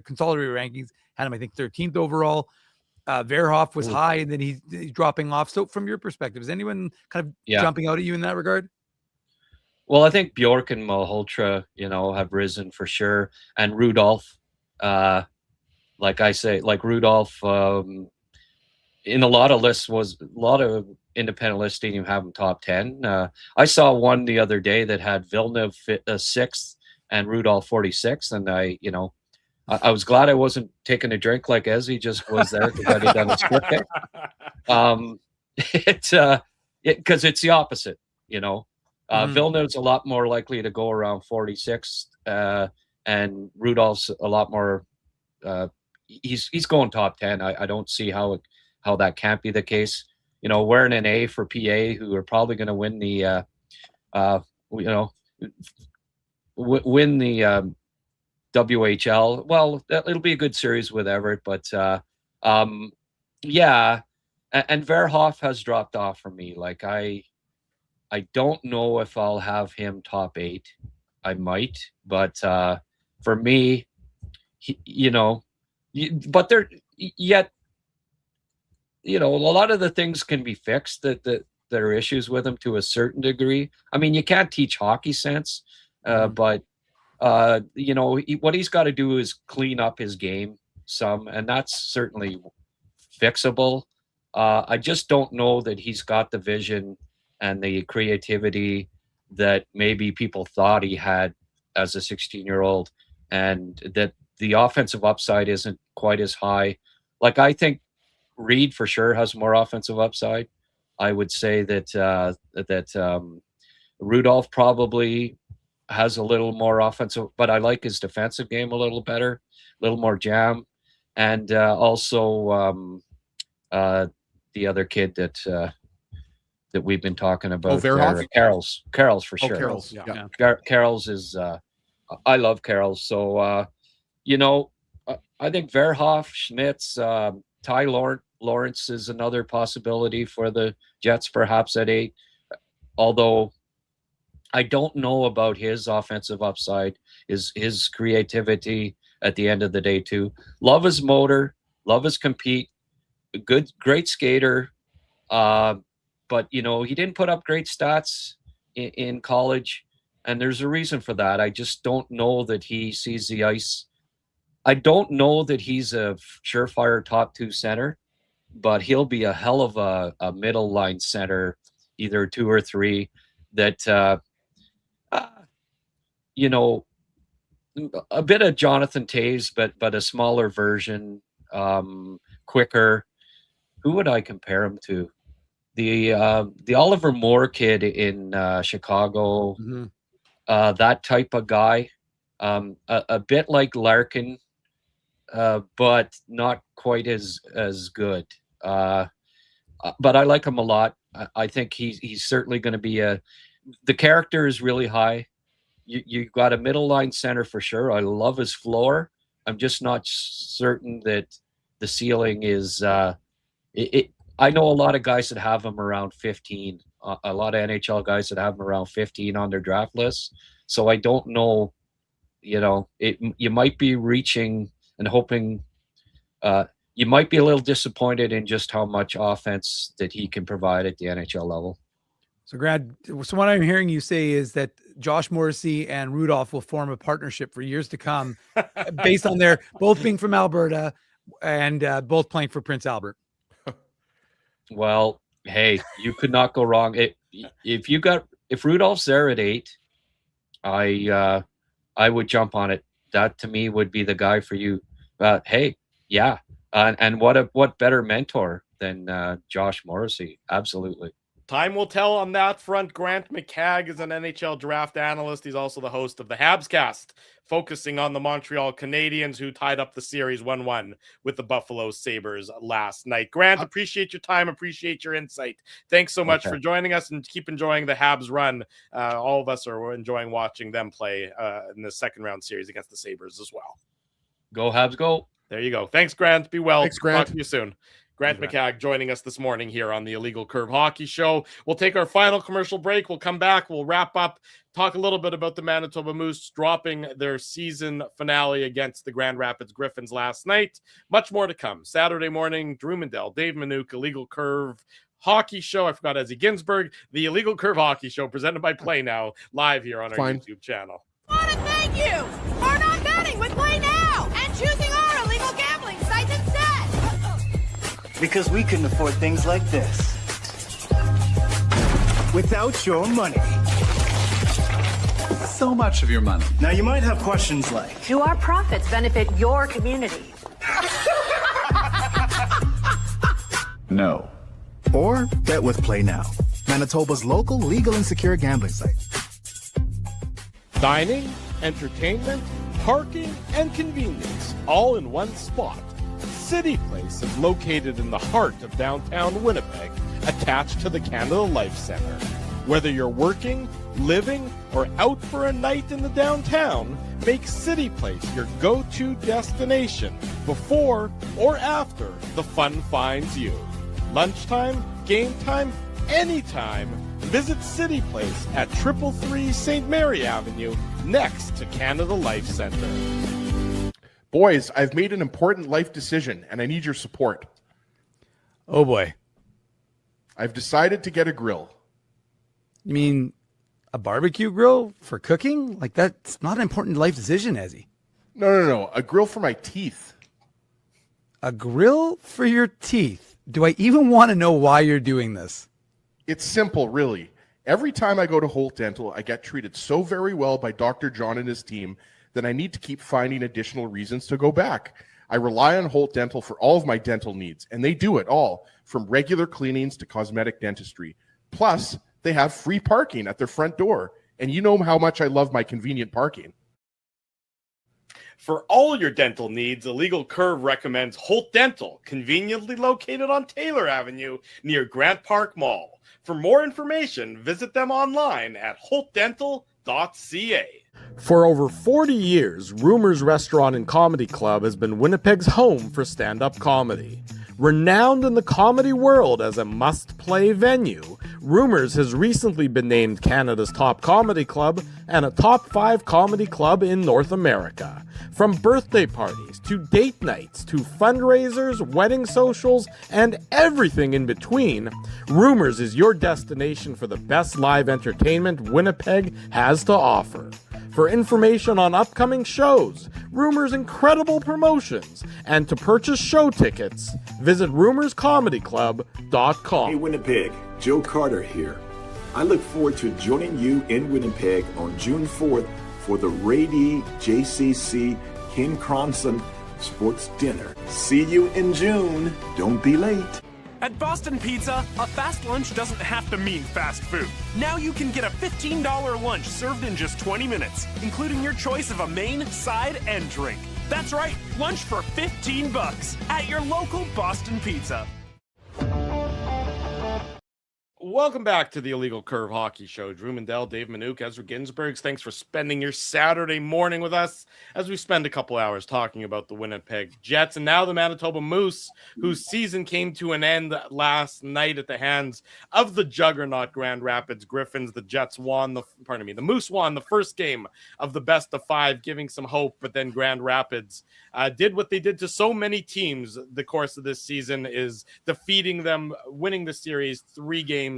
consolidated rankings had him, I think, 13th overall. Verhoff was high, and then he's dropping off. So from your perspective, is anyone kind of jumping out at you in that regard? Well, I think Bjork and Malhotra, have risen for sure. And Rudolph, like I say, like Rudolph, in a lot of lists, was a lot of independent lists didn't even have him top 10. I saw one the other day that had Villeneuve 6th and Rudolph 46th. And I was glad I wasn't taking a drink like Ezzy just was there because I had done a split pick. Because it's the opposite, Villeneuve's a lot more likely to go around 46th, and Rudolph's a lot more. He's going top 10. I don't see how that can't be the case. Wearing an A for PA, who are probably going to win the, win the WHL. Well, it'll be a good series with Everett, but yeah. And Verhoff has dropped off for me. Like, I don't know if I'll have him top 8. I might, but for me, but there yet, a lot of the things can be fixed that there are issues with him to a certain degree. I mean, you can't teach hockey sense, but what he's got to do is clean up his game some, and that's certainly fixable. I just don't know that he's got the vision and the creativity that maybe people thought he had as a 16-year-old, and that the offensive upside isn't quite as high. Like, I think Reed for sure has more offensive upside. I would say that Rudolph probably has a little more offensive, but I like his defensive game a little better, a little more jam. And also the other kid that we've been talking about, Verhoff? Carroll's for sure. Carroll's, yeah. Carroll's is, I love Carroll's. So, I think Verhoff, Schmitz, Ty Lawrence is another possibility for the Jets, perhaps at 8. Although I don't know about his offensive upside, his creativity at the end of the day too. Love his motor, love his compete, great skater. But he didn't put up great stats in college, and there's a reason for that. I just don't know that he sees the ice. I don't know that he's a surefire top 2 center, but he'll be a hell of a middle line center, either 2 or 3, that, a bit of Jonathan Toews, but a smaller version, quicker. Who would I compare him to? the Oliver Moore kid in Chicago, that type of guy, a bit like Larkin, but not quite as good. But I like him a lot. I think he's certainly going to be the character is really high. You got a middle line center for sure. I love his floor. I'm just not certain that the ceiling is. I know a lot of guys that have him around 15. A lot of NHL guys that have him around 15 on their draft list. So I don't know. You might be reaching and hoping. You might be a little disappointed in just how much offense that he can provide at the NHL level. So, Grant, so what I'm hearing you say is that Josh Morrissey and Rudolph will form a partnership for years to come based on their both being from Alberta and both playing for Prince Albert. Well, hey, you could not go wrong. If Rudolph's there at 8, I would jump on it. That to me would be the guy for you. Hey, yeah. And what better mentor than Josh Morrissey? Absolutely. Time will tell on that front. Grant McCagg is an NHL draft analyst. He's also the host of the Habscast, focusing on the Montreal Canadiens, who tied up the series 1-1 with the Buffalo Sabres last night. Grant, appreciate your time. Appreciate your insight. Thanks so much for joining us, and keep enjoying the Habs run. All of us are enjoying watching them play in the second round series against the Sabres as well. Go Habs, go. There you go. Thanks, Grant. Be well. Thanks, Grant. Talk to you soon. Grant McCagg joining us this morning here on the Illegal Curve Hockey Show. We'll take our final commercial break. We'll come back. We'll wrap up, talk a little bit about the Manitoba Moose dropping their season finale against the Grand Rapids Griffins last night. Much more to come. Saturday morning, Drew Mandel, Dave Manouk, Illegal Curve Hockey Show. I forgot Ezzy Ginsburg. The Illegal Curve Hockey Show presented by Play Now, live here on our YouTube channel. I want to thank you for not betting with Play Now and choosing our illegal gambling sites instead. Because we couldn't afford things like this without your money. So much of your money. Now you might have questions like, Do our profits benefit your community? No. Or bet with Play Now, Manitoba's local legal and secure gambling site. Dining, entertainment, parking, and convenience, all in one spot. City Place is located in the heart of downtown Winnipeg, attached to the Canada Life Center. Whether you're working, living, or out for a night in the downtown, make City Place your go-to destination before or after the fun finds you. Lunchtime, game time, anytime. Visit City Place at 333 St. Mary Avenue, next to Canada Life Center. Boys, I've made an important life decision, and I need your support. Oh, boy. I've decided to get a grill. You mean a barbecue grill for cooking? Like, that's not an important life decision, Ezzy. No. A grill for my teeth. A grill for your teeth? Do I even want to know why you're doing this? It's simple, really. Every time I go to Holt Dental, I get treated so very well by Dr. John and his team that I need to keep finding additional reasons to go back. I rely on Holt Dental for all of my dental needs, and they do it all, from regular cleanings to cosmetic dentistry. Plus, they have free parking at their front door, and you know how much I love my convenient parking. For all your dental needs, Illegal Curve recommends Holt Dental, conveniently located on Taylor Avenue near Grant Park Mall. For more information, visit them online at holtdental.ca. For over 40 years, Rumors Restaurant and Comedy Club has been Winnipeg's home for stand-up comedy. Renowned in the comedy world as a must-play venue, Rumors has recently been named Canada's top comedy club and a top 5 comedy club in North America. From birthday parties to date nights to fundraisers, wedding socials, and everything in between, Rumors is your destination for the best live entertainment Winnipeg has to offer. For information on upcoming shows, Rumors' incredible promotions, and to purchase show tickets, visit rumorscomedyclub.com. Hey Winnipeg, Joe Carter here. I look forward to joining you in Winnipeg on June 4th for the Rady JCC Ken Cronson Sports Dinner. See you in June. Don't be late. At Boston Pizza, a fast lunch doesn't have to mean fast food. Now you can get a $15 lunch served in just 20 minutes, including your choice of a main, side, and drink. That's right, lunch for $15 at your local Boston Pizza. Welcome back to the Illegal Curve Hockey Show. Drew Mandel, Dave Minuk, Ezra Ginsbergs. Thanks for spending your Saturday morning with us as we spend a couple hours talking about the Winnipeg Jets and now the Manitoba Moose, whose season came to an end last night at the hands of the juggernaut Grand Rapids Griffins. The Moose won the first game of the best of 5, giving some hope, but then Grand Rapids did what they did to so many teams the course of this season, is defeating them, winning the series 3-1.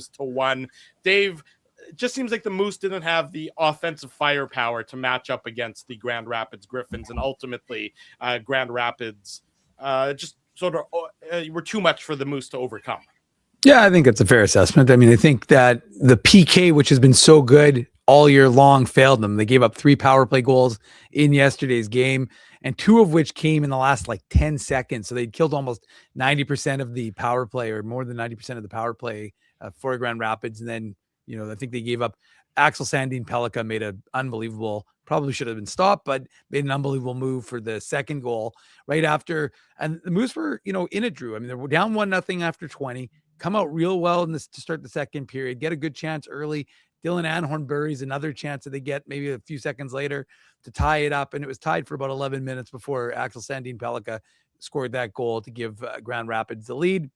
Dave, it just seems like the Moose didn't have the offensive firepower to match up against the Grand Rapids Griffins, and ultimately Grand Rapids just sort of were too much for the Moose to overcome. Yeah, I think it's a fair assessment. I mean, I think that the PK, which has been so good all year long, failed them. They gave up 3 power play goals in yesterday's game, and 2 of which came in the last 10 seconds. So they'd killed almost 90% of the power play, or more than 90% of the power play for Grand Rapids. And then, I think they gave up. Axel Sandin Pellikka made an unbelievable, probably should have been stopped, but made an unbelievable move for the second goal right after. And the Moose were, in it, Drew. I mean, they were down 1-0 after 20, come out real well to start the second period, get a good chance early. Dylan Anhorn buries another chance that they get maybe a few seconds later to tie it up. And it was tied for about 11 minutes before Axel Sandin Pellikka scored that goal to give Grand Rapids the lead.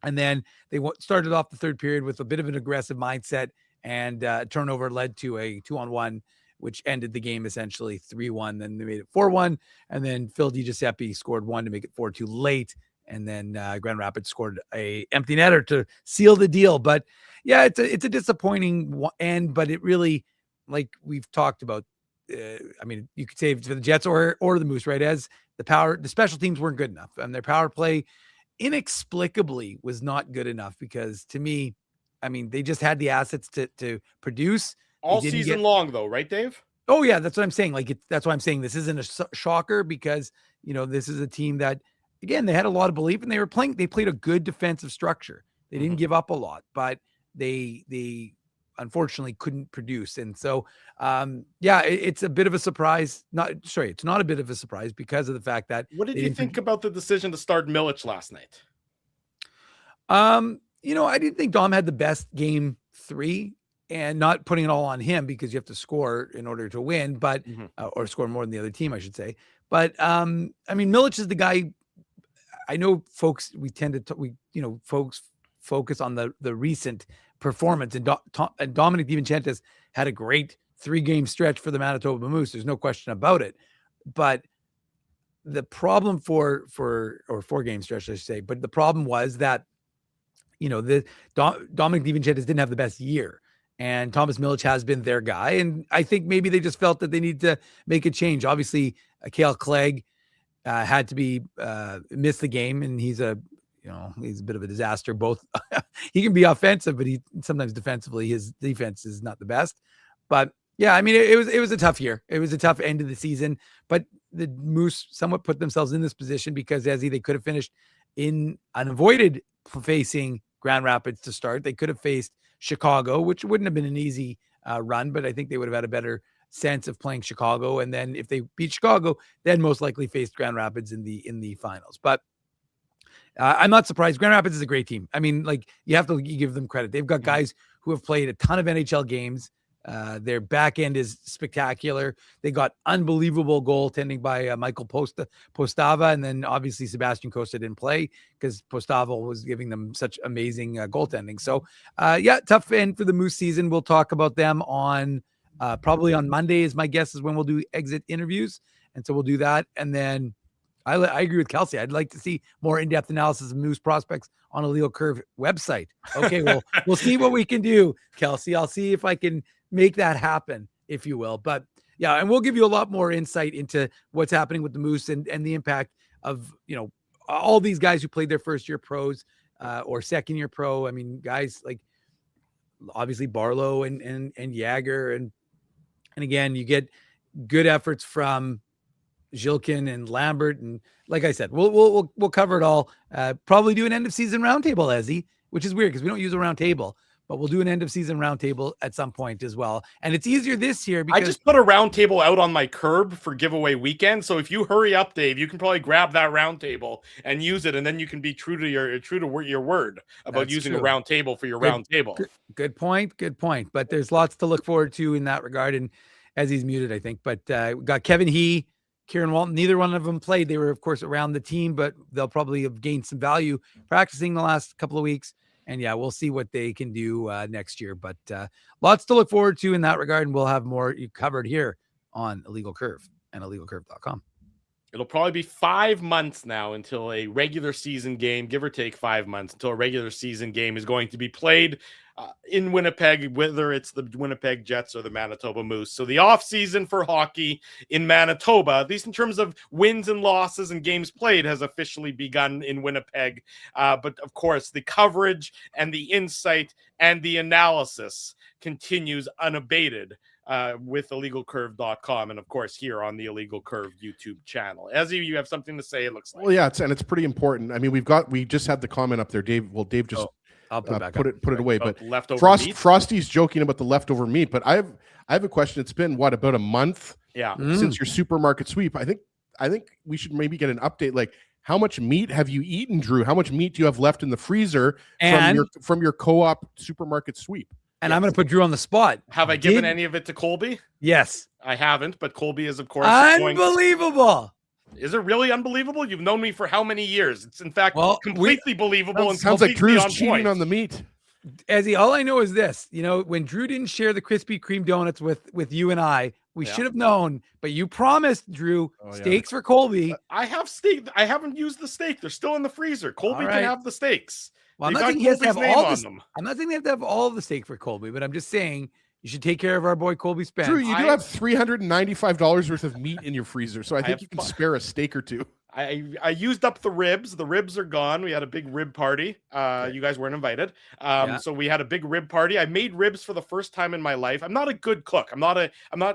And then they started off the third period with a bit of an aggressive mindset, and turnover led to a 2-on-1, which ended the game essentially 3-1. Then they made it 4-1. And then Phil DiGiuseppe scored 1 to make it 4-2 late. And then Grand Rapids scored a empty netter to seal the deal. But yeah, it's a disappointing end, but it really, like we've talked about, I mean, you could say for the Jets or the Moose, right? As the special teams weren't good enough, and their power play inexplicably was not good enough, because to me, I mean, they just had the assets to produce all season long, though, right, Dave? Oh yeah, that's what I'm saying. That's why I'm saying this isn't a shocker, because this is a team that, again, they had a lot of belief, and they played a good defensive structure. They didn't give up a lot, but they unfortunately couldn't produce. And so, it's a bit of a surprise. It's not a bit of a surprise because of the fact that. What did you think about the decision to start Milic last night? I didn't think Dom had the best game 3, and not putting it all on him, because you have to score in order to win, but or score more than the other team, I should say. But I mean, Milic is the guy. I know folks, we tend to, folks focus on the recent performance, and Dominic DiVincentis had a great 3-game stretch for the Manitoba Moose. There's no question about it. But the problem or 4-game stretch, I should say, but the problem was that, Dominic DiVincentis didn't have the best year, and Thomas Milic has been their guy. And I think maybe they just felt that they need to make a change. Obviously, Cale Clegg had to be miss the game, and he's a bit of a disaster. Both he can be offensive, but he sometimes defensively, his defense is not the best. But yeah, I mean, it was a tough year. It was a tough end of the season, but the Moose somewhat put themselves in this position because, as they could have finished in unavoided facing Grand Rapids to start. They could have faced Chicago, which wouldn't have been an easy run, but I think they would have had a better sense of playing Chicago. And then if they beat Chicago, then most likely faced Grand Rapids in the finals. But I'm not surprised. Grand Rapids is a great team. I mean, you have to give them credit. They've got guys who have played a ton of NHL games. Their back end is spectacular. They got unbelievable goaltending by Michael Postava, and then obviously Sebastian Costa didn't play because Postava was giving them such amazing goaltending. So, tough end for the Moose season. We'll talk about them on probably on Monday, is my guess, is when we'll do exit interviews, and so we'll do that. And then I agree with Kelsey. I'd like to see more in-depth analysis of Moose prospects on a Illegal Curve website. Okay, well, we'll see what we can do, Kelsey. I'll see if I can make that happen, if you will. But yeah, and we'll give you a lot more insight into what's happening with the Moose and the impact of, all these guys who played their first year pros or second year pro. I mean, guys like obviously Barlow and Jagger. And again, you get good efforts from, Zhilkin and Lambert. And like I said, we'll cover it all. Probably do an end of season roundtable, Ezzy, which is weird because we don't use a roundtable, but we'll do an end of season roundtable at some point as well. And it's easier this year because I just put a roundtable out on my curb for giveaway weekend. So if you hurry up, Dave, you can probably grab that roundtable and use it, and then you can be true to your word about That's using true. a roundtable for your roundtable. Good point. But there's lots to look forward to in that regard. And as he's muted, I think. But we got Kevin He, Kieran Walton. Neither one of them played. They were, of course, around the team, but they'll probably have gained some value practicing the last couple of weeks. And yeah, we'll see what they can do next year. But lots to look forward to in that regard. And we'll have more covered here on Illegal Curve and illegalcurve.com. It'll probably be 5 months now until a regular season game, give or take 5 months, until a regular season game is going to be played in Winnipeg, whether it's the Winnipeg Jets or the Manitoba Moose. So the off season for hockey in Manitoba, at least in terms of wins and losses and games played, has officially begun in Winnipeg. But of course, the coverage and the insight and the analysis continues unabated with illegalcurve.com, and of course here on the Illegal Curve YouTube channel. Ezzy, you have something to say, it looks like. Well, yeah, it's pretty important. I mean, we just had the comment up there, Dave. Well, Dave just I'll put it away. But leftover meat? Frosty's joking about the leftover meat, but I have a question. It's been about a month since your supermarket sweep. I think we should maybe get an update. Like, how much meat have you eaten, Drew? How much meat do you have left in the freezer from your co-op supermarket sweep? And I'm going to put Drew on the spot. Have I given any of it to Colby? Yes. I haven't, but Colby is, of course, unbelievable. Is it really unbelievable? You've known me for how many years? It's in fact completely believable. And sounds like Drew's on cheating point. on the meat. Ezzy, all I know is this. When Drew didn't share the Krispy Kreme donuts with you and I, we should have known. But you promised, Drew, steaks for Colby. I have steak. I haven't used the steak. They're still in the freezer. Colby can have the steaks. Well, I'm not saying he has to have all of them. I'm not saying they have to have all of the steak for Colby, but I'm just saying you should take care of our boy Colby Spence. Drew, you do have $395 worth of meat in your freezer, so I think you can spare a steak or two. I used up the ribs. The ribs are gone. We had a big rib party. You guys weren't invited. So we had a big rib party. I made ribs for the first time in my life. I'm not a good cook.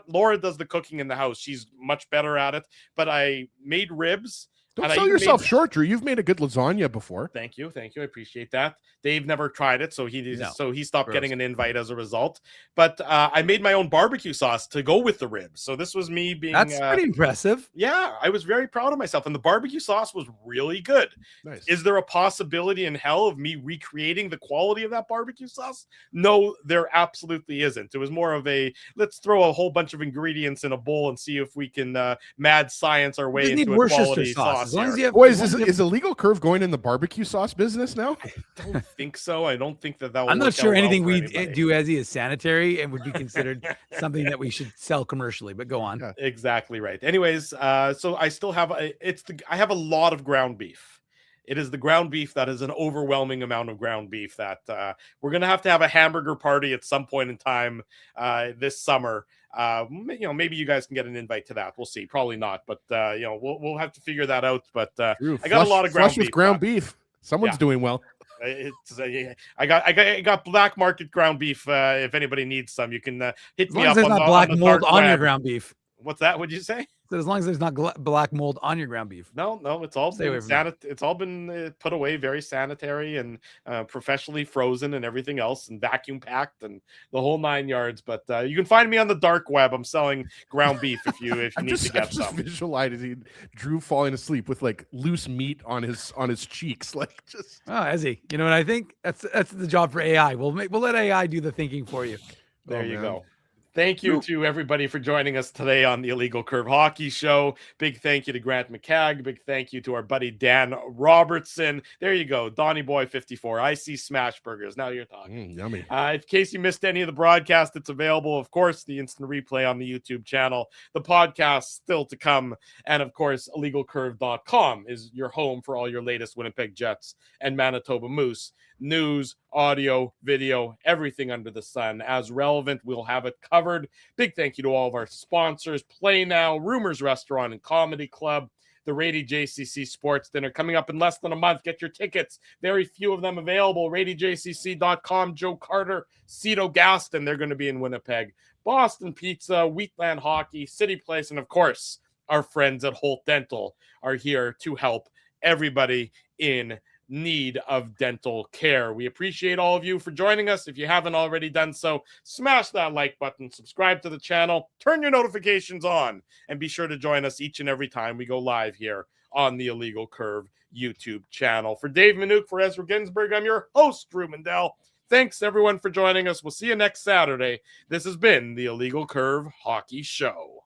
Laura does the cooking in the house. She's much better at it, but I made ribs. Don't sell yourself short, Drew. You've made a good lasagna before. Thank you. I appreciate that. Dave never tried it, so he stopped getting an invite as a result. But I made my own barbecue sauce to go with the ribs. So this was me being. That's pretty impressive. Yeah, I was very proud of myself, and the barbecue sauce was really good. Nice. Is there a possibility in hell of me recreating the quality of that barbecue sauce? No, there absolutely isn't. It was more of a let's throw a whole bunch of ingredients in a bowl and see if we can mad science our way into a quality sauce. As long as you have, boys, is Illegal Curve going in the barbecue sauce business now? I don't think so. I don't think that will. I'm not sure anything we do, Ezzy, is sanitary and would be considered something that we should sell commercially. But go on. Yeah. Exactly right. Anyways, so I still have I have a lot of ground beef. It is the ground beef that is an overwhelming amount of ground beef that we're going to have a hamburger party at some point in time this summer. Maybe you guys can get an invite to that. We'll see. Probably not, but we'll have to figure that out. But Drew, I got a lot of ground beef. With ground beef. Someone's doing well. I got black market ground beef. If anybody needs some, you can hit me up. There's not black mold on your ground beef. What's that? What'd you say? So as long as there's not black mold on your ground beef. No, it's all been put away very sanitary and professionally frozen and everything else and vacuum packed and the whole 9 yards. But you can find me on the dark web. I'm selling ground beef if you need to get some. Visualizing Drew falling asleep with like loose meat on his cheeks, like just. Oh, Ezzy, you know what I think? That's the job for AI. We'll let AI do the thinking for you. There you go. Thank you to everybody for joining us today on the Illegal Curve Hockey Show. Big thank you to Grant McCagg. Big thank you to our buddy Dan Robertson. There you go, Donnie Boy 54. I see smash burgers. Now you're talking. Yummy. In case you missed any of the broadcast, it's available, of course, the instant replay on the YouTube channel. The podcast still to come. And, of course, illegalcurve.com is your home for all your latest Winnipeg Jets and Manitoba Moose news, audio, video, everything under the sun. As relevant, we'll have it covered. Big thank you to all of our sponsors. Play Now, Rumors Restaurant and Comedy Club, the Rady JCC Sports Dinner coming up in less than a month. Get your tickets. Very few of them available. RadyJCC.com. Joe Carter, Cito Gaston. They're going to be in Winnipeg. Boston Pizza, Wheatland Hockey, City Place, and of course, our friends at Holt Dental are here to help everybody in need of dental care. We appreciate all of you for joining us. If you haven't already done so, smash that like button, subscribe to the channel, turn your notifications on, and be sure to join us each and every time we go live here on the Illegal Curve YouTube channel. For Dave Minuk, for Ezra Ginsburg, I'm your host, Drew Mandel. Thanks, everyone, for joining us. We'll see you next Saturday. This has been the Illegal Curve Hockey Show.